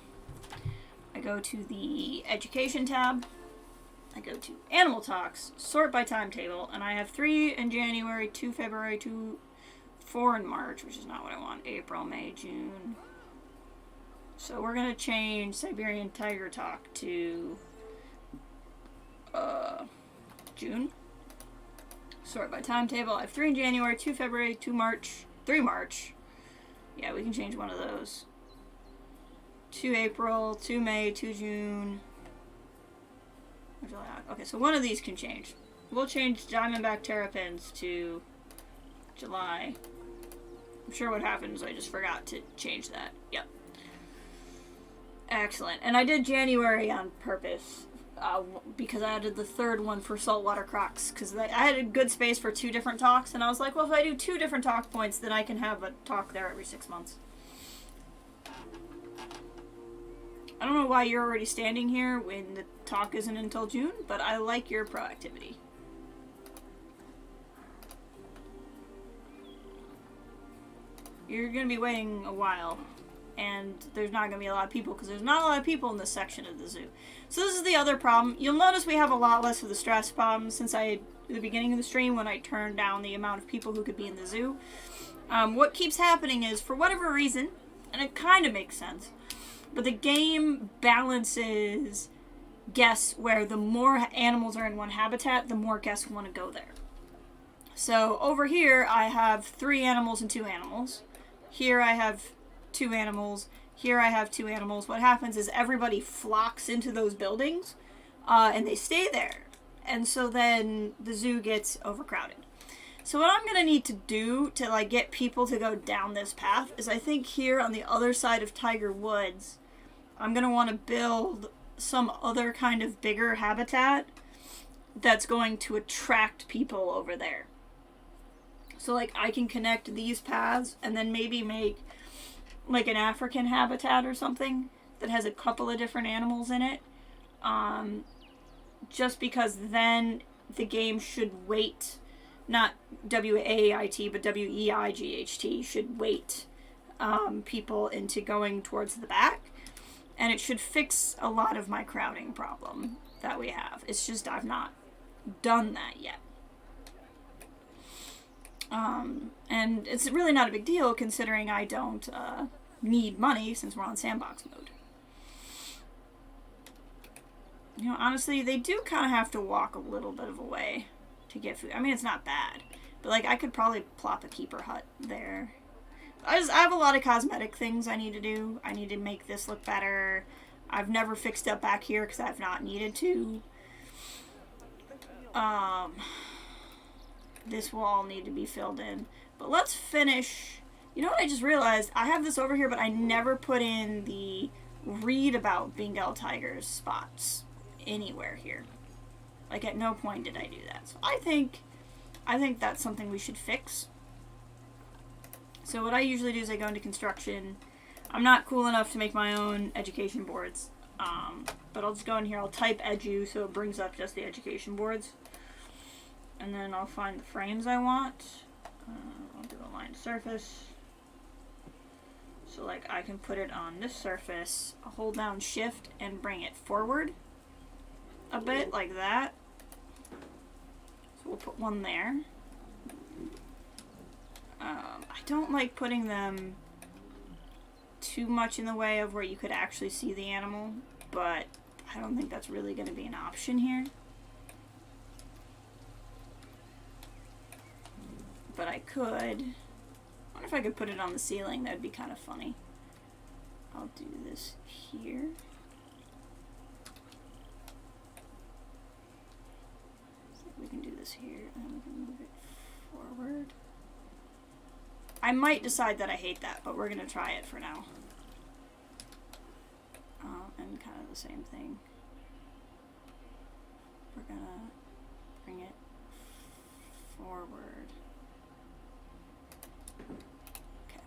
I go to the education tab. I go to animal talks, sort by timetable, and I have 3 in January, 2 February, 4 in March, which is not what I want. April, May, June. So we're going to change Siberian tiger talk to June. Sort by timetable. I have 3 in January, 2 February, 2 March, 3 March. Yeah, we can change one of those. 2 April, 2 May, 2 June. Okay, so one of these can change. We'll change Diamondback Terrapins to July. I'm sure what happened is I just forgot to change that. Yep. Excellent. And I did January on purpose. Because I added the third one for saltwater crocs. Because I had a good space for 2 different talks. And I was like, well, if I do 2 different talk points, then I can have a talk there every 6 months. I don't know why you're already standing here when the talk isn't until June, but I like your proactivity. You're going to be waiting a while, and there's not going to be a lot of people, because there's not a lot of people in this section of the zoo. So this is the other problem. You'll notice we have a lot less of the stress problem since at the beginning of the stream when I turned down the amount of people who could be in the zoo. What keeps happening is, for whatever reason, and it kind of makes sense, but the game balances guests where the more animals are in one habitat, the more guests want to go there. So over here, I have 3 animals and 2 animals. Here I have 2 animals. Here I have 2 animals. What happens is everybody flocks into those buildings, and they stay there. And so then the zoo gets overcrowded. So what I'm going to need to do to like get people to go down this path is I think here on the other side of Tiger Woods, I'm going to want to build some other kind of bigger habitat that's going to attract people over there. So like I can connect these paths and then maybe make like an African habitat or something that has a couple of different animals in it. Just because then the game should wait, not W-A-I-T, but W-E-I-G-H-T, should wait people into going towards the back. And it should fix a lot of my crowding problem that we have. It's just I've not done that yet. And it's really not a big deal considering I don't need money since we're on sandbox mode. You know, honestly, they do kind of have to walk a little bit of a way to get food. I mean, it's not bad. But, like, I could probably plop a keeper hut there. I have a lot of cosmetic things I need to do. I need to make this look better. I've never fixed up back here because I've not needed to. This will all need to be filled in. But let's finish. You know what I just realized? I have this over here, but I never put in the read about Bengal tigers spots anywhere here. Like, at no point did I do that. So I think that's something we should fix. So what I usually do is I go into construction. I'm not cool enough to make my own education boards. But I'll just go in here. I'll type edu so it brings up just the education boards. And then I'll find the frames I want. I'll do a line surface. So like I can put it on this surface. I'll hold down shift and bring it forward a bit like that. So we'll put one there. I don't like putting them too much in the way of where you could actually see the animal, but I don't think that's really going to be an option here. But I could. I wonder if I could put it on the ceiling. That would be kind of funny. I'll do this here. So we can do this here, and then we can move it forward. I might decide that I hate that, but we're going to try it for now. And kind of the same thing. We're going to bring it forward. Okay.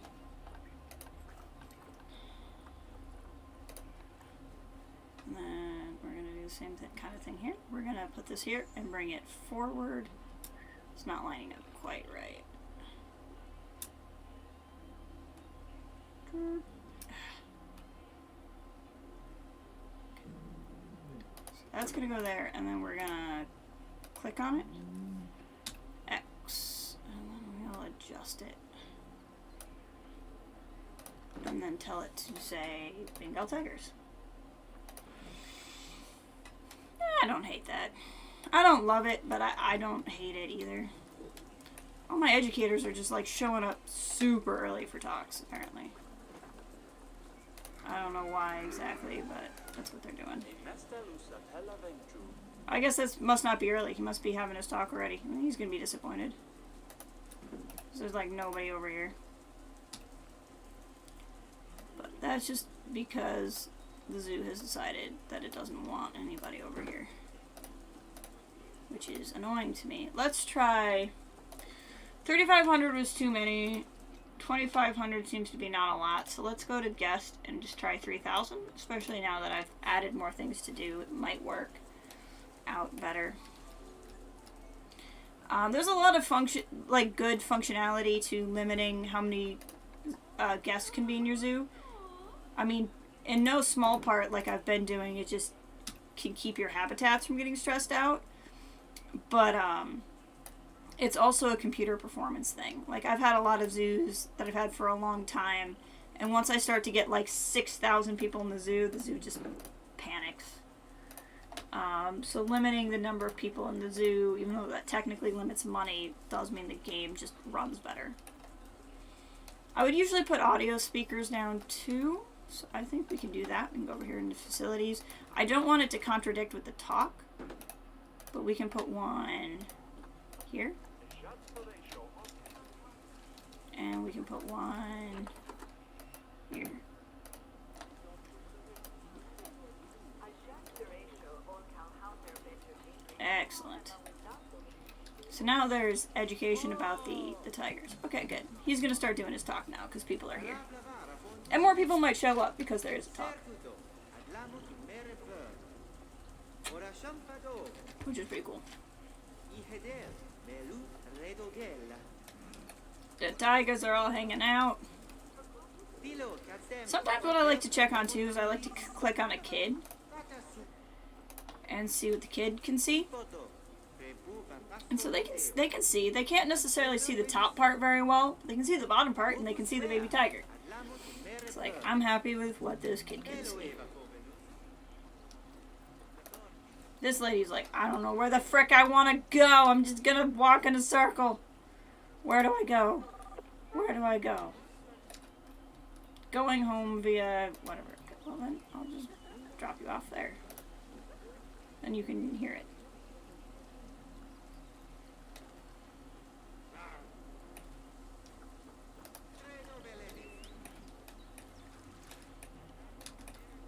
And then we're going to do the same kind of thing here. We're going to put this here and bring it forward. It's not lining up quite right. That's going to go there, and then we're going to click on it. X. And then we'll adjust it. And then tell it to say Bengal tigers. I don't hate that. I don't love it, but I don't hate it either. All my educators are just like showing up super early for talks, apparently. I don't know why exactly, but that's what they're doing. I guess this must not be early. He must be having his talk already. He's going to be disappointed. There's like nobody over here. That's just because the zoo has decided that it doesn't want anybody over here. Which is annoying to me. Let's try... 3,500 was too many. 2,500 seems to be not a lot. So let's go to guest and just try 3,000. Especially now that I've added more things to do. It might work out better. There's a lot of good functionality to limiting how many guests can be in your zoo. I mean, in no small part, like I've been doing, it just can keep your habitats from getting stressed out. But it's also a computer performance thing. Like, I've had a lot of zoos that I've had for a long time, and once I start to get like 6,000 people in the zoo just panics. So limiting the number of people in the zoo, even though that technically limits money, does mean the game just runs better. I would usually put audio speakers down too, so I think we can do that. We can go over here into facilities. I don't want it to contradict with the talk, but we can put one here. And we can put one here. Excellent. So now there's education about the tigers. Okay, good. He's going to start doing his talk now because people are here. And more people might show up because there is a talk. Which is pretty cool. The tigers are all hanging out. Sometimes what I like to check on too is I like to click on a kid and see what the kid can see. And so they can see. They can't necessarily see the top part very well. They can see the bottom part and they can see the baby tiger. It's like, I'm happy with what this kid can see. This lady's like, I don't know where the frick I want to go. I'm just gonna walk in a circle. Where do I go? Where do I go? Going home via whatever. Well then, I'll just drop you off there. And you can hear it.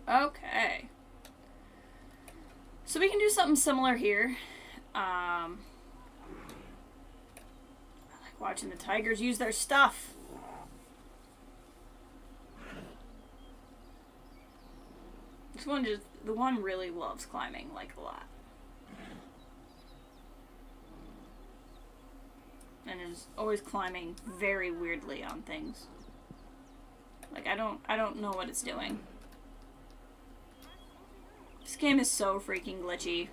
Okay. So we can do something similar here. I like watching the tigers use their stuff. The one really loves climbing, like, a lot. And is always climbing very weirdly on things. Like, I don't know what it's doing. This game is so freaking glitchy.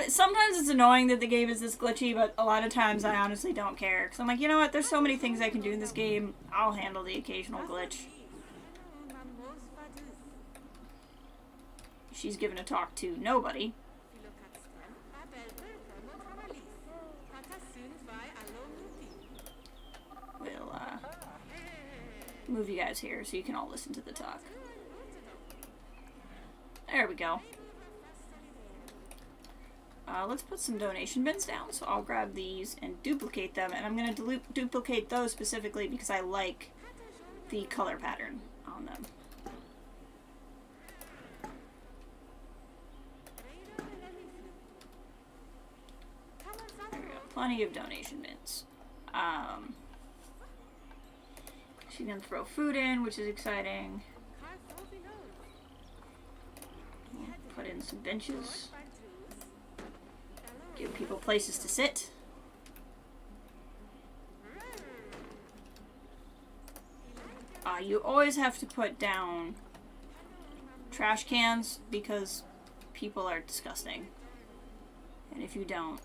Sometimes it's annoying that the game is this glitchy, but a lot of times I honestly don't care. Because I'm like, you know what, there's so many things I can do in this game, I'll handle the occasional glitch. She's giving a talk to nobody. We'll move you guys here so you can all listen to the talk. There we go. Let's put some donation bins down. So I'll grab these and duplicate them. And I'm going to duplicate those specifically because I like the color pattern on them. There we go. Plenty of donation bins. She's going to throw food in, which is exciting. Put in some benches. Give people places to sit. You always have to put down trash cans because people are disgusting. And if you don't,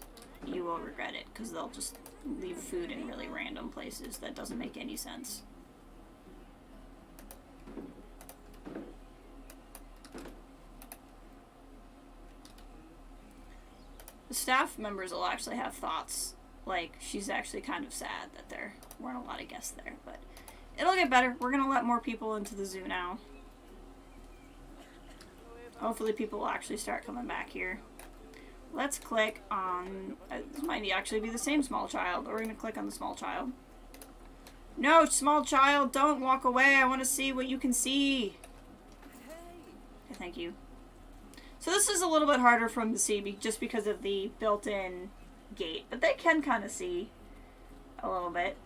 you will regret it because they'll just leave food in really random places that doesn't make any sense. The staff members will actually have thoughts. Like, she's actually kind of sad that there weren't a lot of guests there. But it'll get better. We're going to let more people into the zoo now. Hopefully people will actually start coming back here. Let's click on... this might actually be the same small child. But we're going to click on the small child. No, small child, don't walk away. I want to see what you can see. Okay, thank you. So this is a little bit harder for them to see just because of the built-in gate. But they can kind of see a little bit.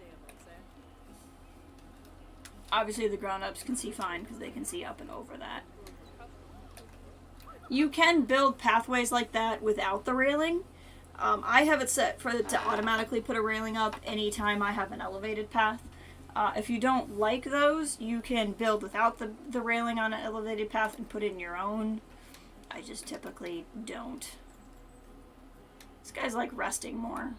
Obviously the grown-ups can see fine because they can see up and over that. You can build pathways like that without the railing. I have it set for it to automatically put a railing up anytime I have an elevated path. If you don't like those, you can build without the railing on an elevated path and put in your own. I just typically don't. This guy's like resting more.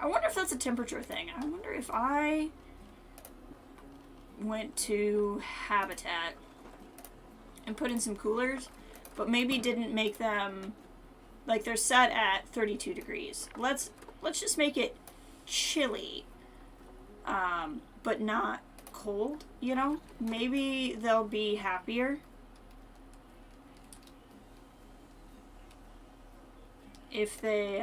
I wonder if that's a temperature thing. I wonder if I went to habitat and put in some coolers, but maybe didn't make them, like they're set at 32 degrees. Let's just make it chilly, but not cold, you know? Maybe they'll be happier if they,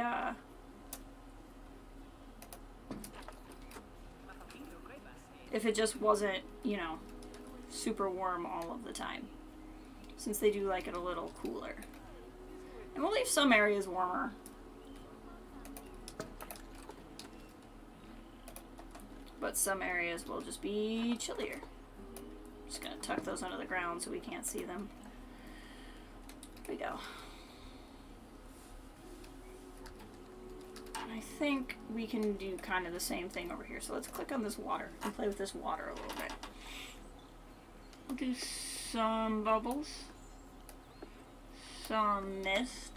if it just wasn't, you know, super warm all of the time. Since they do like it a little cooler. And we'll leave some areas warmer. But some areas will just be chillier. Just gonna tuck those under the ground so we can't see them. There we go. And I think we can do kind of the same thing over here. So let's click on this water and play with this water a little bit. We'll do some bubbles. Some mist.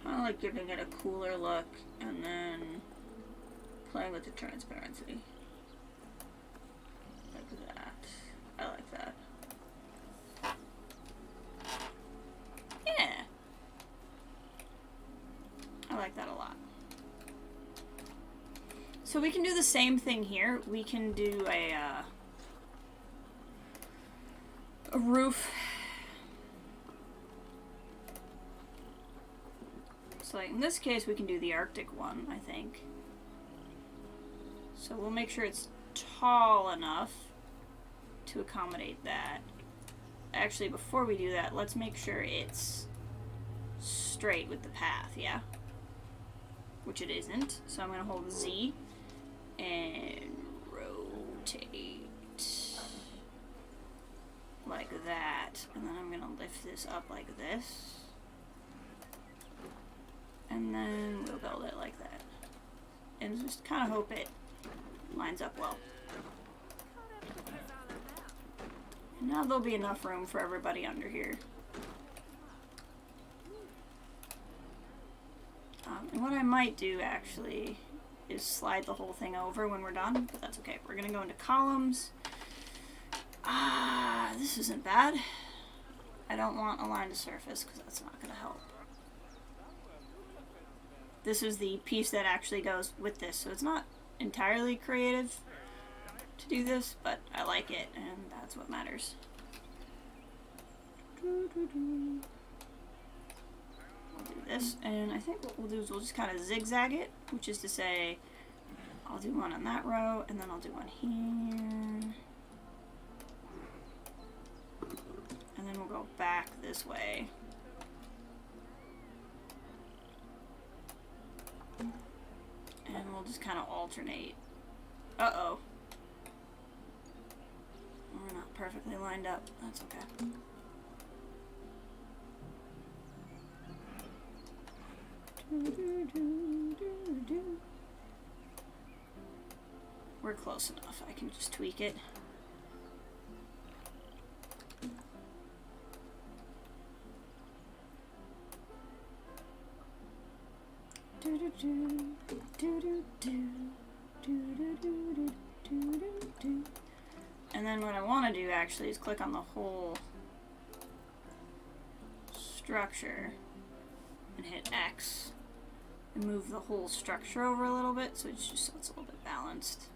Kind of like giving it a cooler look and then playing with the transparency. Like that. I like that. Yeah. I like that a lot. So we can do the same thing here. We can do a roof. So like in this case, we can do the Arctic one, I think. So we'll make sure it's tall enough to accommodate that. Actually, before we do that, let's make sure it's straight with the path, yeah? Which it isn't. So I'm going to hold Z and rotate like that. And then I'm going to lift this up like this. And then we'll build it like that. And just kind of hope it lines up well. And now there'll be enough room for everybody under here. And what I might do actually is slide the whole thing over when we're done, but that's okay. We're gonna go into columns. This isn't bad. I don't want a line to surface because that's not gonna help. This is the piece that actually goes with this, so it's not entirely creative to do this, but I like it, and that's what matters. We'll do this, and I think what we'll do is we'll just kind of zigzag it, which is to say, I'll do one on that row, and then I'll do one here. And then we'll go back this way. And we'll just kind of alternate. Uh-oh. We're not perfectly lined up. That's okay. We're close enough. I can just tweak it. And then what I want to do actually is click on the whole structure and hit X and move the whole structure over a little bit so it's just so it's a little bit balanced.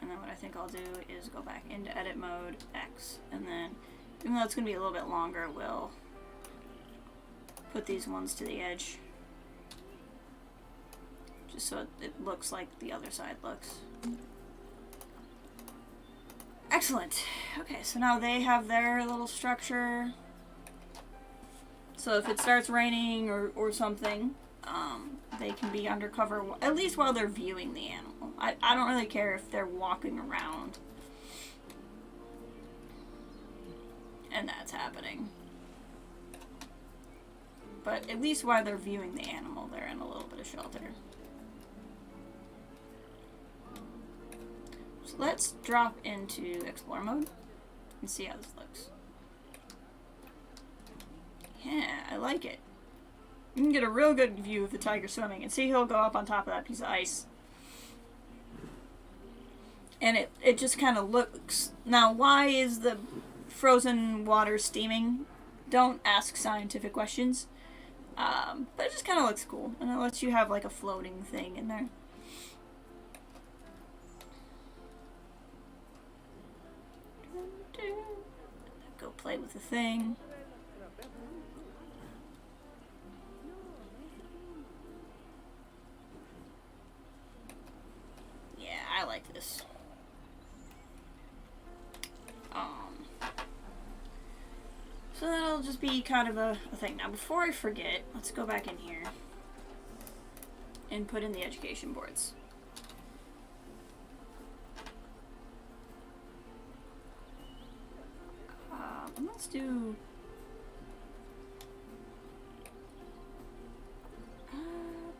And then what I think I'll do is go back into edit mode, X, and then Even though it's going to be a little bit longer, we'll put these ones to the edge. Just so it looks like the other side looks. Excellent. Okay, so now they have their little structure. So if it starts raining or something, they can be undercover, at least while they're viewing the animal. I don't really care if they're walking around and that's happening. But at least while they're viewing the animal, they're in a little bit of shelter. So let's drop into explore mode and see how this looks. Yeah, I like it. You can get a real good view of the tiger swimming and see he'll go up on top of that piece of ice. And it just kind of looks... Now, why is the frozen water steaming? Don't ask scientific questions. But it just kind of looks cool. And it lets you have like a floating thing in there. Go play with the thing. Yeah, I like this. So that'll just be kind of a thing. Now, before I forget, let's go back in here and put in the education boards. Let's do...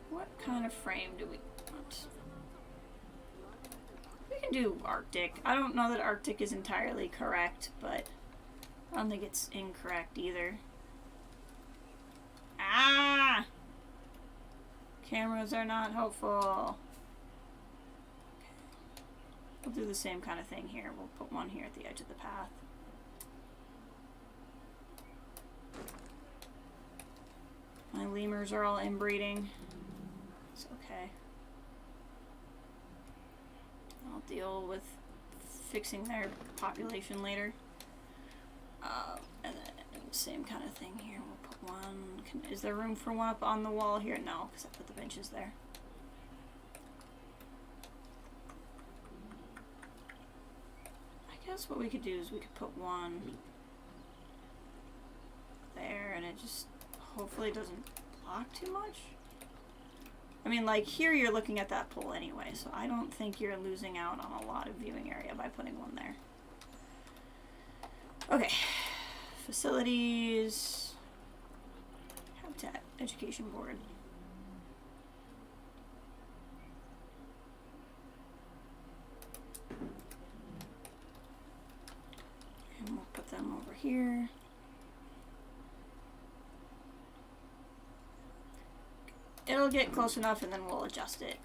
what kind of frame do we want? We can do Arctic. I don't know that Arctic is entirely correct, but I don't think it's incorrect either. Ah! Cameras are not helpful. Okay. We'll do the same kind of thing here. We'll put one here at the edge of the path. My lemurs are all inbreeding. It's okay. I'll deal with fixing their population later. And then same kind of thing here. We'll put one. Is there room for one up on the wall here? No, because I put the benches there. I guess what we could do is we could put one there, and it just hopefully doesn't block too much. I mean, like, here you're looking at that pole anyway, so I don't think you're losing out on a lot of viewing area by putting one there. Okay. Facilities. Habitat. Education board. And we'll put them over here. It'll get close enough and then we'll adjust it.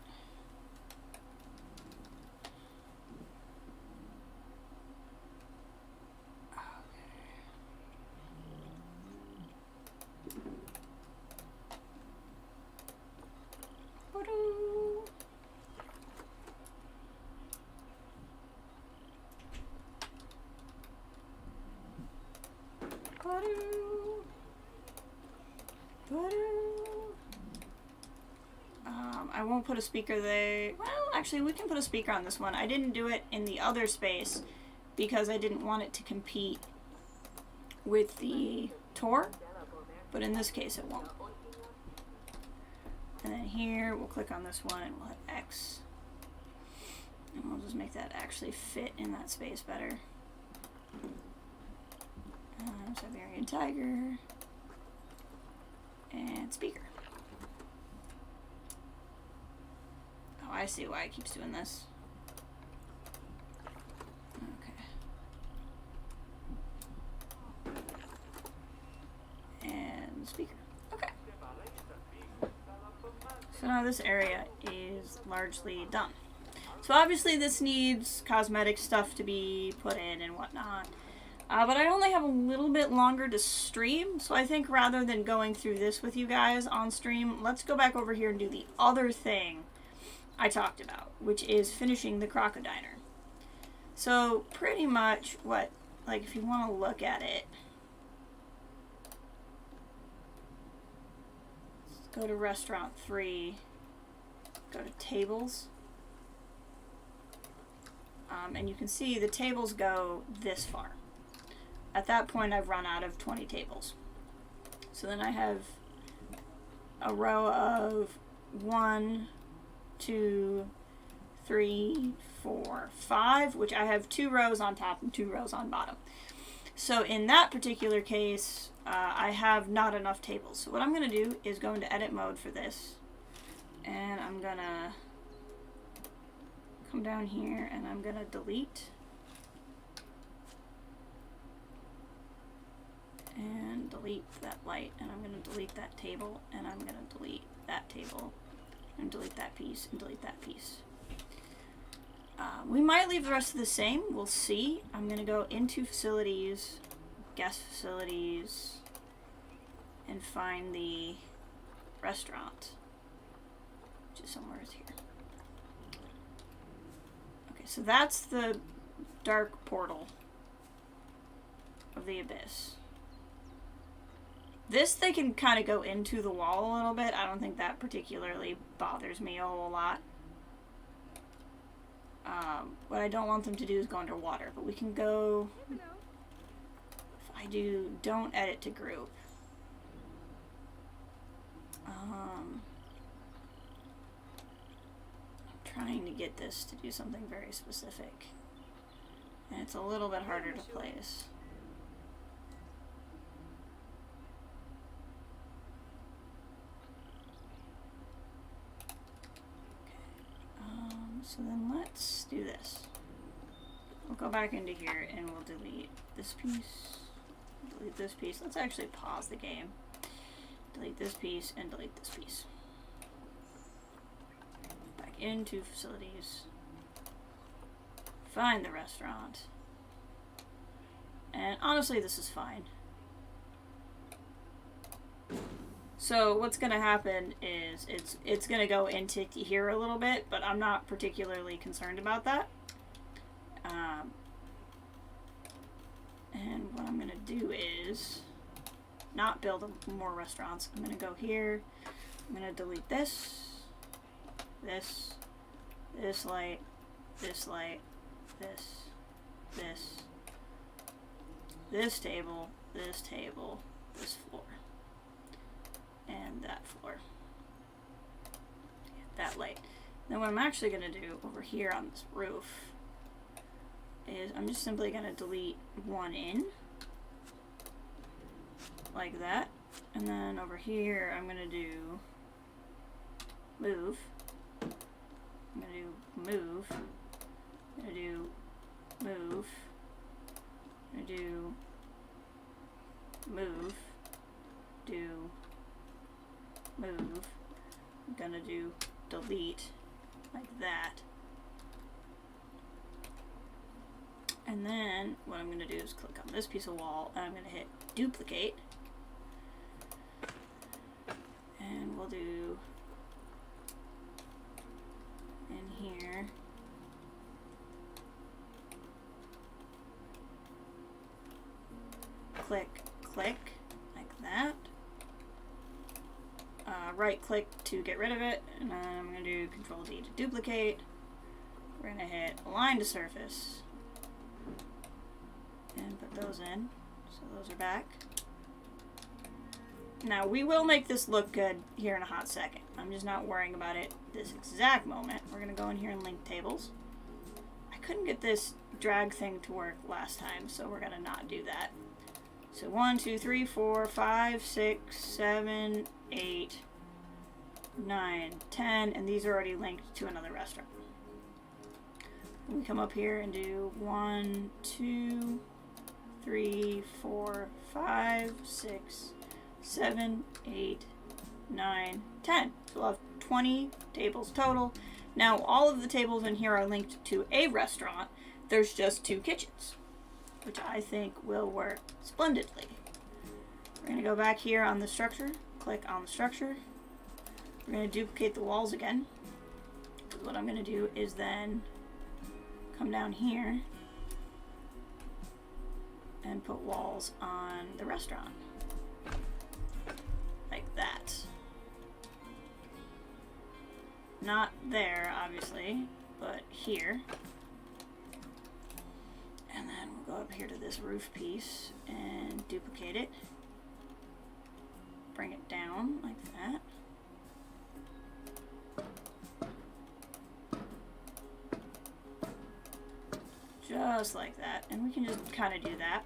I won't put a speaker there. Well, actually, we can put a speaker on this one. I didn't do it in the other space because I didn't want it to compete with the tour, but in this case it won't. And then here, we'll click on this one and we'll hit X. And we'll just make that actually fit in that space better. Siberian tiger. And speaker. Oh, I see why it keeps doing this. Okay. And speaker. Okay. So now this area is largely done. So obviously this needs cosmetic stuff to be put in and whatnot. But I only have a little bit longer to stream, so I think rather than going through this with you guys on stream, let's go back over here and do the other thing I talked about, which is finishing the crocodiner. So pretty much what like, if you want to look at it, let's go to restaurant 3, go to tables, and you can see the tables go this far. At that point, I've run out of 20 tables. So then I have a row of 1, 2, 3, 4, 5, which I have 2 rows on top and 2 rows on bottom. So in that particular case, I have not enough tables. So what I'm going to do is go into edit mode for this, and I'm going to come down here and I'm going to delete and delete that light, and I'm going to delete that table, and I'm going to delete that table, and delete that piece, and delete that piece. We might leave the rest of the same. We'll see. I'm going to go into facilities, guest facilities, and find the restaurant, which is somewhere here. Okay, so that's the dark portal of the abyss. This, they can kind of go into the wall a little bit. I don't think that particularly bothers me a whole lot. What I don't want them to do is go underwater, but we can go, if I do, don't edit to group. I'm trying to get this to do something very specific, and it's a little bit harder to place. So then let's do this. We'll go back into here and we'll delete this piece, delete this piece. Let's actually pause the game. Delete this piece and delete this piece. Back into facilities. Find the restaurant. And honestly, this is fine. So what's going to happen is it's going to go into here a little bit, but I'm not particularly concerned about that. And what I'm going to do is not build more restaurants. I'm going to go here. I'm going to delete this, this light, this light, this table, this floor. And that floor. That light. Then what I'm actually going to do over here on this roof is I'm just simply going to delete one in. Like that. And then over here I'm going to do move. I'm going to do move. I'm going to do move. I'm going to do move. Do move. I'm gonna do delete like that. And then what I'm gonna do is click on this piece of wall and I'm gonna hit duplicate. And we'll do in here. Click, click, like that. Right click to get rid of it, and then I'm going to do Control D to duplicate. We're going to hit Align to Surface and put those in, so those are back. Now we will make this look good here in a hot second. I'm just not worrying about it this exact moment. We're going to go in here and link tables. I couldn't get this drag thing to work last time, so we're going to not do that. So 1, 2, 3, 4, 5, 6, 7, 8, 9, 10, and these are already linked to another restaurant. We come up here and do 1, 2, 3, 4, 5, 6, 7, 8, 9, 10. So we'll have 20 tables total. Now all of the tables in here are linked to a restaurant. There's just 2 kitchens, which I think will work splendidly. We're going to go back here on the structure, click on the structure. We're going to duplicate the walls again. What I'm going to do is then come down here and put walls on the restaurant. Like that. Not there, obviously, but here. And then we'll go up here to this roof piece and duplicate it. Bring it down like that. Just like that. And we can just kind of do that.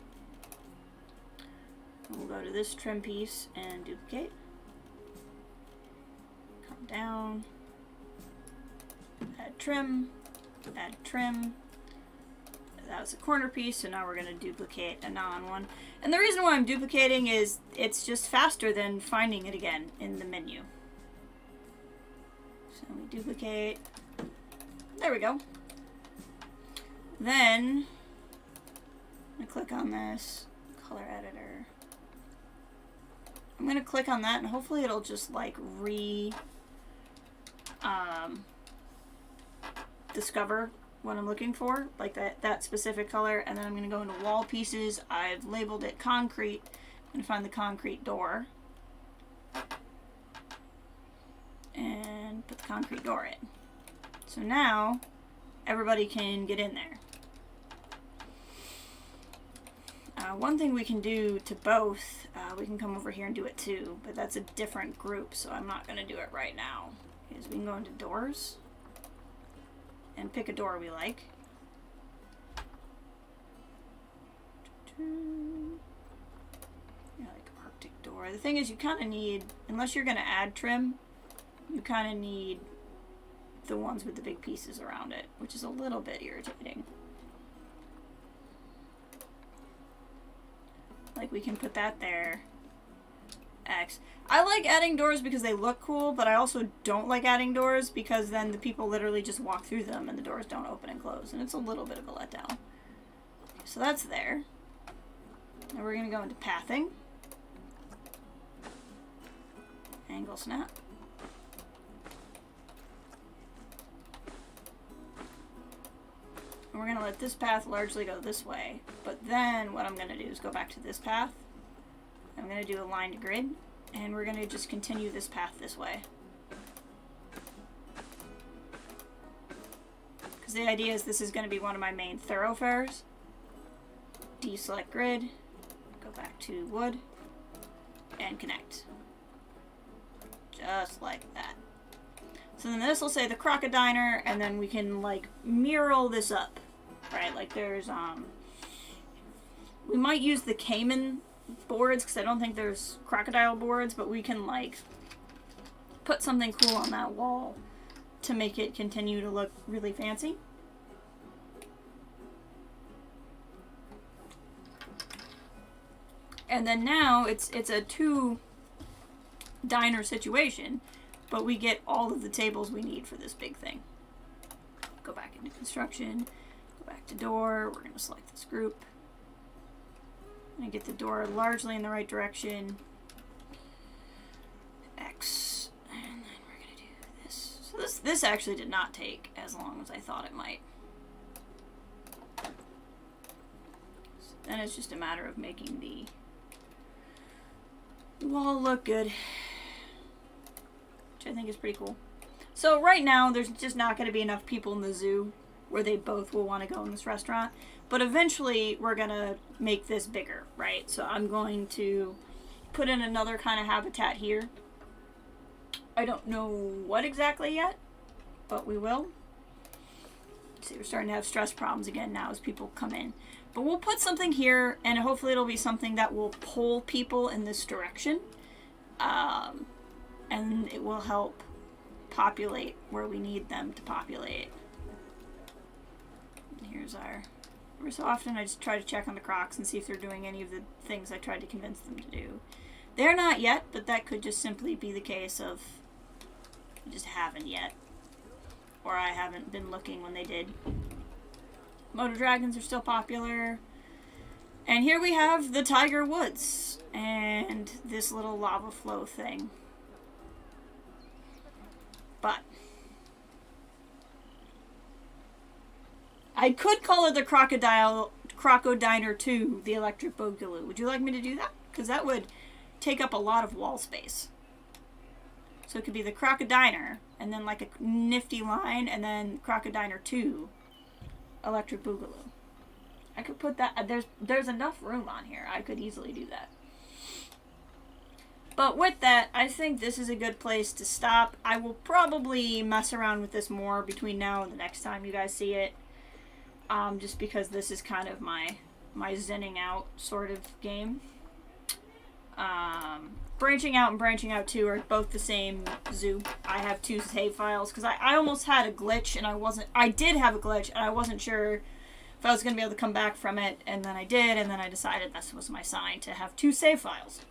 We'll go to this trim piece and duplicate. Come down. Add trim. Add trim. That was a corner piece, so now we're going to duplicate a non one. And the reason why I'm duplicating is it's just faster than finding it again in the menu. So we duplicate. There we go. Then I'm going to click on this color editor. I'm going to click on that and hopefully it'll just like discover what I'm looking for, like that specific color. And then I'm going to go into wall pieces. I've labeled it concrete. I'm going to find the concrete door and put the concrete door in. So now everybody can get in there. One thing we can do to both, we can come over here and do it too, but that's a different group, so I'm not going to do it right now. Is we can go into doors and pick a door we like. Like Arctic door. The thing is, you kind of need, unless you're going to add trim, you kind of need the ones with the big pieces around it, which is a little bit irritating. Like we can put that there. X. I like adding doors because they look cool, but I also don't like adding doors because then the people literally just walk through them and the doors don't open and close, and it's a little bit of a letdown. Okay, so that's there. Now we're going to go into pathing. Angle snap. And we're going to let this path largely go this way. But then what I'm going to do is go back to this path. I'm going to do a line to grid. And we're going to just continue this path this way. Because the idea is this is going to be one of my main thoroughfares. Deselect grid. Go back to wood. And connect. Just like that. So then this will say the Crocodiner, and then we can like mural this up, right? Like there's we might use the Cayman boards because I don't think there's crocodile boards, but we can like put something cool on that wall to make it continue to look really fancy. And then now it's a 2-diner situation. But we get all of the tables we need for this big thing. Go back into construction. Go back to door. We're going to select this group. I'm going to get the door largely in the right direction. X. And then we're going to do this. So this actually did not take as long as I thought it might. So then it's just a matter of making the wall look good. Which I think is pretty cool. So right now, there's just not going to be enough people in the zoo where they both will want to go in this restaurant. But eventually, we're going to make this bigger, right? So I'm going to put in another kind of habitat here. I don't know what exactly yet, but we will. See, we're starting to have stress problems again now as people come in. But we'll put something here, and hopefully it'll be something that will pull people in this direction. And it will help populate where we need them to populate. And here's our... Every so often I just try to check on the Crocs and see if they're doing any of the things I tried to convince them to do. They're not yet, but that could just simply be the case of I just haven't yet. Or I haven't been looking when they did. Moto Dragons are still popular. And here we have the Tiger Woods and this little lava flow thing. But I could call it the Crocodiner 2, the Electric Boogaloo. Would you like me to do that? Because that would take up a lot of wall space. So it could be the Crocodiner, and then like a nifty line, and then Crocodiner 2, Electric Boogaloo. I could put that, there's enough room on here. I could easily do that. But with that, I think this is a good place to stop. I will probably mess around with this more between now and the next time you guys see it. Just because this is kind of my zenning out sort of game. Branching out and branching out 2 are both the same zoo. I have 2 save files because I almost had a glitch and I did have a glitch and I wasn't sure if I was going to be able to come back from it, and then I did, and then I decided this was my sign to have 2 save files.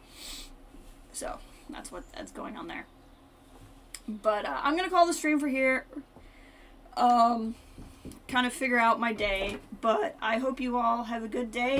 So that's going on there. But I'm going to call the stream for here. Kind of figure out my day, but I hope you all have a good day.